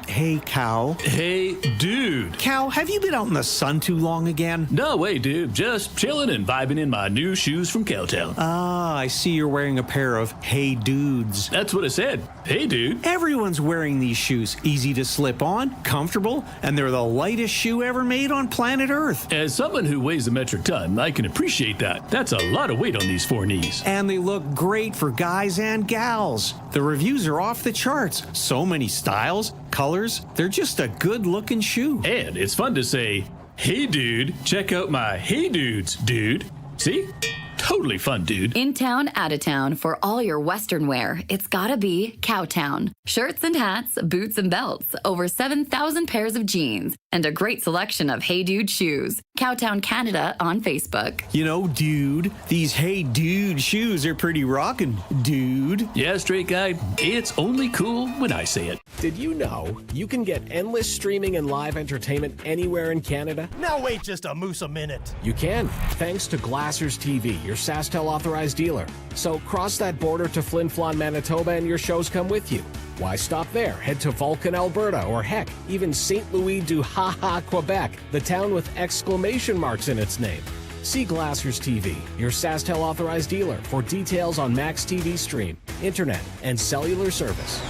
Hey, Cal. Hey, dude. Cal, have you been out in the sun too long again? No way, dude. Just chilling and vibing in my new shoes from Cowtown. Ah, I see you're wearing a pair of Hey Dudes. That's what I said. Hey, dude. Everyone's wearing these shoes. Easy to slip on, comfortable, and they're the lightest shoe ever made on planet Earth. As someone who weighs a metric ton, I can appreciate that. That's a lot of weight on these 4 knees. And they look great for guys and gals. The reviews are off the charts. So many styles, colors. They're just a good-looking shoe. And it's fun to say, hey, dude, check out my Hey Dudes, dude. See? Totally fun, dude. In town, out of town, for all your Western wear, it's gotta be Cowtown. Shirts and hats, boots and belts, over 7,000 pairs of jeans, and a great selection of Hey Dude shoes. Cowtown Canada on Facebook. You know, dude, these Hey Dude shoes are pretty rockin', dude. Yeah, straight guy, it's only cool when I say it. Did you know you can get endless streaming and live entertainment anywhere in Canada? Now wait just a moose a minute. You can, thanks to Glassers TV, your SaskTel authorized dealer. So cross that border to Flin Flon, Manitoba, and your shows come with you. Why stop there? Head to Vulcan, Alberta, or heck, even St. Louis du Ha-Ha, Quebec, the town with exclamation marks in its name. See Glassers TV, your SaskTel authorized dealer, for details on Max TV Stream, internet, and cellular service.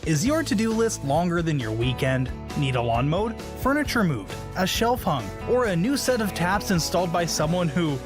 Is your to-do list longer than your weekend? Need a lawn mowed, furniture moved, a shelf hung, or a new set of taps installed by someone who,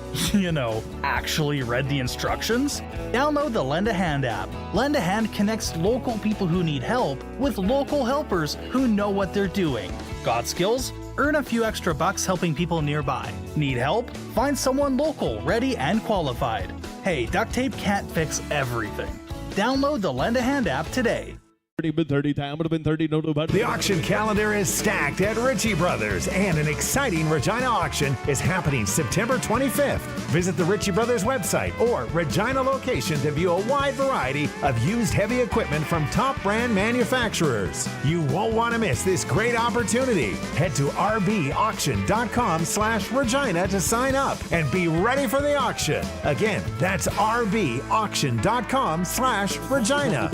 actually read the instructions? Download the Lend a Hand app. Lend a Hand connects local people who need help with local helpers who know what they're doing. Got skills? Earn a few extra bucks helping people nearby. Need help? Find someone local, ready, and qualified. Hey, duct tape can't fix everything. Download the Lend a Hand app today. The auction calendar is stacked at Ritchie Brothers, and an exciting Regina auction is happening September 25th. Visit the Ritchie Brothers website or Regina location to view a wide variety of used heavy equipment from top brand manufacturers. You won't want to miss this great opportunity. Head to rbauction.com/Regina to sign up and be ready for the auction. Again, that's rbauction.com/Regina.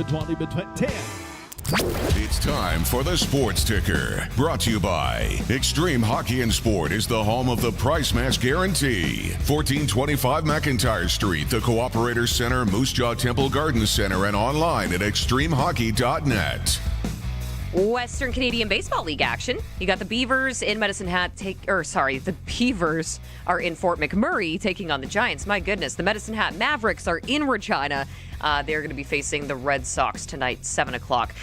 It's time for the Sports Ticker, brought to you by Extreme Hockey and Sport is the home of the price match guarantee. 1425 McIntyre Street, the Cooperators Center, Moose Jaw Temple Garden Center, and online at extremehockey.net. Western Canadian Baseball League action. You got the Beavers in Medicine Hat the Beavers are in Fort McMurray taking on the Giants. My goodness, the Medicine Hat Mavericks are in Regina. They're going to be facing the Red Sox tonight, 7 o'clock.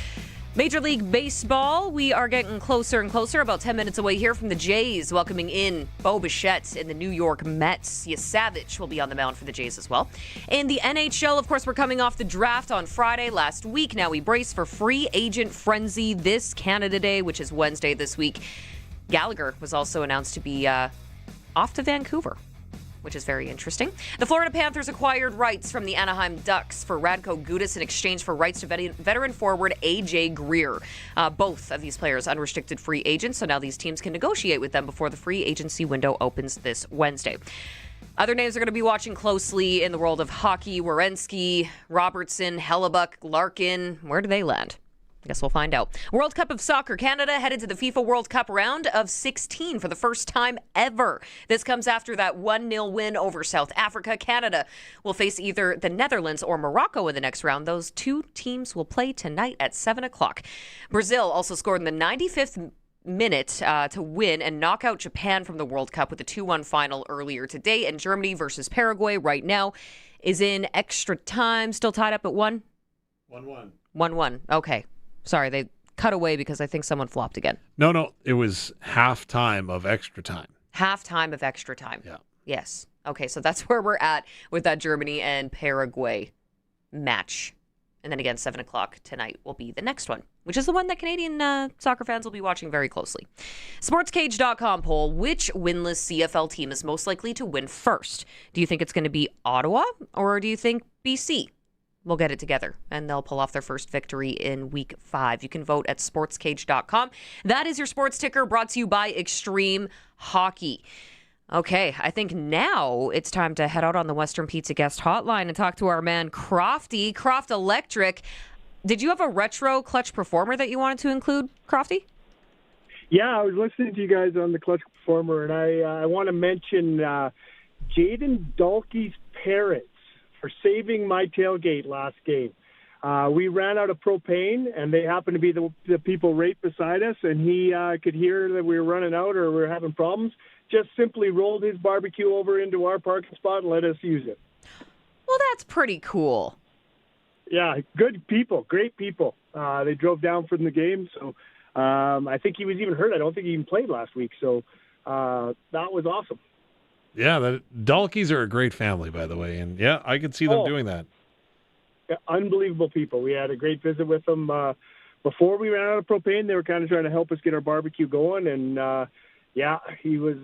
Major League Baseball, we are getting closer and closer, about 10 minutes away here from the Jays, welcoming in Bo Bichette in the New York Mets. Savage will be on the mound for the Jays as well. In the NHL, of course, we're coming off the draft on Friday last week. Now we brace for free agent frenzy this Canada Day, which is Wednesday this week. Gallagher was also announced to be off to Vancouver, which is very interesting. The Florida Panthers acquired rights from the Anaheim Ducks for Radko Gudas in exchange for rights to veteran forward A.J. Greer. Both of these players unrestricted free agents, so now these teams can negotiate with them before the free agency window opens this Wednesday. Other names are going to be watching closely in the world of hockey. Werenski, Robertson, Hellebuck, Larkin. Where do they land? I guess we'll find out. World Cup of Soccer. Canada headed to the FIFA World Cup round of 16 for the first time ever. This comes after that 1-0 win over South Africa. Canada will face either the Netherlands or Morocco in the next round. Those two teams will play tonight at 7 o'clock. Brazil also scored in the 95th minute to win and knock out Japan from the World Cup with a 2-1 final earlier today. And Germany versus Paraguay right now is in extra time. Still tied up at 1? 1-1. 1-1. Okay. Sorry, they cut away because I think someone flopped again. No, it was halftime of extra time. Halftime of extra time. Yeah. Yes. Okay, so that's where we're at with that Germany and Paraguay match. And then again, 7 o'clock tonight will be the next one, which is the one that Canadian soccer fans will be watching very closely. Sportscage.com poll, which winless CFL team is most likely to win first? Do you think it's going to be Ottawa or do you think BC? We'll get it together, and they'll pull off their first victory in Week 5. You can vote at sportscage.com. That is your sports ticker, brought to you by Extreme Hockey. Okay, I think now it's time to head out on the Western Pizza guest hotline and talk to our man Crofty, Croft Electric. Did you have a retro clutch performer that you wanted to include, Crofty? Yeah, I was listening to you guys on the clutch performer, and I want to mention Jaden Dalkey's parents for saving my tailgate last game. We ran out of propane, and they happened to be the people right beside us, and he could hear that we were running out or we were having problems, just simply rolled his barbecue over into our parking spot and let us use it. Well, that's pretty cool. Yeah, good people, great people. They drove down from the game, so I think he was even hurt. I don't think he even played last week, so that was awesome. Yeah, the Dalkeys are a great family, by the way. And, yeah, I could see them doing that. Yeah, unbelievable people. We had a great visit with them. Before we ran out of propane, they were kind of trying to help us get our barbecue going. And, he was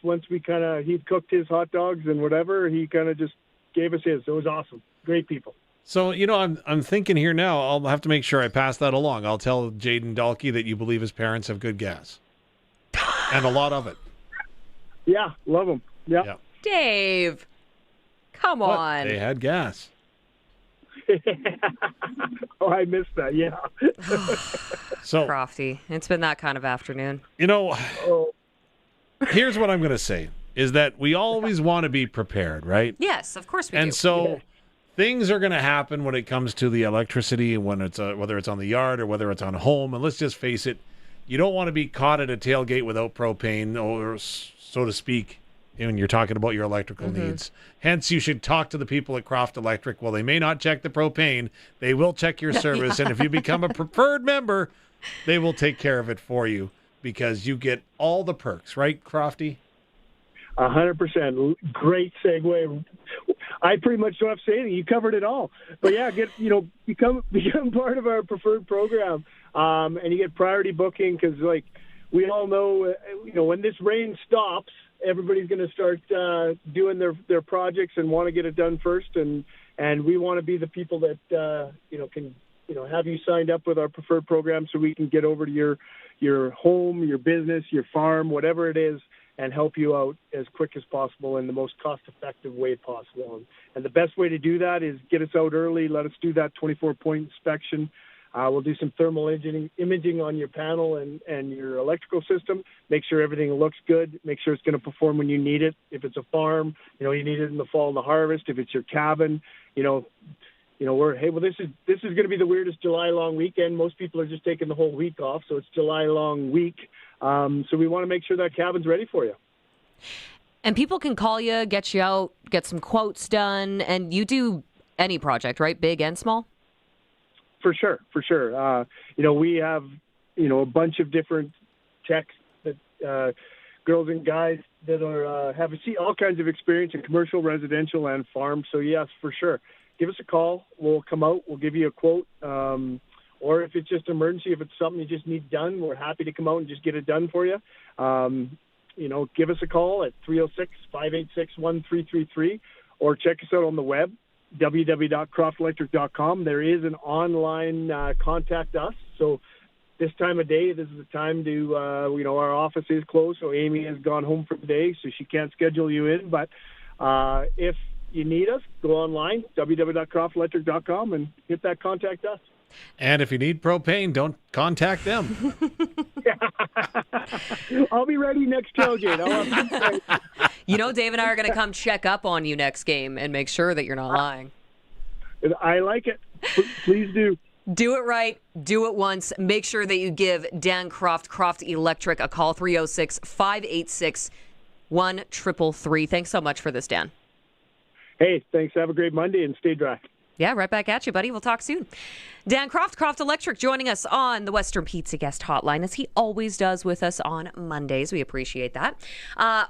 once we he cooked his hot dogs and whatever, he kind of just gave us his. So it was awesome. Great people. So, I'm thinking here now, I'll have to make sure I pass that along. I'll tell Jaden Dalkey that you believe his parents have good gas. And a lot of it. Yeah, love them. Yeah. Dave, come on. They had gas. Oh, I missed that, yeah. So, Crofty, it's been that kind of afternoon. Here's what I'm going to say, is that we always want to be prepared, right? Yes, of course we do. And so things are going to happen when it comes to the electricity, and when it's whether it's on the yard or whether it's on home. And let's just face it, you don't want to be caught at a tailgate without propane, or so to speak, when you're talking about your electrical needs. Hence, you should talk to the people at Croft Electric. Well, they may not check the propane. They will check your service. And if you become a preferred member, they will take care of it for you because you get all the perks. Right, Crofty? 100%. Great segue. I pretty much don't have to say anything. You covered it all. But yeah, become part of our preferred program. And you get priority booking because, we all know, when this rain stops, everybody's going to start doing their projects and want to get it done first, and we want to be the people that can have you signed up with our preferred program so we can get over to your home, your business, your farm, whatever it is, and help you out as quick as possible in the most cost-effective way possible. And the best way to do that is get us out early. Let us do that 24-point inspection. We'll do some thermal imaging on your panel and your electrical system. Make sure everything looks good. Make sure it's going to perform when you need it. If it's a farm, you need it in the fall and the harvest. If it's your cabin, this is going to be the weirdest July long weekend. Most people are just taking the whole week off, so it's July long week. So we want to make sure that cabin's ready for you. And people can call you, get you out, get some quotes done, and you do any project, right? Big and small? For sure. We have, a bunch of different techs that girls and guys that are have all kinds of experience in commercial, residential, and farm. So yes, for sure. Give us a call. We'll come out. We'll give you a quote. Or if it's just emergency, if it's something you just need done, we're happy to come out and just get it done for you. Give us a call at 306-586-1333 or check us out on the web, www.croftelectric.com. There is an online contact us. So this time of day, this is the time to, our office is closed, so Amy has gone home for the day, so she can't schedule you in. But if you need us, go online, www.croftelectric.com, and hit that contact us. And if you need propane, don't contact them. I'll be ready next tailgate. Dave and I are going to come check up on you next game and make sure that you're not lying. I like it. Please do. Do it right. Do it once. Make sure that you give Dan Croft Electric a call, 306-586-1333. Thanks so much for this, Dan. Hey, thanks. Have a great Monday and stay dry. Yeah, right back at you, buddy. We'll talk soon. Dan Croft Electric, joining us on the Western Pizza Guest Hotline, as he always does with us on Mondays. We appreciate that.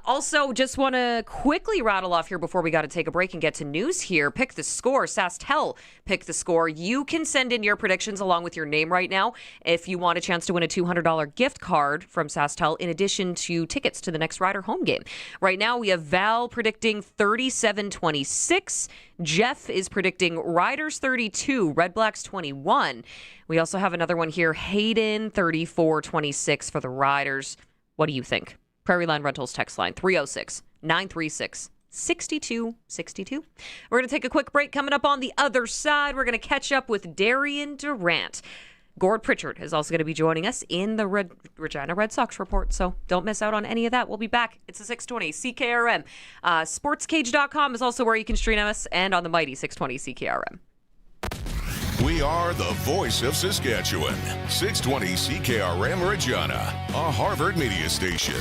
Also, just want to quickly rattle off here before we got to take a break and get to news here. Pick the score. SaskTel, pick the score. You can send in your predictions along with your name right now if you want a chance to win a $200 gift card from SaskTel, in addition to tickets to the next Rider home game. Right now, we have Val predicting 37-26. Jeff is predicting Riders 32, Red Blacks 21. We also have another one here, Hayden 34-26 for the Riders. What do you think? Prairie Line Rentals text line 306-936-6262. We're going to take a quick break. Coming up on the other side, we're going to catch up with Darian Durant. Gord Pritchard is also going to be joining us in the Regina Red Sox Report, so don't miss out on any of that. We'll be back. It's a 620 CKRM. Sportscage.com is also where you can stream us, and on the mighty 620 CKRM. We are the voice of Saskatchewan. 620 CKRM Regina, a Harvard media station.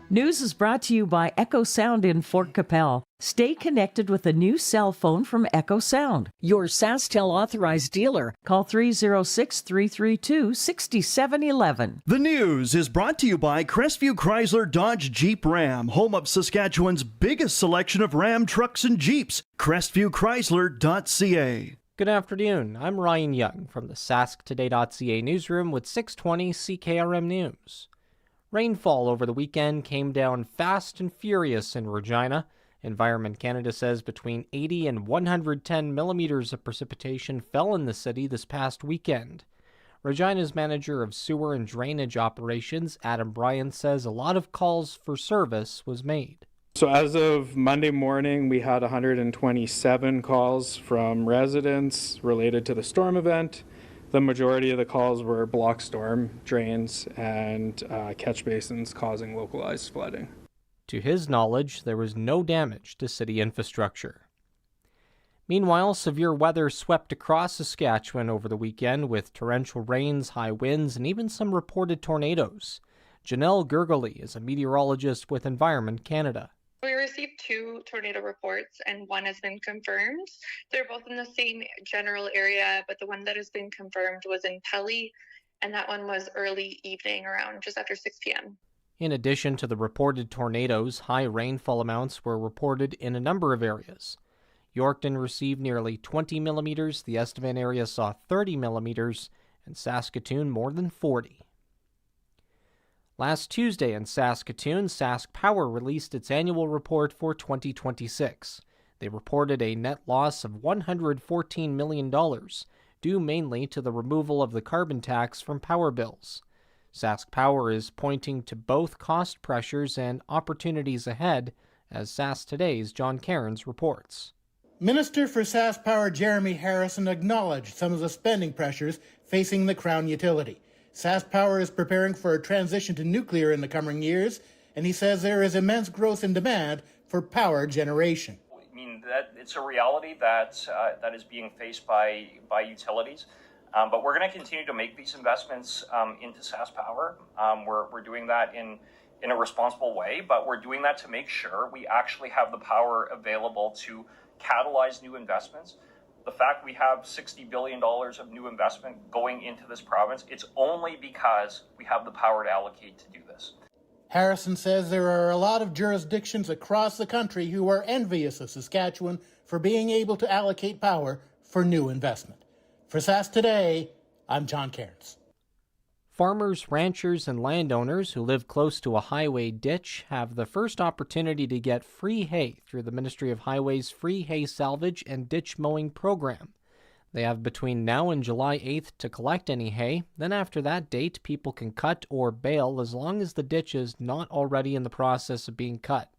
News is brought to you by Echo Sound in Fort Capel. Stay connected with a new cell phone from Echo Sound, your SaskTel authorized dealer. Call 306-332-6711. The news is brought to you by Crestview Chrysler Dodge Jeep Ram, home of Saskatchewan's biggest selection of Ram trucks and Jeeps. CrestviewChrysler.ca. Good afternoon. I'm Ryan Young from the SaskToday.ca newsroom with 620 CKRM News. Rainfall over the weekend came down fast and furious in Regina. Environment Canada says between 80 and 110 millimeters of precipitation fell in the city this past weekend. Regina's manager of sewer and drainage operations, Adam Bryan, says a lot of calls for service was made. So as of Monday morning, we had 127 calls from residents related to the storm event. The majority of the calls were block storm drains and catch basins causing localized flooding. To his knowledge, there was no damage to city infrastructure. Meanwhile, severe weather swept across Saskatchewan over the weekend with torrential rains, high winds, and even some reported tornadoes. Janelle Gergely is a meteorologist with Environment Canada. We received 2 tornado reports and one has been confirmed. They're both in the same general area, but the one that has been confirmed was in Pelly, and that one was early evening around just after 6 p.m. In addition to the reported tornadoes, high rainfall amounts were reported in a number of areas. Yorkton received nearly 20 millimeters, the Estevan area saw 30 millimeters, and Saskatoon more than 40. Last Tuesday in Saskatoon, Sask Power released its annual report for 2026. They reported a net loss of $114 million, due mainly to the removal of the carbon tax from power bills. Sask Power is pointing to both cost pressures and opportunities ahead, as Sask Today's John Cairns reports. Minister for Sask Power Jeremy Harrison acknowledged some of the spending pressures facing the Crown utility. Sask Power is preparing for a transition to nuclear in the coming years and he says there is immense growth in demand for power generation. I mean, that it's a reality that that is being faced by utilities. But we're going to continue to make these investments into SaskPower. We're doing that in a responsible way, but we're doing that to make sure we actually have the power available to catalyze new investments. The fact we have $60 billion of new investment going into this province, it's only because we have the power to allocate to do this. Harrison says there are a lot of jurisdictions across the country who are envious of Saskatchewan for being able to allocate power for new investment. For Sask Today, I'm John Cairns. Farmers, ranchers, and landowners who live close to a highway ditch have the first opportunity to get free hay through the Ministry of Highways' free hay salvage and ditch mowing program. They have between now and July 8th to collect any hay. Then after that date, people can cut or bale as long as the ditch is not already in the process of being cut.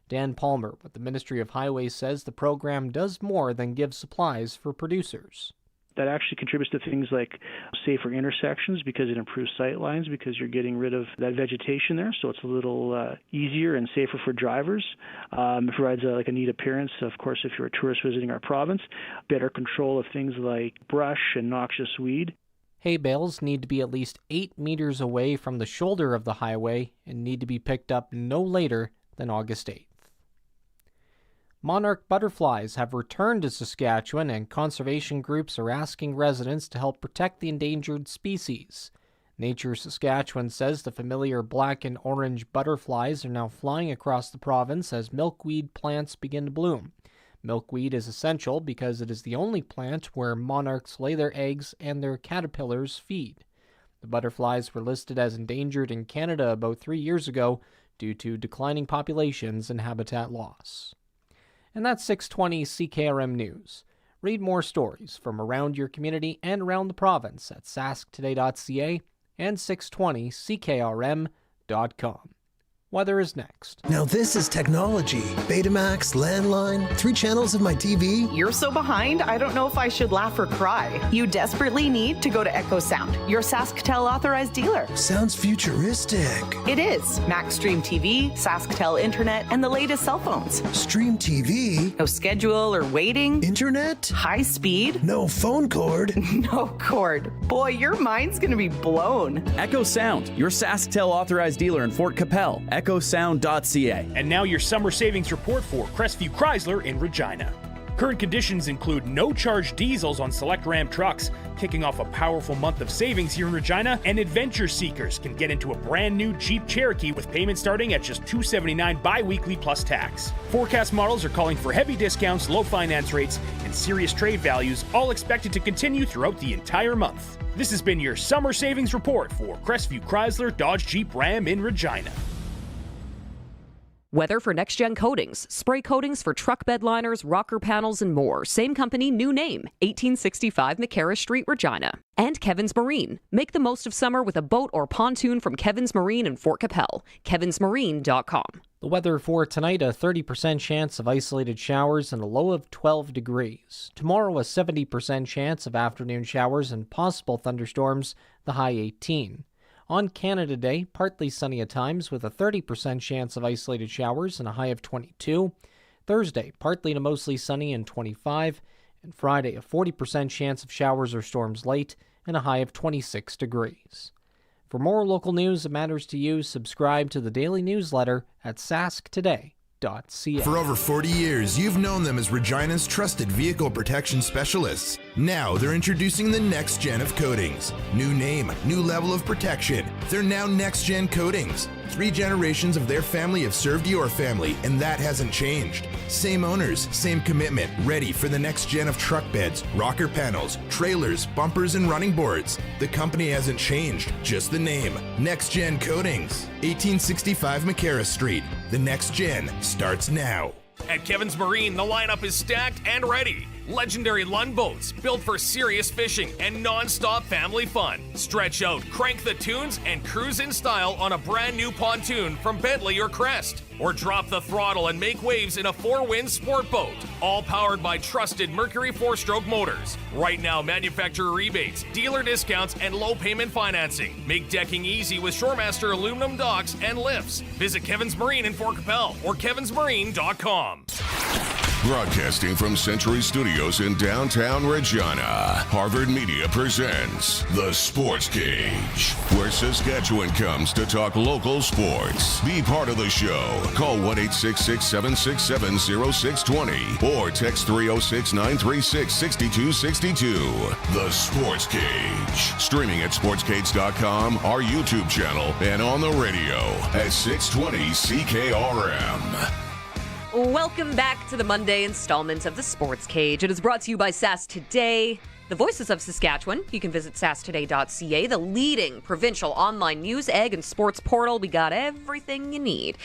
Dan Palmer with the Ministry of Highways says the program does more than give supplies for producers. That actually contributes to things like safer intersections because it improves sight lines because you're getting rid of that vegetation there, so it's a little easier and safer for drivers. It provides a neat appearance, of course, if you're a tourist visiting our province. Better control of things like brush and noxious weed. Hay bales need to be at least 8 meters away from the shoulder of the highway and need to be picked up no later than August 8th. Monarch butterflies have returned to Saskatchewan, and conservation groups are asking residents to help protect the endangered species. Nature Saskatchewan says the familiar black and orange butterflies are now flying across the province as milkweed plants begin to bloom. Milkweed is essential because it is the only plant where monarchs lay their eggs and their caterpillars feed. The butterflies were listed as endangered in Canada about 3 years ago due to declining populations and habitat loss. And that's 620 CKRM News. Read more stories from around your community and around the province at sasktoday.ca and 620ckrm.com. Weather is next. Now this is technology. Betamax, landline, 3 channels of my TV. You're so behind, I don't know if I should laugh or cry. You desperately need to go to Echo Sound, your SaskTel authorized dealer. Sounds futuristic. It is. Max Stream TV, SaskTel Internet, and the latest cell phones. Stream TV? No schedule or waiting. Internet? High speed? No phone cord. No cord. Boy, your mind's gonna be blown. Echo Sound, your SaskTel authorized dealer in Fort Capel. EchoSound.ca. And now your summer savings report for Crestview Chrysler in Regina. Current conditions include no-charge diesels on select Ram trucks, kicking off a powerful month of savings here in Regina, and adventure seekers can get into a brand new Jeep Cherokee with payments starting at just $279 bi-weekly plus tax. Forecast models are calling for heavy discounts, low finance rates, and serious trade values, all expected to continue throughout the entire month. This has been your summer savings report for Crestview Chrysler Dodge Jeep Ram in Regina. Weather for next-gen coatings, spray coatings for truck bed liners, rocker panels, and more. Same company, new name, 1865 Maugeri Street, Regina. And Kevin's Marine. Make the most of summer with a boat or pontoon from Kevin's Marine in Fort Capel. kevinsmarine.com. The weather for tonight, a 30% chance of isolated showers and a low of 12 degrees. Tomorrow, a 70% chance of afternoon showers and possible thunderstorms, the high 18. On Canada Day, partly sunny at times with a 30% chance of isolated showers and a high of 22. Thursday, partly to mostly sunny and 25. And Friday, a 40% chance of showers or storms late and a high of 26 degrees. For more local news that matters to you, subscribe to the daily newsletter at sasktoday.ca. For over 40 years, you've known them as Regina's trusted vehicle protection specialists. Now they're introducing the next gen of coatings. New name, new level of protection. They're now next gen coatings. 3 generations of their family have served your family, and that hasn't changed. Same owners, same commitment, ready for the next gen of truck beds, rocker panels, trailers, bumpers, and running boards. The company hasn't changed, just the name. Next Gen Coatings, 1865 Maugeri Street. The next gen starts now. At Kevin's Marine, the lineup is stacked and ready. Legendary Lund boats built for serious fishing and non-stop family fun. Stretch out, crank the tunes, and cruise in style on a brand new pontoon from Bentley or Crest. Or drop the throttle and make waves in a 4-wind sport boat. All powered by trusted Mercury 4-stroke motors. Right now, manufacturer rebates, dealer discounts, and low payment financing. Make decking easy with Shoremaster aluminum docks and lifts. Visit Kevin's Marine in Fort Capel or kevinsmarine.com. Broadcasting from Century Studios in downtown Regina, Harvard Media presents The Sports Cage, where Saskatchewan comes to talk local sports. Be part of the show. Call 1-866-767-0620 or text 306-936-6262. The Sports Cage. Streaming at sportscage.com, our YouTube channel, and on the radio at 620 CKRM. Welcome back to the Monday installment of the Sports Cage. It is brought to you by SAS Today, the voices of Saskatchewan. You can visit sastoday.ca, the leading provincial online news, ag, and sports portal. We got everything you need.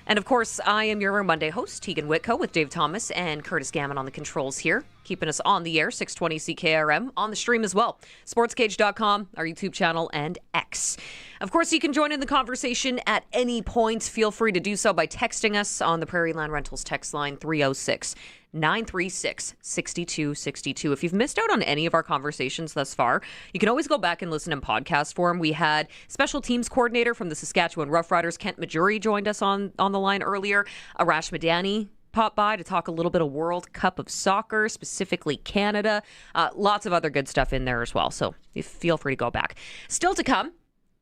And of course, I am your Monday host, Teagan Witko, with Dave Thomas and Curtis Gammon on the controls here, keeping us on the air, 620 CKRM, on the stream as well, sportscage.com, our YouTube channel, and X. Of course, you can join in the conversation at any point. Feel free to do so by texting us on the Prairie Land Rentals text line 306-936-6262. If you've missed out on any of our conversations thus far, you can always go back and listen in podcast form. We had special teams coordinator from the Saskatchewan Roughriders, Kent Maugeri, joined us on the line earlier. Arash Madani popped by to talk a little bit of World Cup of Soccer, specifically Canada. Lots of other good stuff in there as well, so feel free to go back. Still to come,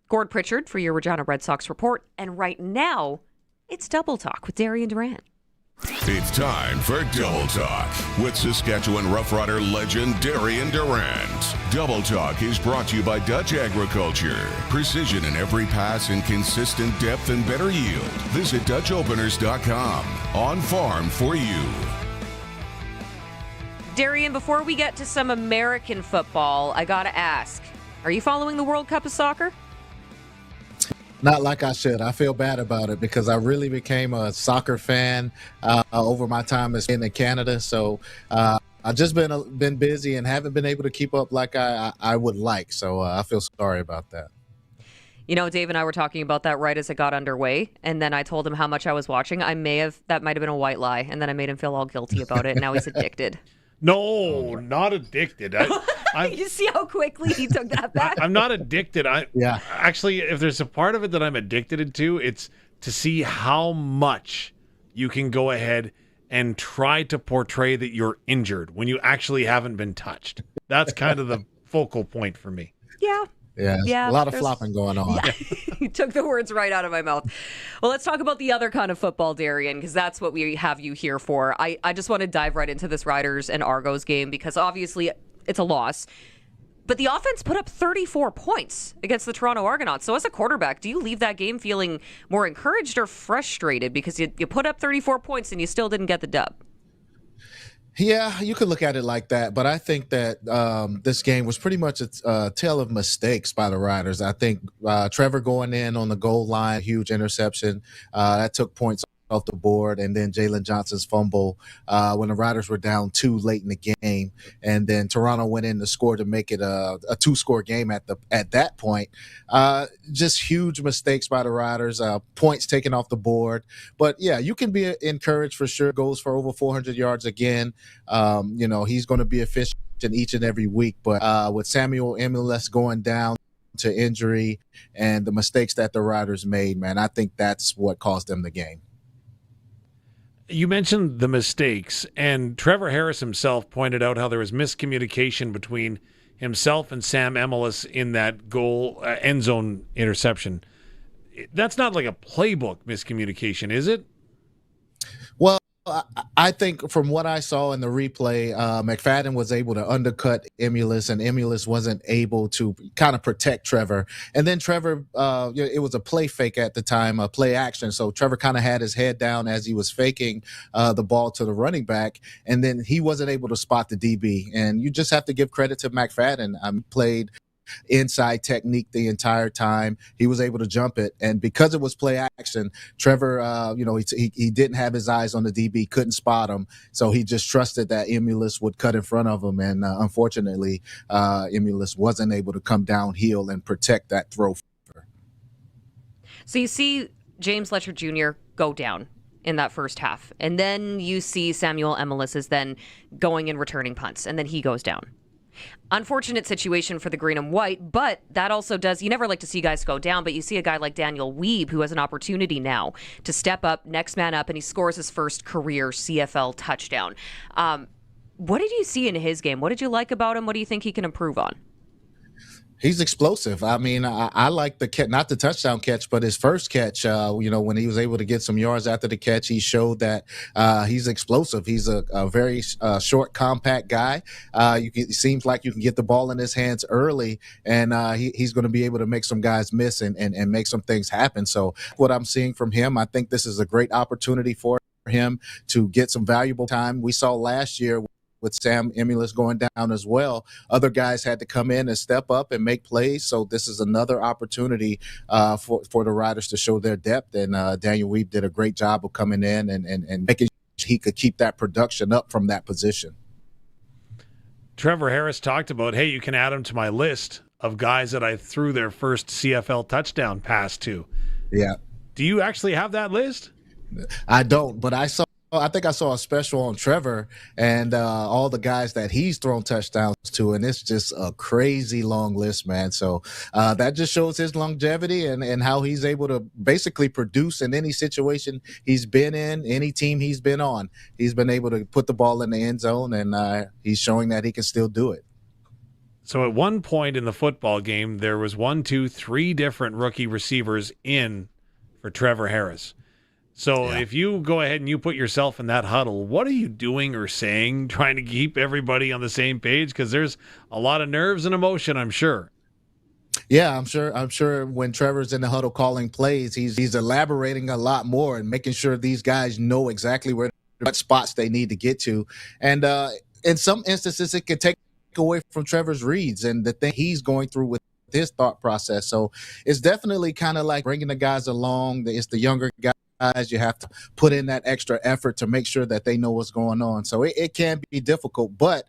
Gord Pritchard for your Regina Red Sox Report, and right now, it's Double Talk with Darian Durant. It's time for Double Talk with Saskatchewan Roughrider legend Darian Durant. Double Talk is brought to you by Dutch Agriculture. Precision in every pass and consistent depth and better yield. Visit DutchOpeners.com. On farm for you. Darian, before we get to some American football, I gotta ask, are you following the World Cup of Soccer? Not like I should. I feel bad about it because I really became a soccer fan over my time as in Canada. So I've just been busy and haven't been able to keep up like I would like. So I feel sorry about that. You know, Dave and I were talking about that right as it got underway, and then I told him how much I was watching. That might have been a white lie, and then I made him feel all guilty about it, and now he's addicted. No, not addicted. You see how quickly he took that back? I'm not addicted. Actually, if there's a part of it that I'm addicted to, it's to see how much you can go ahead and try to portray that you're injured when you actually haven't been touched. That's kind of the focal point for me. Yeah, a lot of flopping going on. Yeah. You took the words right out of my mouth. Well, let's talk about the other kind of football, Darian, because that's what we have you here for. I just want to dive right into this Riders and Argos game because obviously it's a loss. But the offense put up 34 points against the Toronto Argonauts. So as a quarterback, do you leave that game feeling more encouraged or frustrated because you put up 34 points and you still didn't get the dub? Yeah, you could look at it like that, but I think that this game was pretty much a tale of mistakes by the Riders. I think Trevor going in on the goal line, huge interception, that took points off the board, and then Jalen Johnson's fumble when the Riders were down 2 late in the game, and then Toronto went in to score to make it a 2-score game at that point. Just huge mistakes by the Riders, points taken off the board. But yeah, you can be encouraged for sure. Goes for over 400 yards again. He's going to be efficient each and every week, but with Samuel Emules going down to injury and the mistakes that the Riders made, man, I think that's what cost them the game. You mentioned the mistakes, and Trevor Harris himself pointed out how there was miscommunication between himself and Sam Emules in that goal end zone interception. That's not like a playbook miscommunication, is it? Well, I think from what I saw in the replay, McFadden was able to undercut Emules, and Emules wasn't able to kind of protect Trevor. And then Trevor, it was a play fake at the time, a play action. So Trevor kind of had his head down as he was faking the ball to the running back, and then he wasn't able to spot the DB. And you just have to give credit to McFadden. Played inside technique the entire time. He was able to jump it, and because it was play action, Trevor, he didn't have his eyes on the DB, couldn't spot him, so he just trusted that Emulus would cut in front of him, and unfortunately, Emulus wasn't able to come downhill and protect that throw. So you see James Letcher Jr. go down in that first half, and then you see Samuel Emilus is then going and returning punts, and then he goes down. Unfortunate situation for the green and white, but that also does, you never like to see guys go down, but you see a guy like Daniel Wiebe who has an opportunity now to step up, next man up, and he scores his first career CFL touchdown. What did you see in his game? What did you like about him? What do you think he can improve on? He's explosive. I mean, I like the catch, not the touchdown catch, but his first catch, when he was able to get some yards after the catch, he showed that he's explosive. He's a very short, compact guy. It seems like you can get the ball in his hands early, and he's going to be able to make some guys miss and make some things happen. So what I'm seeing from him, I think this is a great opportunity for him to get some valuable time. We saw last year with Sam Emulus going down as well, other guys had to come in and step up and make plays. So this is another opportunity for the Riders to show their depth. And Daniel Wiebe did a great job of coming in and making sure he could keep that production up from that position. Trevor Harris talked about, hey, you can add him to my list of guys that I threw their first CFL touchdown pass to. Yeah. Do you actually have that list? I don't, but I think I saw a special on Trevor and all the guys that he's thrown touchdowns to, and it's just a crazy long list, man. So that just shows his longevity and how he's able to basically produce in any situation he's been in, any team he's been on. He's been able to put the ball in the end zone, and he's showing that he can still do it. So at one point in the football game, there was 3 different rookie receivers in for Trevor Harris. So if you go ahead and you put yourself in that huddle, what are you doing or saying, trying to keep everybody on the same page? Because there's a lot of nerves and emotion, I'm sure. Yeah, I'm sure when Trevor's in the huddle calling plays, he's elaborating a lot more and making sure these guys know exactly what spots they need to get to. And in some instances, it can take away from Trevor's reads and the thing he's going through with his thought process. So it's definitely kind of like bringing the guys along. It's the younger guys. You have to put in that extra effort to make sure that they know what's going on. So it can be difficult, but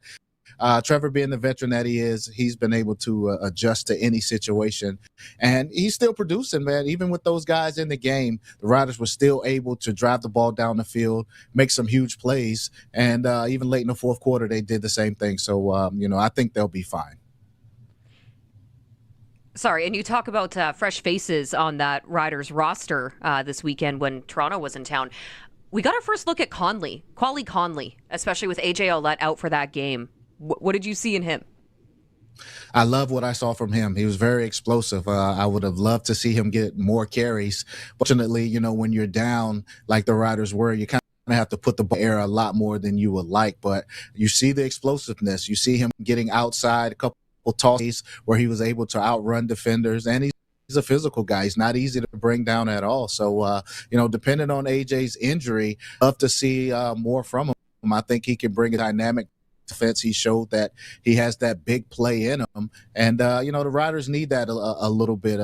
Trevor, being the veteran that he is, he's been able to adjust to any situation. And he's still producing, man. Even with those guys in the game, the Riders were still able to drive the ball down the field, make some huge plays. And even late in the fourth quarter, they did the same thing. So, I think they'll be fine. Sorry, and you talk about fresh faces on that Riders roster this weekend when Toronto was in town. We got our first look at Quali Conley, especially with AJ Ouellette out for that game. What did you see in him? I love what I saw from him. He was very explosive. I would have loved to see him get more carries. Fortunately, when you're down like the Riders were, you kind of have to put the ball in the air a lot more than you would like. But you see the explosiveness. You see him getting outside a couple tosses where he was able to outrun defenders, and he's a physical guy. He's not easy to bring down at all. So, depending on AJ's injury, love to see more from him. I think he can bring a dynamic defense. He showed that he has that big play in him, and the Riders need that a little bit.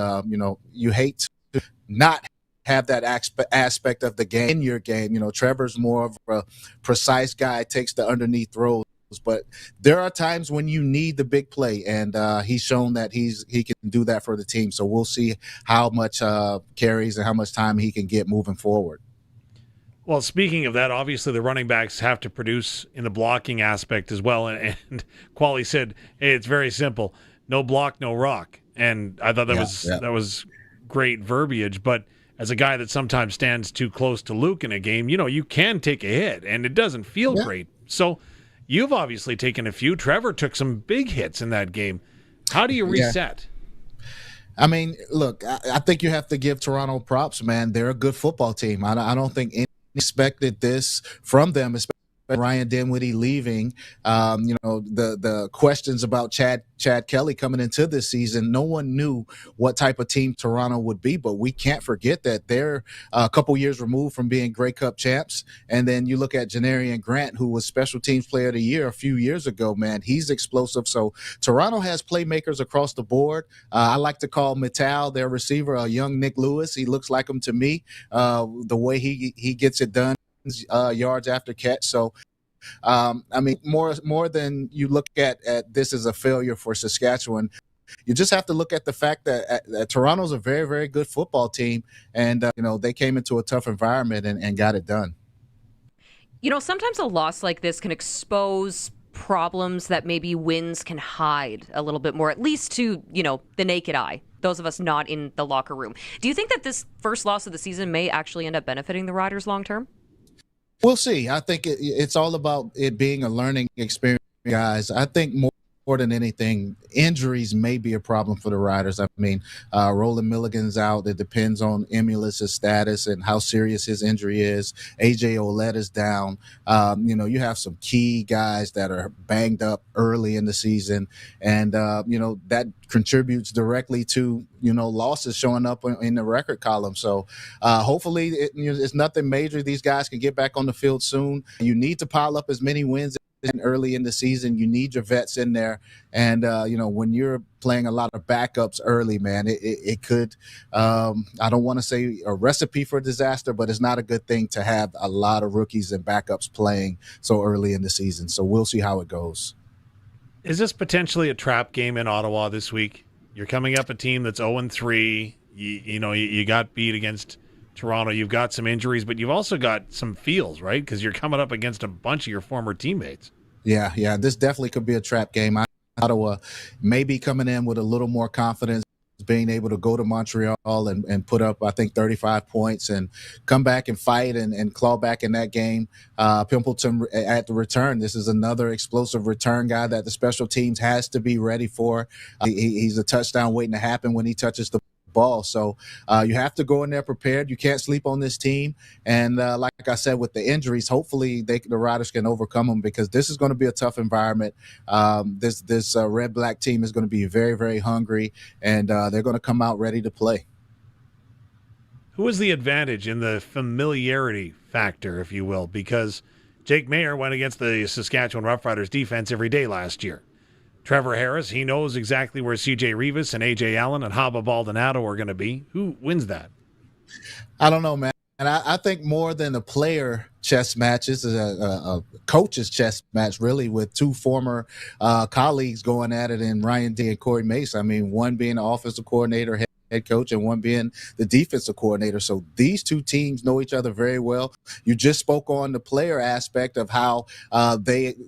You hate to not have that aspect of the game in your game. Trevor's more of a precise guy, takes the underneath throws. But there are times when you need the big play, and he's shown that he can do that for the team. So we'll see how much carries and how much time he can get moving forward. Well, speaking of that, obviously the running backs have to produce in the blocking aspect as well. And Quali said, hey, it's very simple. No block, no rock. And I thought that was great verbiage. But as a guy that sometimes stands too close to Luke in a game, you can take a hit, and it doesn't feel great. So you've obviously taken a few. Trevor took some big hits in that game. How do you reset? I mean, look, I think you have to give Toronto props, man. They're a good football team. I don't think anyone expected this from them, Ryan Dinwiddie leaving, the questions about Chad Kelly coming into this season, no one knew what type of team Toronto would be, but we can't forget that they're a couple years removed from being Grey Cup champs. And then you look at Darian Grant, who was Special Teams Player of the Year a few years ago, man. He's explosive. So Toronto has playmakers across the board. I like to call Mittal, their receiver, a young Nick Lewis. He looks like him to me, the way he gets it done. Yards after catch. So, more than you look at this as a failure for Saskatchewan, you just have to look at the fact that Toronto's a very, very good football team, and they came into a tough environment and got it done. Sometimes a loss like this can expose problems that maybe wins can hide a little bit more, at least to the naked eye. Those of us not in the locker room. Do you think that this first loss of the season may actually end up benefiting the Riders long term? We'll see. I think it's all about it being a learning experience, guys. I think more than anything, injuries may be a problem for the Riders. I mean, Roland Milligan's out. It depends on Emulus's status and how serious his injury is. AJ Olette is down. You have some key guys that are banged up early in the season, and that contributes directly to losses showing up in the record column. So hopefully it's nothing major. These guys can get back on the field soon. You need to pile up as many wins early in the season. You need your vets in there, and when you're playing a lot of backups early, man, it could I don't want to say a recipe for disaster, but it's not a good thing to have a lot of rookies and backups playing so early in the season. So we'll see how it goes. Is this potentially a trap game in Ottawa this week? You're coming up a team that's 0-3. You got beat against Toronto. You've got some injuries, but you've also got some feels, right? Because you're coming up against a bunch of your former teammates. Yeah. This definitely could be a trap game. Ottawa may be coming in with a little more confidence, being able to go to Montreal and put up, I think, 35 points and come back and fight and claw back in that game. Pimpleton at the return. This is another explosive return guy that the special teams has to be ready for. He's a touchdown waiting to happen when he touches the ball. So you have to go in there prepared. You can't sleep on this team. And like I said, with the injuries, hopefully the Riders can overcome them, because this is going to be a tough environment. This red-black team is going to be very, very hungry, and they're going to come out ready to play. Who is the advantage in the familiarity factor, if you will? Because Jake Mayer went against the Saskatchewan Roughriders defense every day last year. Trevor Harris, he knows exactly where C.J. Rivas and A.J. Allen and Haba Baldonado are going to be. Who wins that? I don't know, man. And I think more than a player chess match, is a coach's chess match, really, with two former colleagues going at it in Ryan D and Corey Mace. I mean, one being the offensive coordinator, head coach, and one being the defensive coordinator. So these two teams know each other very well. You just spoke on the player aspect of how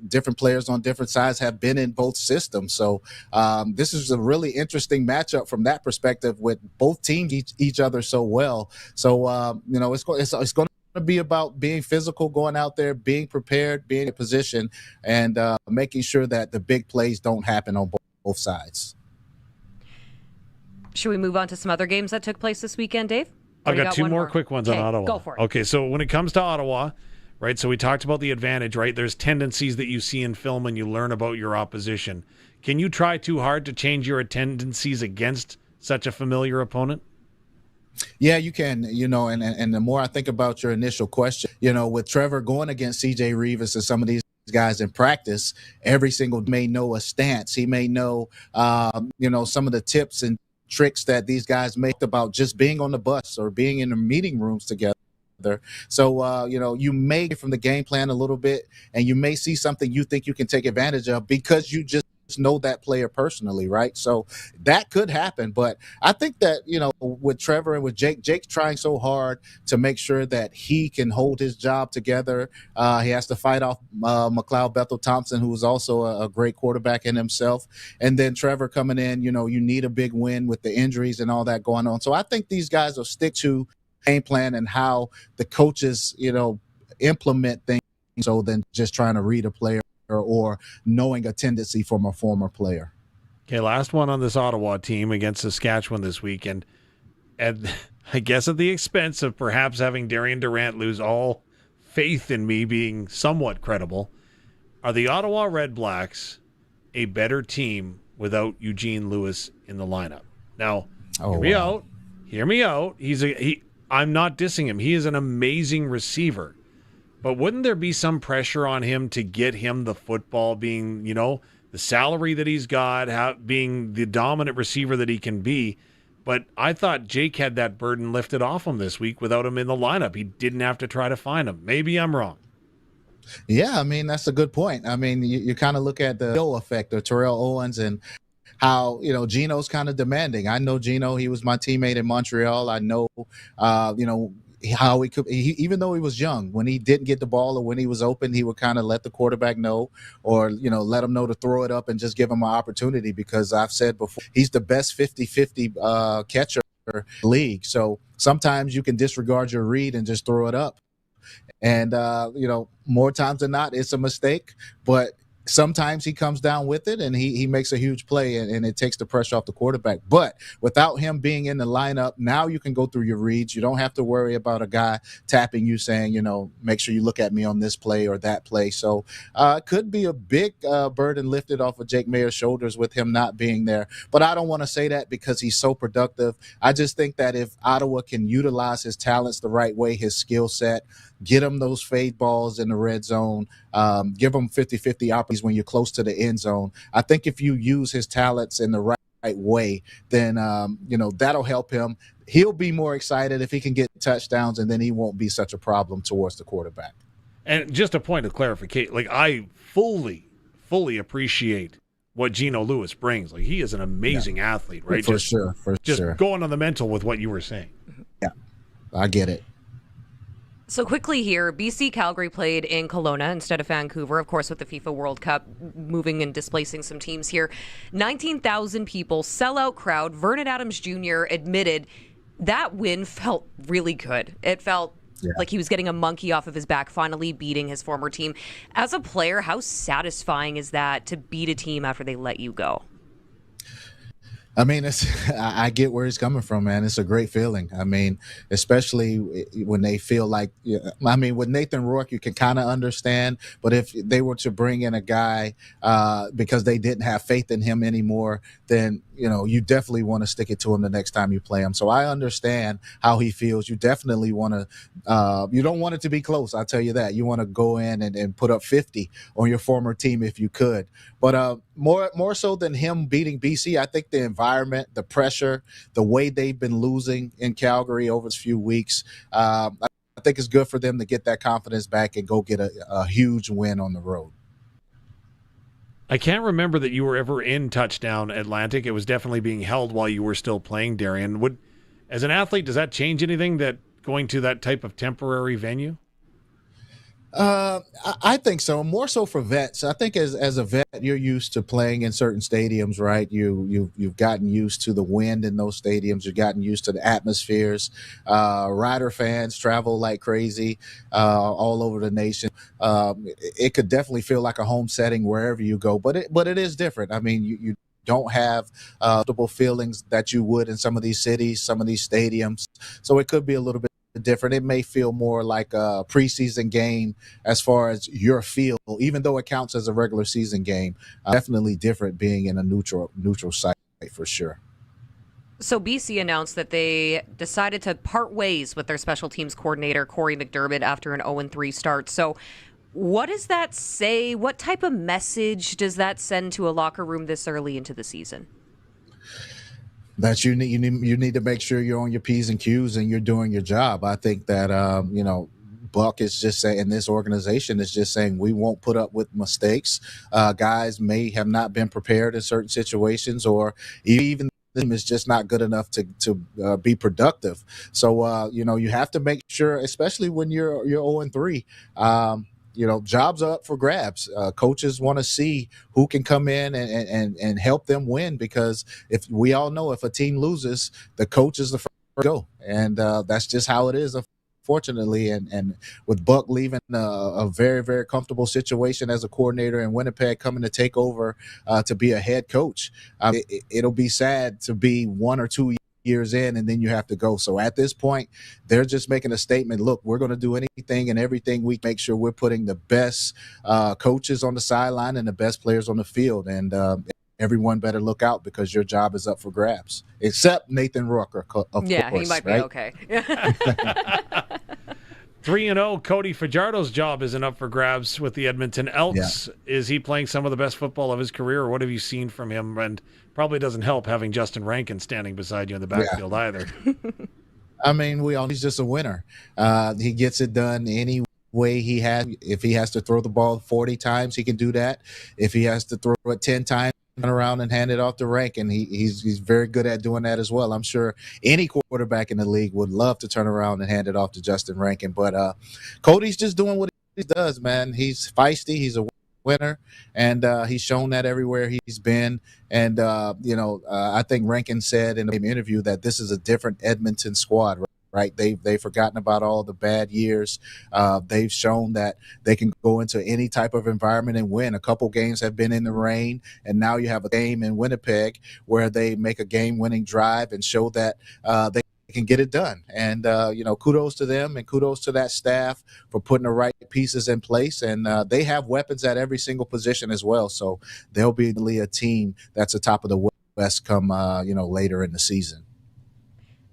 different players on different sides have been in both systems. So this is a really interesting matchup from that perspective, with both teams each other so well. So it's going to be about being physical, going out there, being prepared, being in position, and making sure that the big plays don't happen on both sides. Should we move on to some other games that took place this weekend, Dave? I've got two more quick ones on Ottawa. Go for it. Okay, so when it comes to Ottawa, right, so we talked about the advantage, right? There's tendencies that you see in film and you learn about your opposition. Can you try too hard to change your tendencies against such a familiar opponent? Yeah, you can, and the more I think about your initial question, with Trevor going against C.J. Rivas and some of these guys in practice, every single may know a stance. He may know, some of the tips and tricks that these guys make about just being on the bus or being in the meeting rooms together. So, you may from the game plan a little bit, and you may see something you think you can take advantage of because you just know that player personally, right? So that could happen. But I think that, with Trevor and with Jake's trying so hard to make sure that he can hold his job together. He has to fight off McLeod Bethel Thompson, who is also a great quarterback in himself. And then Trevor coming in, you need a big win with the injuries and all that going on. So I think these guys will stick to game plan and how the coaches, implement things, so than just trying to read a player or knowing a tendency from a former player. Okay, last one on this Ottawa team against Saskatchewan this weekend. And I guess at the expense of perhaps having Darian Durant lose all faith in me being somewhat credible. Are the Ottawa Red Blacks a better team without Eugene Lewis in the lineup? Now, hear me out. I'm not dissing him. He is an amazing receiver. But wouldn't there be some pressure on him to get him the football, being, the salary that he's got, being the dominant receiver that he can be? But I thought Jake had that burden lifted off him this week without him in the lineup. He didn't have to try to find him. Maybe I'm wrong. Yeah, I mean, that's a good point. I mean, you kind of look at the effect of Terrell Owens and how, Gino's kind of demanding. I know Gino, he was my teammate in Montreal. I know, how he could, even though he was young, when he didn't get the ball or when he was open, he would kind of let the quarterback know, or, let him know to throw it up and just give him an opportunity, because I've said before, he's the best 50-50 catcher in the league. So sometimes you can disregard your read and just throw it up. And, more times than not, it's a mistake, but sometimes he comes down with it and he makes a huge play, and it takes the pressure off the quarterback. But without him being in the lineup, now you can go through your reads. You don't have to worry about a guy tapping you saying, make sure you look at me on this play or that play. So it could be a big burden lifted off of Jake Mayer's shoulders with him not being there. But I don't want to say that because he's so productive. I just think that if Ottawa can utilize his talents the right way, his skill set, get him those fade balls in the red zone, give him 50-50 opportunities when you're close to the end zone. I think if you use his talents in the right way, then, that'll help him. He'll be more excited if he can get touchdowns, and then he won't be such a problem towards the quarterback. And just a point of clarification, I fully appreciate what Gino Lewis brings. He is an amazing athlete, right? For sure. Going on the mental with what you were saying. Yeah, I get it. So quickly here, BC Calgary played in Kelowna instead of Vancouver, of course, with the FIFA World Cup moving and displacing some teams here. 19,000 people, sellout crowd. Vernon Adams Jr. admitted that win felt really good. It felt like he was getting a monkey off of his back, finally beating his former team. As a player, how satisfying is that to beat a team after they let you go? I mean, I get where he's coming from, man. It's a great feeling. I mean, especially when they feel like, with Nathan Rourke, you can kind of understand, but if they were to bring in a guy because they didn't have faith in him anymore, then, you definitely want to stick it to him the next time you play him. So I understand how he feels. You definitely want to, you don't want it to be close. I'll tell you that. You want to go in and put up 50 on your former team if you could. But more so than him beating BC, I think the environment, the pressure, the way they've been losing in Calgary over the few weeks, I think it's good for them to get that confidence back and go get a huge win on the road. I can't remember that you were ever in Touchdown Atlantic. It was definitely being held while you were still playing, Darian. As an athlete, does that change anything, that going to that type of temporary venue? I think so. More so for vets. I think as a vet, you're used to playing in certain stadiums, right? You've gotten used to the wind in those stadiums. You've gotten used to the atmospheres. Rider fans travel like crazy all over the nation. It could definitely feel like a home setting wherever you go, but it is different. I mean, you don't have comfortable feelings that you would in some of these cities, some of these stadiums. So it could be a little bit different. It may feel more like a preseason game as far as your feel, even though it counts as a regular season game. Definitely different being in a neutral site for sure. So BC announced that they decided to part ways with their special teams coordinator, Corey McDermott, after an 0-3 start. So what does that say? What type of message does that send to a locker room this early into the season? That you need to make sure you're on your P's and Q's and you're doing your job. I think that Buck is just saying, and this organization is just saying, we won't put up with mistakes. Guys may have not been prepared in certain situations, or even them is just not good enough to be productive. So you have to make sure, especially when you're 0-3. Jobs are up for grabs. Coaches want to see who can come in and help them win, because if we all know, if a team loses, the coach is the first to go. And that's just how it is, unfortunately. And with Buck leaving a very, very comfortable situation as a coordinator in Winnipeg, coming to take over to be a head coach, it'll be sad to be 1 or 2 years years in, and then you have to go. So at this point, they're just making a statement. Look, we're going to do anything and everything we make sure we're putting the best coaches on the sideline and the best players on the field. And everyone better look out because your job is up for grabs, except Nathan Rourke, of course. Yeah, he might be right? okay. 3-0, Cody Fajardo's job isn't up for grabs with the Edmonton Elks. Yeah. Is he playing some of the best football of his career, or what have you seen from him? And probably doesn't help having Justin Rankin standing beside you in the backfield either. I mean, he's just a winner. He gets it done any way he has. If he has to throw the ball 40 times, he can do that. If he has to throw it 10 times, turn around and hand it off to Rankin, he's very good at doing that as well. I'm sure any quarterback in the league would love to turn around and hand it off to Justin Rankin. But Cody's just doing what he does, man. He's feisty. He's a winner, and he's shown that everywhere he's been. And, I think Rankin said in an interview that this is a different Edmonton squad, right? They've forgotten about all the bad years. They've shown that they can go into any type of environment and win. A couple games have been in the rain, and now you have a game in Winnipeg where they make a game-winning drive and show that they can get it done. And, kudos to them and kudos to that staff for putting the right pieces in place. And they have weapons at every single position as well. So they'll be a team that's atop of the West come, later in the season.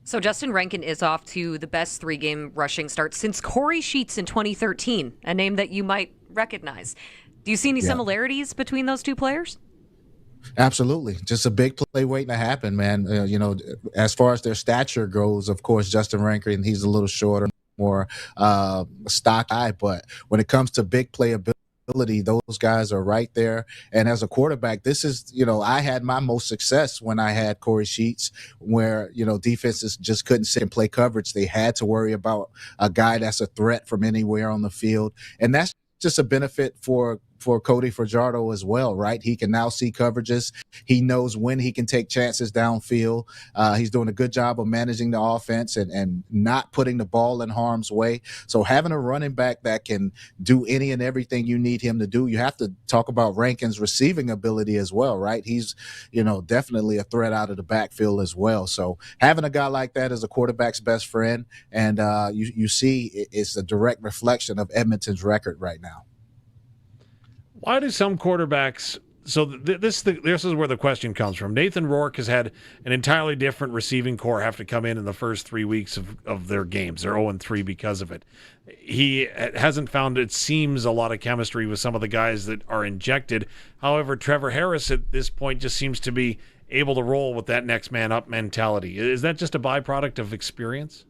So Justin Rankin is off to the best 3-game rushing start since Corey Sheets in 2013, a name that you might recognize. Do you see any similarities between those two players? Absolutely. Just a big play waiting to happen, man. As far as their stature goes, of course, Justin Rankin, he's a little shorter, more stock eye. But when it comes to big playability, those guys are right there. And as a quarterback, this is, I had my most success when I had Corey Sheets, where, defenses just couldn't sit and play coverage. They had to worry about a guy that's a threat from anywhere on the field. And that's just a benefit for Cody Fajardo as well, right? He can now see coverages. He knows when he can take chances downfield. He's doing a good job of managing the offense and not putting the ball in harm's way. So having a running back that can do any and everything you need him to do, you have to talk about Rankin's receiving ability as well, right? He's, definitely a threat out of the backfield as well. So having a guy like that as a quarterback's best friend, and you see it's a direct reflection of Edmonton's record right now. Why do some quarterbacks – so this is where the question comes from. Nathan Rourke has had an entirely different receiving core have to come in the first 3 weeks of their games. They're 0-3 because of it. He hasn't found, it seems, a lot of chemistry with some of the guys that are injected. However, Trevor Harris at this point just seems to be able to roll with that next man up mentality. Is that just a byproduct of experience?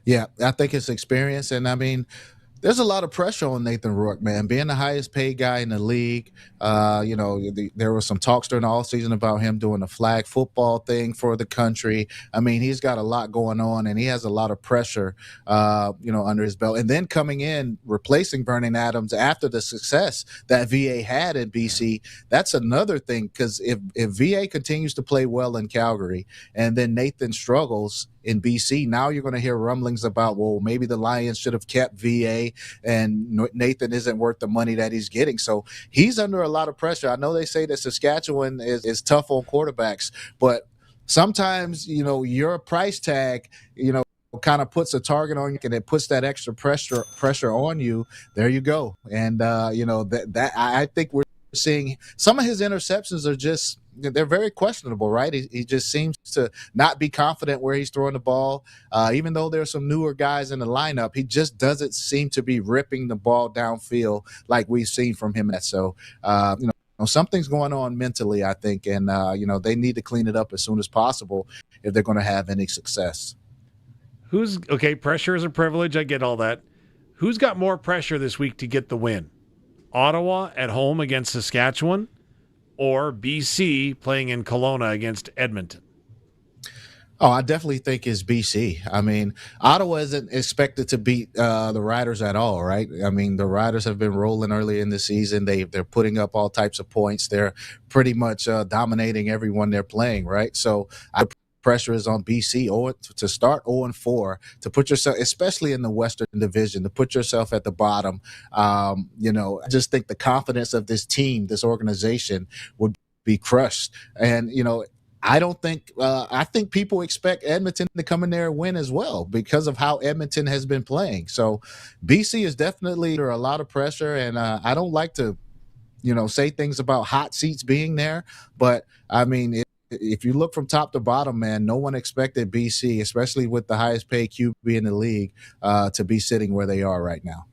Yeah, I think it's experience. And, I mean – there's a lot of pressure on Nathan Rourke, man. Being the highest paid guy in the league, there was some talks during the offseason about him doing a flag football thing for the country. I mean, he's got a lot going on, and he has a lot of pressure, under his belt. And then coming in, replacing Vernon Adams after the success that VA had in BC, that's another thing. Because if VA continues to play well in Calgary, and then Nathan struggles in BC, now you're going to hear rumblings about, well, maybe the Lions should have kept VA and Nathan isn't worth the money that he's getting. So he's under a lot of pressure. I know they say that Saskatchewan is tough on quarterbacks, but sometimes, your price tag, kind of puts a target on you and it puts that extra pressure on you. There you go. And, I think we're seeing some of his interceptions are just, they're very questionable, right? He just seems to not be confident where he's throwing the ball. Even though there's some newer guys in the lineup, he just doesn't seem to be ripping the ball downfield like we've seen from him. So, something's going on mentally, I think, and, they need to clean it up as soon as possible if they're going to have any success. Pressure is a privilege. I get all that. Who's got more pressure this week to get the win? Ottawa at home against Saskatchewan, or BC playing in Kelowna against Edmonton? Oh, I definitely think it's BC. I mean, Ottawa isn't expected to beat the Riders at all, right? I mean, the Riders have been rolling early in the season. They're putting up all types of points. They're pretty much dominating everyone they're playing, right? So pressure is on BC to start 0-4, to put yourself, especially in the Western Division, to put yourself at the bottom. I just think the confidence of this team, this organization, would be crushed. And, I don't think I think people expect Edmonton to come in there and win as well because of how Edmonton has been playing. So BC is definitely under a lot of pressure, and I don't like to, say things about hot seats being there, but I mean, if you look from top to bottom, man, no one expected BC, especially with the highest paid QB in the league, to be sitting where they are right now.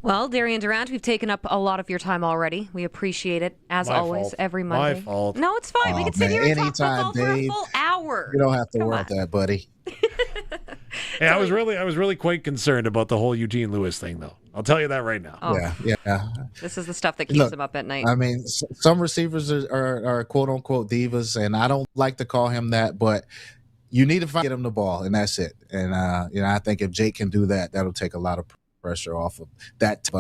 Well, Darian Durant, we've taken up a lot of your time already. We appreciate it, as always, every Monday. My fault. No, it's fine. We can sit here and talk football for a Dave, full hour. You don't have to worry about that, buddy. Hey, I was really quite concerned about the whole Eugene Lewis thing, though. I'll tell you that right now. Oh. Yeah. This is the stuff that keeps him up at night. I mean, some receivers are quote unquote divas, and I don't like to call him that, but you need to get him the ball, and that's it. And I think if Jake can do that, that'll take a lot of pressure off of that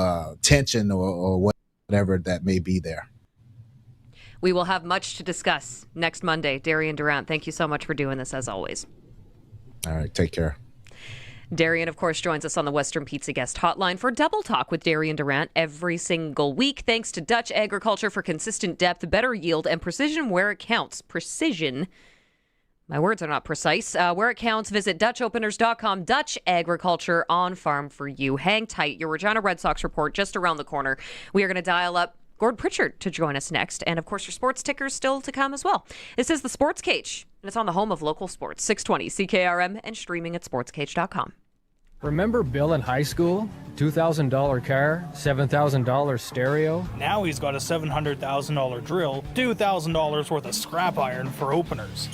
tension or whatever that may be there. We will have much to discuss next Monday. Darian Durant, thank you so much for doing this, as always. All right, take care. Darian, of course, joins us on the Western Pizza Guest Hotline for Double Talk with Darian Durant every single week. Thanks to Dutch Agriculture for consistent depth, better yield, and precision where it counts. Precision. My words are not precise. Where it counts, visit DutchOpeners.com. Dutch Agriculture on farm for you. Hang tight. Your Regina Red Sox report just around the corner. We are going to dial up Gord Pritchard to join us next. And, of course, your sports tickers still to come as well. This is the Sportscage, and it's on the home of local sports. 620 CKRM and streaming at sportscage.com. Remember Bill in high school? $2,000 car, $7,000 stereo. Now he's got a $700,000 drill, $2,000 worth of scrap iron for openers.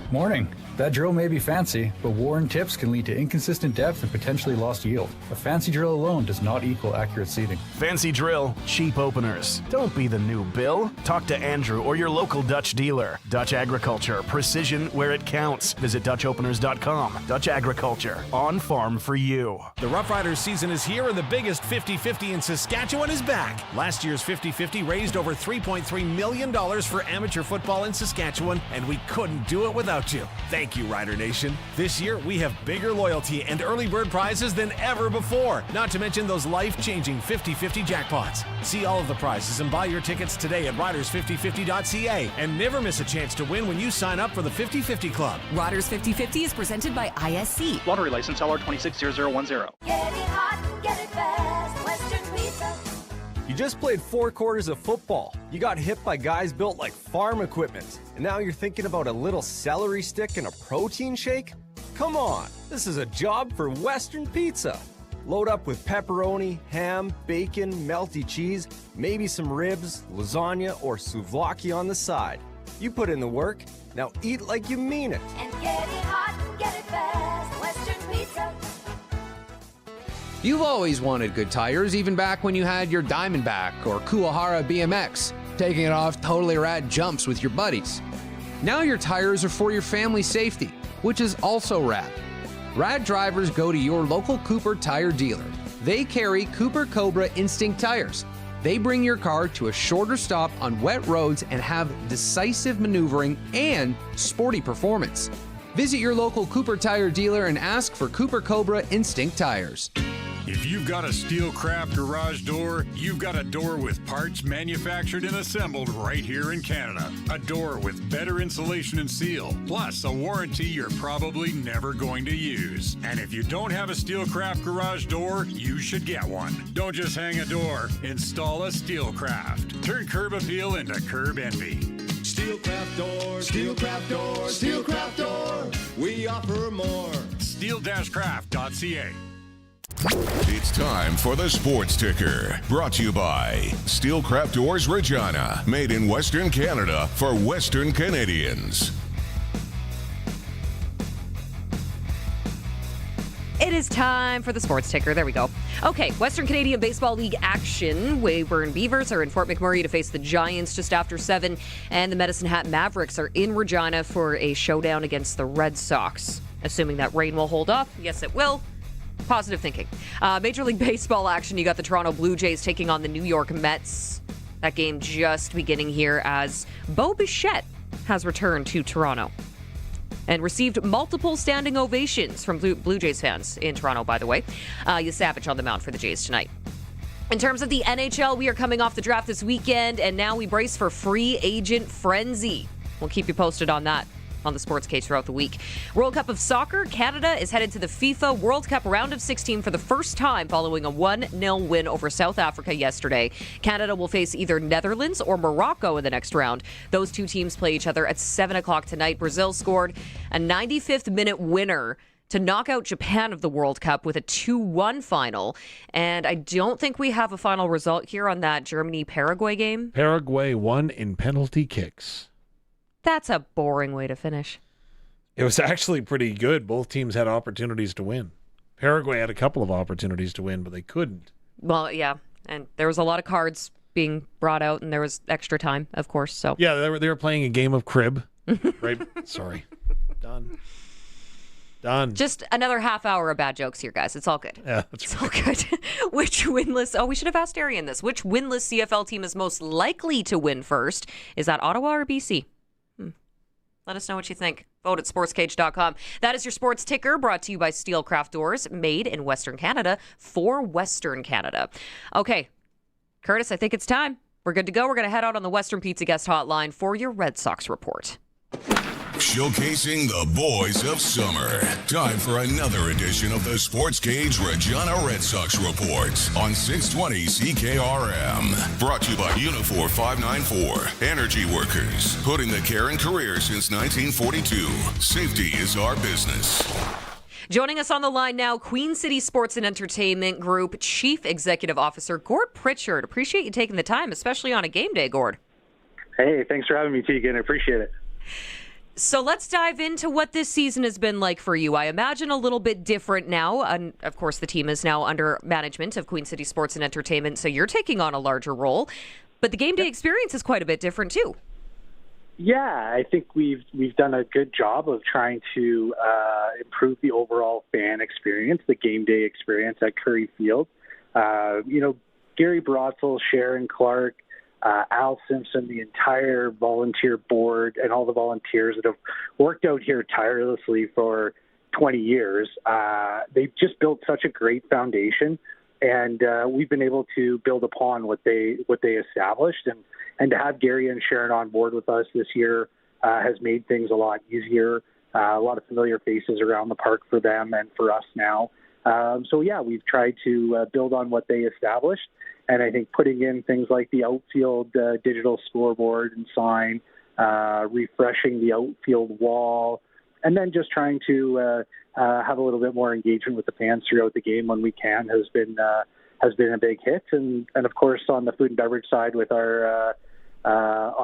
Morning. That drill may be fancy, but worn tips can lead to inconsistent depth and potentially lost yield. A fancy drill alone does not equal accurate seating. Fancy drill, cheap openers. Don't be the new Bill. Talk to Andrew or your local Dutch dealer. Dutch Agriculture, precision where it counts. Visit DutchOpeners.com. Dutch Agriculture, on farm for you. The Roughriders season is here and the biggest 50-50 in Saskatchewan is back. Last year's 50-50 raised over $3.3 million for amateur football in Saskatchewan, and we couldn't do it without you. Thank you, Rider Nation. This year, we have bigger loyalty and early bird prizes than ever before, not to mention those life-changing 50-50 jackpots. See all of the prizes and buy your tickets today at riders5050.ca, and never miss a chance to win when you sign up for the 50-50 Club. Riders 50-50 is presented by ISC. Lottery license LR260010. Get it hot and get it fast. Western Pizza. You just played 4 quarters of football. You got hit by guys built like farm equipment. And now you're thinking about a little celery stick and a protein shake? Come on, this is a job for Western Pizza. Load up with pepperoni, ham, bacon, melty cheese, maybe some ribs, lasagna, or souvlaki on the side. You put in the work, now eat like you mean it. And get it hot and get it fast. Western Pizza. You've always wanted good tires, even back when you had your Diamondback or Kuwahara BMX, taking it off totally rad jumps with your buddies. Now your tires are for your family's safety, which is also rad. Rad drivers go to your local Cooper tire dealer. They carry Cooper Cobra Instinct tires. They bring your car to a shorter stop on wet roads and have decisive maneuvering and sporty performance. Visit your local Cooper tire dealer and ask for Cooper Cobra Instinct tires. If you've got a Steelcraft garage door, you've got a door with parts manufactured and assembled right here in Canada. A door with better insulation and seal, plus a warranty you're probably never going to use. And if you don't have a Steelcraft garage door, you should get one. Don't just hang a door, install a Steelcraft. Turn curb appeal into curb envy. Steelcraft door, Steelcraft door, Steelcraft door. We offer more. Steel-craft.ca. It's time for the Sports Ticker, brought to you by Steelcraft Doors Regina, made in Western Canada for Western Canadians. It is time for the Sports Ticker. There we go. Okay, Western Canadian Baseball League action. Weyburn Beavers are in Fort McMurray to face the Giants just after 7, and the Medicine Hat Mavericks are in Regina for a showdown against the Red Sox. Assuming that rain will hold off. Yes, it will. Positive thinking. Major League Baseball action. You got the Toronto Blue Jays taking on the New York Mets. That game just beginning here as Bo Bichette has returned to Toronto and received multiple standing ovations from Blue Jays fans in Toronto, by the way. Savage on the mound for the Jays tonight. In terms of the NHL, we are coming off the draft this weekend, and now we brace for free agent frenzy. We'll keep you posted on that on the Sportscage throughout the week. World Cup of Soccer, Canada is headed to the FIFA World Cup round of 16 for the first time following a 1-0 win over South Africa yesterday. Canada will face either Netherlands or Morocco in the next round. Those two teams play each other at 7 o'clock tonight. Brazil scored a 95th minute winner to knock out Japan of the World Cup with a 2-1 final. And I don't think we have a final result here on that Germany-Paraguay game. Paraguay won in penalty kicks. That's a boring way to finish. It was actually pretty good. Both teams had opportunities to win. Paraguay had a couple of opportunities to win, but they couldn't. Well, yeah, and there was a lot of cards being brought out, and there was extra time, of course. So yeah, they were playing a game of crib. Right? Sorry. Done. Just another half hour of bad jokes here, guys. It's all good. Yeah, that's right. It's all good. Which winless... we should have asked Darian this. Which winless CFL team is most likely to win first? Is that Ottawa or BC? Let us know what you think. Vote at sportscage.com. That is your sports ticker, brought to you by Steelcraft Doors, made in Western Canada for Western Canada. Okay, Curtis, I think it's time. We're good to go. We're going to head out on the Western Pizza Guest Hotline for your Red Sox report. Showcasing the boys of summer. Time for another edition of the Sportscage Regina Red Sox Report on 620 CKRM. Brought to you by Unifor 594. Energy workers, putting the care in career since 1942. Safety is our business. Joining us on the line now, Queen City Sports and Entertainment Group Chief Executive Officer Gord Pritchard. Appreciate you taking the time, especially on a game day, Gord. Hey, thanks for having me, Teagan. I appreciate it. So let's dive into what this season has been like for you. I imagine a little bit different now. And of course, the team is now under management of Queen City Sports and Entertainment, so you're taking on a larger role. But the game day experience is quite a bit different too. Yeah, I think we've done a good job of trying to improve the overall fan experience, the game day experience at Curry Field. Gary Brotzel, Sharon Clark, Al Simpson, the entire volunteer board, and all the volunteers that have worked out here tirelessly for 20 years. They've just built such a great foundation, and we've been able to build upon what they established. And to have Gary and Sharon on board with us this year has made things a lot easier. A lot of familiar faces around the park for them and for us now. We've tried to build on what they established. And I think putting in things like the outfield digital scoreboard and sign, refreshing the outfield wall, and then just trying to have a little bit more engagement with the fans throughout the game when we can has been a big hit. And of course, on the food and beverage side with our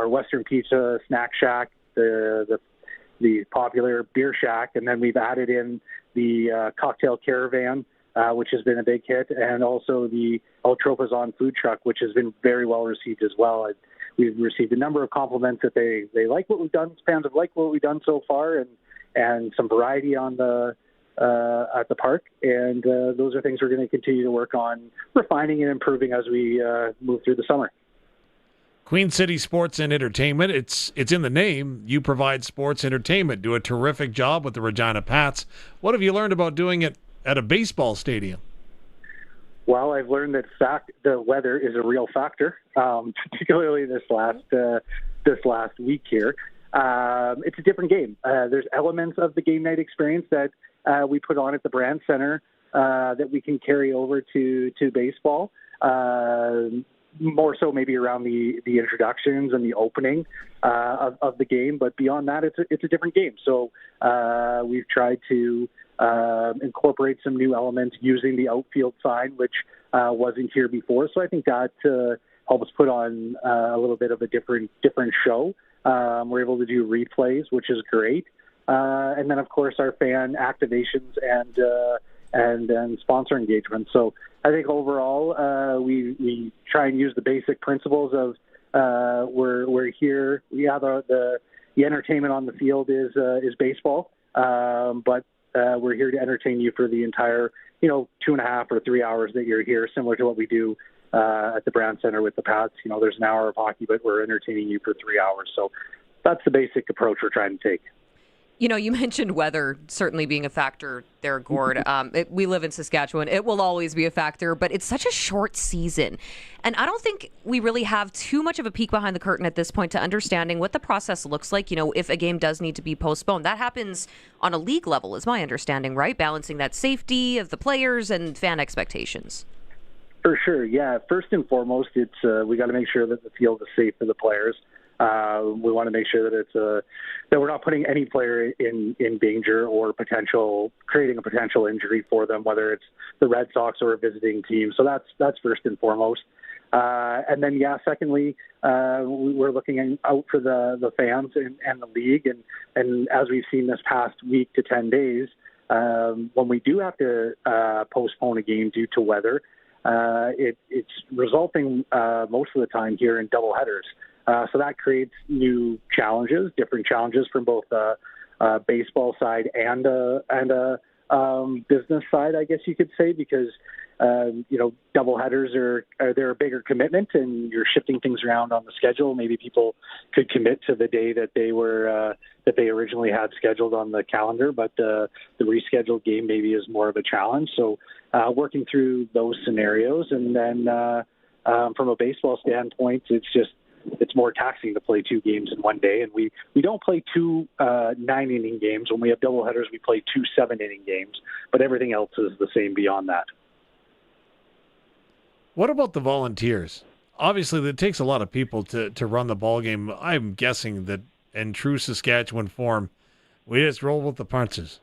Western Pizza Snack Shack, the popular Beer Shack, and then we've added in the Cocktail Caravan, which has been a big hit, and also the El Tropezon food truck, which has been very well received as well. We've received a number of compliments that they like what we've done. Fans have liked what we've done so far, and some variety on the at the park. And those are things we're going to continue to work on refining and improving as we move through the summer. Queen City Sports and Entertainment, it's in the name. You provide sports entertainment. Do a terrific job with the Regina Pats. What have you learned about doing it at a baseball stadium? Well, I've learned that the weather is a real factor, particularly this last week here. It's a different game. There's elements of the game night experience that we put on at the Brand Center that we can carry over to baseball. More so maybe around the introductions and the opening of the game, but beyond that, it's a different game. So we've tried to incorporate some new elements using the outfield sign, which wasn't here before. So I think that helps put on a little bit of a different show. We're able to do replays, which is great. And then, of course, our fan activations and sponsor engagement. So I think overall, we try and use the basic principles of we're here. Yeah, the entertainment on the field is baseball, but we're here to entertain you for the entire 2.5 or 3 hours that you're here, similar to what we do at the Brand Center with the Pats. There's an hour of hockey, but we're entertaining you for 3 hours. So that's the basic approach we're trying to take. You know, you mentioned weather certainly being a factor there, Gord. We live in Saskatchewan. It will always be a factor, but it's such a short season. And I don't think we really have too much of a peek behind the curtain at this point to understanding what the process looks like, you know, if a game does need to be postponed. That happens on a league level, is my understanding, right? Balancing that safety of the players and fan expectations. For sure, yeah. First and foremost, it's we got to make sure that the field is safe for the players. We want to make sure that it's that we're not putting any player in danger or creating a potential injury for them, whether it's the Red Sox or a visiting team. So that's first and foremost. And then, secondly, we're looking out for the fans and the league. And as we've seen this past week to 10 days, when we do have to postpone a game due to weather, it's resulting most of the time here in doubleheaders. So that creates new challenges, different challenges from both baseball side and business side, I guess you could say, because doubleheaders they're a bigger commitment, and you're shifting things around on the schedule. Maybe people could commit to the day that they were that they originally had scheduled on the calendar, but the rescheduled game maybe is more of a challenge. So working through those scenarios, and then from a baseball standpoint, it's more taxing to play 2 games in one day, and we don't play 2 9-inning games. When we have doubleheaders, we play 2 7-inning games, but everything else is the same beyond that. What about the volunteers? Obviously, it takes a lot of people to run the ball game. I'm guessing that in true Saskatchewan form, we just roll with the punches.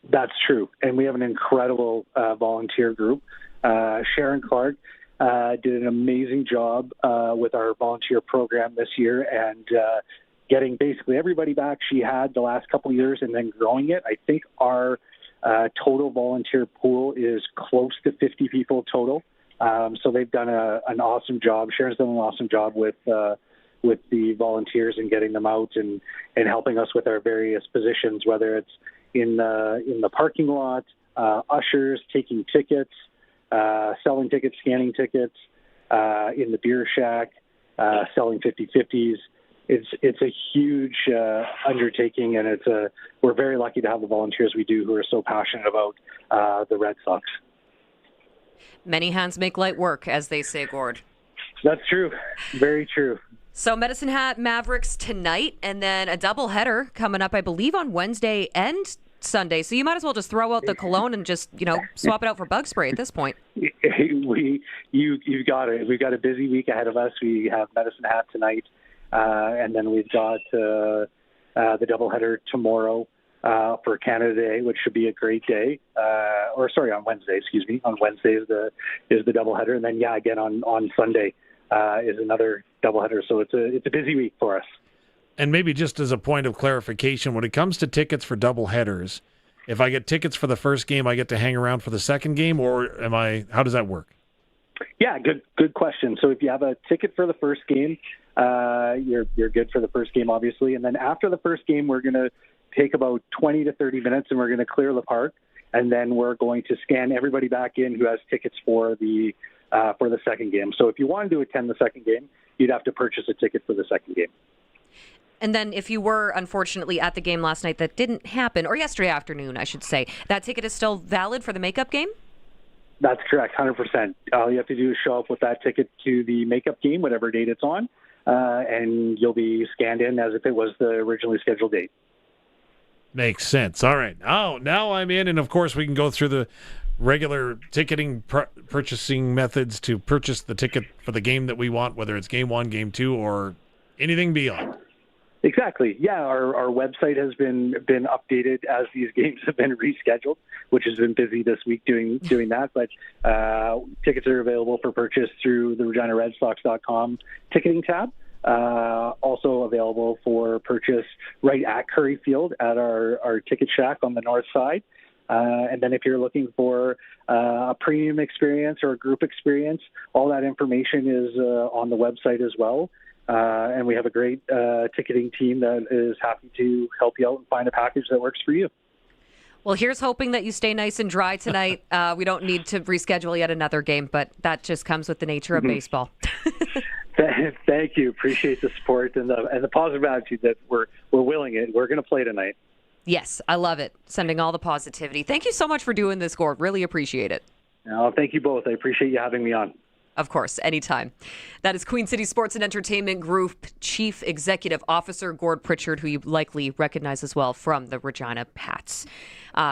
That's true, and we have an incredible volunteer group. Sharon Clark did an amazing job with our volunteer program this year, and getting basically everybody back she had the last couple of years and then growing it. I think our total volunteer pool is close to 50 people total. So they've done an awesome job. Sharon's done an awesome job with the volunteers and getting them out and helping us with our various positions, whether it's in the parking lot, ushers, taking tickets, selling tickets, scanning tickets, in the beer shack, selling 50/50s. It's a huge undertaking, and we're very lucky to have the volunteers we do who are so passionate about the Red Sox. Many hands make light work, as they say, Gord. That's true. Very true. So Medicine Hat Mavericks tonight, and then a doubleheader coming up, I believe, on Wednesday and Sunday. So you might as well just throw out the cologne and just, swap it out for bug spray at this point. You've got it. We've got a busy week ahead of us. We have Medicine Hat tonight, and then we've got the doubleheader tomorrow for Canada Day, which should be a great day. On Wednesday, excuse me. On Wednesday is the doubleheader, and then again on Sunday is another doubleheader. So it's a busy week for us. And maybe just as a point of clarification, when it comes to tickets for doubleheaders, if I get tickets for the first game, I get to hang around for the second game, or how does that work? Yeah, good question. So if you have a ticket for the first game, you're good for the first game, obviously. And then after the first game, we're going to take about 20 to 30 minutes, and we're going to clear the park. And then we're going to scan everybody back in who has tickets for the second game. So if you wanted to attend the second game, you'd have to purchase a ticket for the second game. And then if you were, unfortunately, at the game last night that didn't happen, or yesterday afternoon, I should say, that ticket is still valid for the makeup game? That's correct, 100%. All you have to do is show up with that ticket to the makeup game, whatever date it's on, and you'll be scanned in as if it was the originally scheduled date. Makes sense. All right. Oh, now I'm in, and of course we can go through the regular ticketing purchasing methods to purchase the ticket for the game that we want, whether it's game 1, game 2, or anything beyond. Exactly. Yeah, our website has been updated as these games have been rescheduled, which has been busy this week doing that. But tickets are available for purchase through the ReginaRedSox.com ticketing tab. Also available for purchase right at Curry Field at our ticket shack on the north side. And then if you're looking for a premium experience or a group experience, all that information is on the website as well. And we have a great ticketing team that is happy to help you out and find a package that works for you. Well, here's hoping that you stay nice and dry tonight. We don't need to reschedule yet another game, but that just comes with the nature of baseball. Thank you. Appreciate the support and the positive attitude that we're willing it. We're going to play tonight. Yes, I love it. Sending all the positivity. Thank you so much for doing this, Gord. Really appreciate it. No, thank you both. I appreciate you having me on. Of course, anytime. That is Queen City Sports and Entertainment Group Chief Executive Officer Gord Pritchard, who you likely recognize as well from the Regina Pats.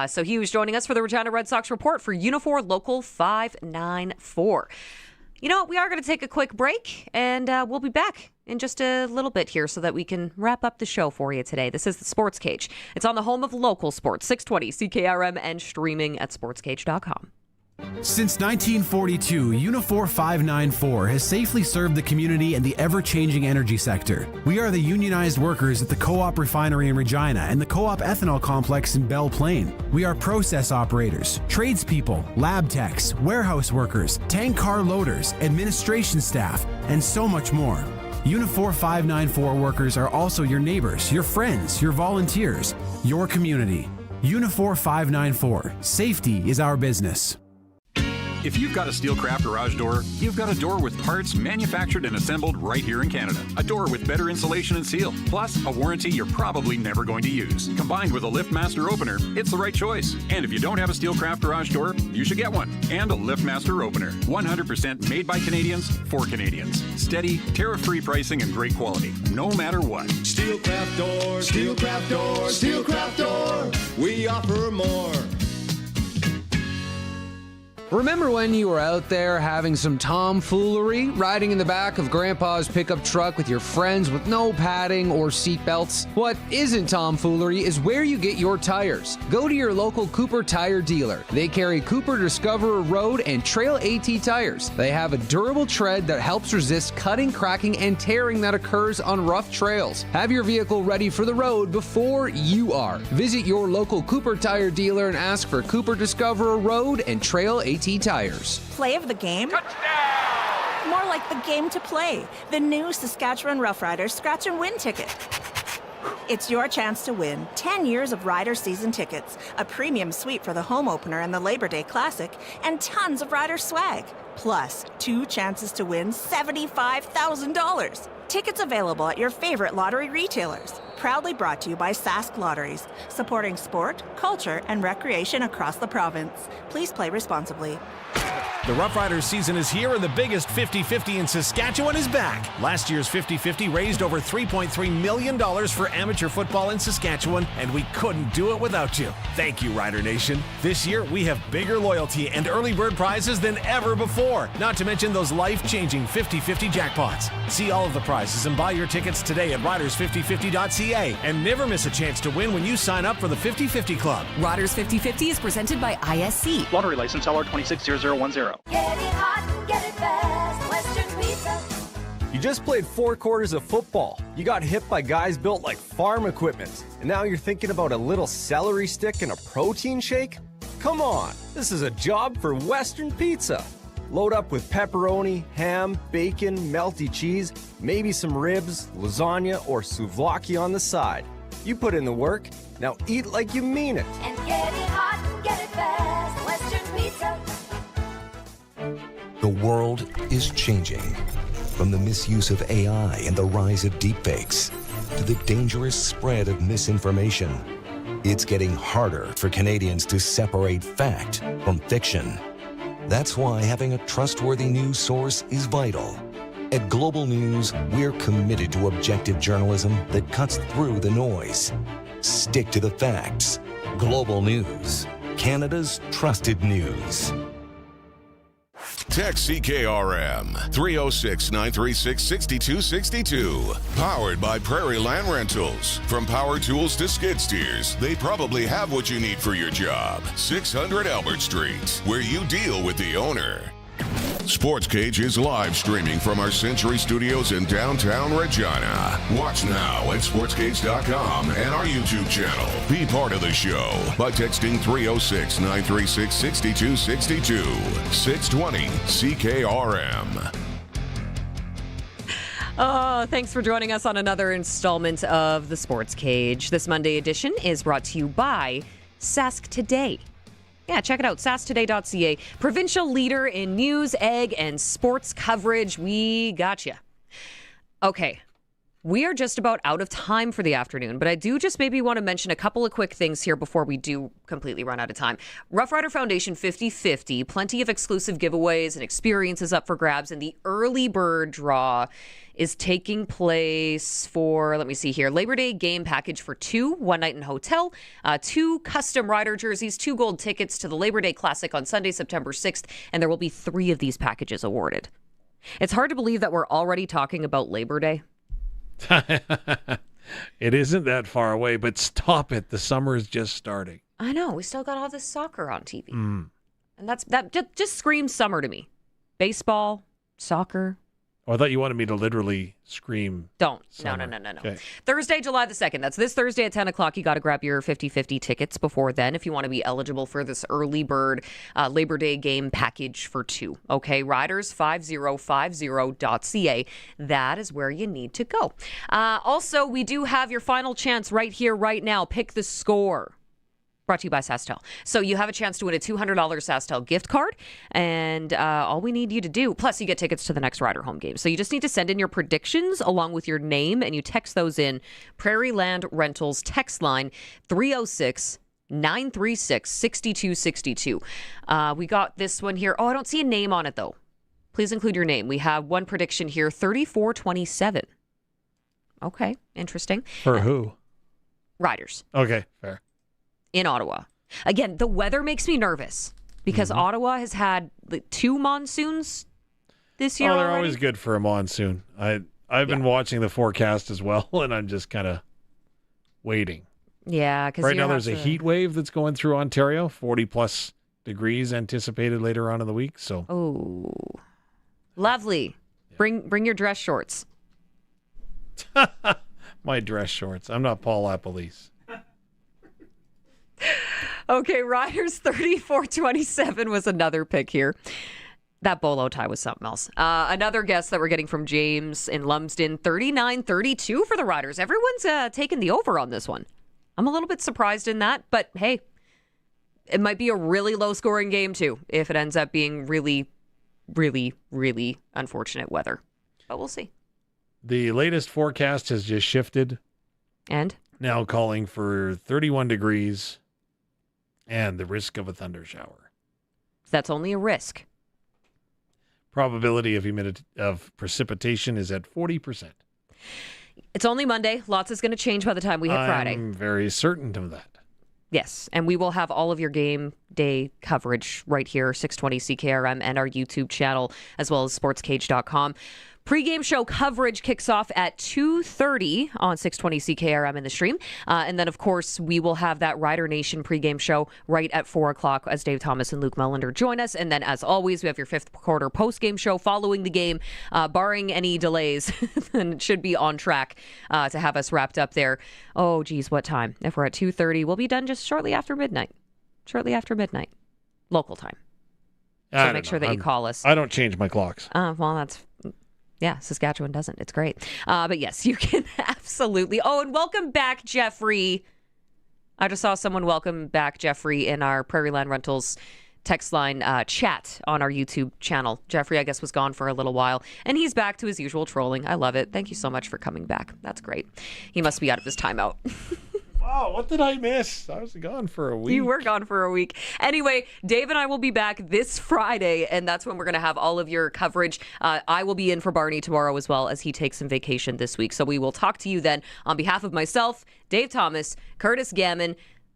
So he was joining us for the Regina Red Sox Report for Unifor Local 594. You know what? We are going to take a quick break, and we'll be back in just a little bit here so that we can wrap up the show for you today. This is the Sports Cage. It's on the home of local sports, 620 CKRM, and streaming at sportscage.com. Since 1942, Unifor 594 has safely served the community and the ever-changing energy sector. We are the unionized workers at the Co-op Refinery in Regina and the Co-op Ethanol Complex in Belle Plaine. We are process operators, tradespeople, lab techs, warehouse workers, tank car loaders, administration staff, and so much more. Unifor 594 workers are also your neighbors, your friends, your volunteers, your community. Unifor 594. Safety is our business. If you've got a Steelcraft garage door, you've got a door with parts manufactured and assembled right here in Canada. A door with better insulation and seal, plus a warranty you're probably never going to use. Combined with a LiftMaster opener, it's the right choice. And if you don't have a Steelcraft garage door, you should get one. And a LiftMaster opener. 100% made by Canadians for Canadians. Steady, tariff-free pricing and great quality, no matter what. Steelcraft door, Steelcraft door, Steelcraft door. We offer more. Remember when you were out there having some tomfoolery, riding in the back of Grandpa's pickup truck with your friends with no padding or seatbelts? What isn't tomfoolery is where you get your tires. Go to your local Cooper tire dealer. They carry Cooper Discoverer Road and Trail AT tires. They have a durable tread that helps resist cutting, cracking, and tearing that occurs on rough trails. Have your vehicle ready for the road before you are. Visit your local Cooper tire dealer and ask for Cooper Discoverer Road and Trail AT tires. Play of the game? Touchdown! More like the game to play. The new Saskatchewan Roughriders Scratch and Win ticket. It's your chance to win 10 years of Rider season tickets, a premium suite for the home opener and the Labor Day Classic, and tons of Rider swag. Plus, 2 chances to win $75,000. Tickets available at your favorite lottery retailers. Proudly brought to you by Sask Lotteries, supporting sport, culture, and recreation across the province. Please play responsibly. The Roughriders season is here and the biggest 50-50 in Saskatchewan is back. Last year's 50-50 raised over $3.3 million for amateur football in Saskatchewan, and we couldn't do it without you. Thank you, Rider Nation. This year, we have bigger loyalty and early bird prizes than ever before, not to mention those life-changing 50-50 jackpots. See all of the prizes and buy your tickets today at riders5050.ca, and never miss a chance to win when you sign up for the 50-50 Club. Riders 50-50 is presented by ISC. Lottery license LR260010. Get it hot and get it fast. Western Pizza. You just played 4 quarters of football. You got hit by guys built like farm equipment. And now you're thinking about a little celery stick and a protein shake? Come on, this is a job for Western Pizza. Load up with pepperoni, ham, bacon, melty cheese, maybe some ribs, lasagna, or souvlaki on the side. You put in the work, now eat like you mean it. And get it hot and get it fast. Western Pizza. The world is changing. From the misuse of AI and the rise of deepfakes to the dangerous spread of misinformation, it's getting harder for Canadians to separate fact from fiction. That's why having a trustworthy news source is vital. At Global News, we're committed to objective journalism that cuts through the noise. Stick to the facts. Global News, Canada's trusted news. Text CKRM 306-936-6262. Powered by Prairie Land Rentals. From power tools to skid steers, they probably have what you need for your job. 600 Albert Street, where you deal with the owner. Sportscage is live streaming from our Century Studios in downtown Regina. Watch now at sportscage.com and our YouTube channel. Be part of the show by texting 306-936-6262. 620 CKRM. Oh, thanks for joining us on another installment of the Sports Cage. This Monday edition is brought to you by Sask Today. Yeah, check it out, sasktoday.ca. Provincial leader in news, ag, and sports coverage. We got you. Okay. We are just about out of time for the afternoon, but I do just maybe want to mention a couple of quick things here before we do completely run out of time. Rough Rider Foundation 50/50, plenty of exclusive giveaways and experiences up for grabs, and the early bird draw is taking place for, let me see here, Labor Day game package for 2, 1 night in hotel, 2 custom rider jerseys, 2 gold tickets to the Labor Day Classic on Sunday, September 6th, and there will be 3 of these packages awarded. It's hard to believe that we're already talking about Labor Day. It isn't that far away, but stop it. The summer is just starting. I know. We still got all this soccer on TV. And that just screams summer to me. Baseball, soccer. Oh, I thought you wanted me to literally scream. Don't. Summer. No. Okay. Thursday, July the 2nd. That's this Thursday at 10 o'clock. You got to grab your 50/50 tickets before then if you want to be eligible for this early bird Labor Day game package for 2. Okay, riders5050.ca. That is where you need to go. Also, we do have your final chance right here, right now. Pick the score. Brought to you by SaskTel. So you have a chance to win a $200 SaskTel gift card, and all we need you to do, plus you get tickets to the next Rider home game. So you just need to send in your predictions along with your name, and you text those in. Prairie Land Rentals text line 306-936-6262. We got this one here. Oh, I don't see a name on it, though. Please include your name. We have one prediction here, 3427. Okay, interesting. For who? Riders. Okay, fair. In Ottawa. Again, the weather makes me nervous because Ottawa has had 2 monsoons this year. Oh, they're already. always good for a monsoon. I've been watching the forecast as well, and I'm just kind of waiting. Yeah, because right now there's a heat wave that's going through Ontario, 40+ degrees anticipated later on in the week. So, oh, lovely. Yeah. Bring your dress shorts. My dress shorts. I'm not Paul Lapalisse. Okay, Riders 3427 was another pick here. That bolo tie was something else. Another guess that we're getting from James in Lumsden, 39-32 for the Riders. Everyone's taking the over on this one. I'm a little bit surprised in that, but hey, it might be a really low-scoring game too if it ends up being really, really, really unfortunate weather. But we'll see. The latest forecast has just shifted. And? Now calling for 31 degrees and the risk of a thunder shower. That's only a risk. Probability of precipitation is at 40%. It's only Monday. Lots is going to change by the time we hit Friday. I'm very certain of that. Yes, and we will have all of your game day coverage right here, 620 CKRM and our YouTube channel, as well as sportscage.com. Pre-game show coverage kicks off at 2:30 on 620 CKRM in the stream. And then, of course, we will have that Rider Nation pre-game show right at 4 o'clock as Dave Thomas and Luke Mullender join us. And then, as always, we have your 5th quarter post-game show following the game, barring any delays. And it should be on track to have us wrapped up there. Oh, geez, what time? If we're at 2:30, we'll be done just shortly after midnight. Local time. So make sure that you call us. I don't change my clocks. Well, that's... Yeah, Saskatchewan doesn't. It's great. But yes, you can absolutely. Oh, and welcome back, Jeffrey. I just saw someone welcome back Jeffrey in our Prairie Land Rentals text line chat on our YouTube channel. Jeffrey, I guess, was gone for a little while, and he's back to his usual trolling. I love it. Thank you so much for coming back. That's great. He must be out of his timeout. Wow, what did I miss? I was gone for a week. You were gone for a week. Anyway, Dave and I will be back this Friday, and that's when we're going to have all of your coverage. I will be in for Barney tomorrow as well, as he takes some vacation this week. So we will talk to you then. On behalf of myself, Dave Thomas, Curtis Gammon,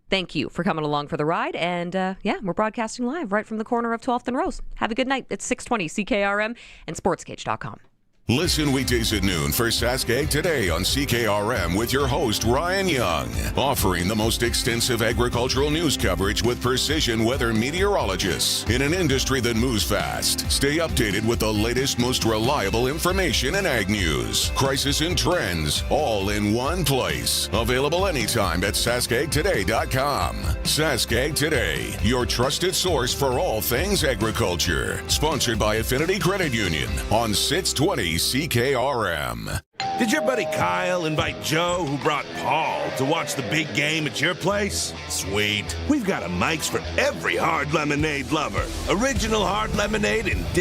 thank you for coming along for the ride. And we're broadcasting live right from the corner of 12th and Rose. Have a good night. It's 620 CKRM and sportscage.com. Listen weekdays at noon for Saskatchewan Today on CKRM with your host, Ryan Young, offering the most extensive agricultural news coverage with precision weather meteorologists in an industry that moves fast. Stay updated with the latest, most reliable information in ag news, crisis and trends, all in one place. Available anytime at saskagtoday.com. Saskatchewan Today, your trusted source for all things agriculture. Sponsored by Affinity Credit Union on 620 CKRM. Did your buddy Kyle invite Joe, who brought Paul, to watch the big game at your place? Sweet. We've got a Mike's for every hard lemonade lover. Original hard lemonade and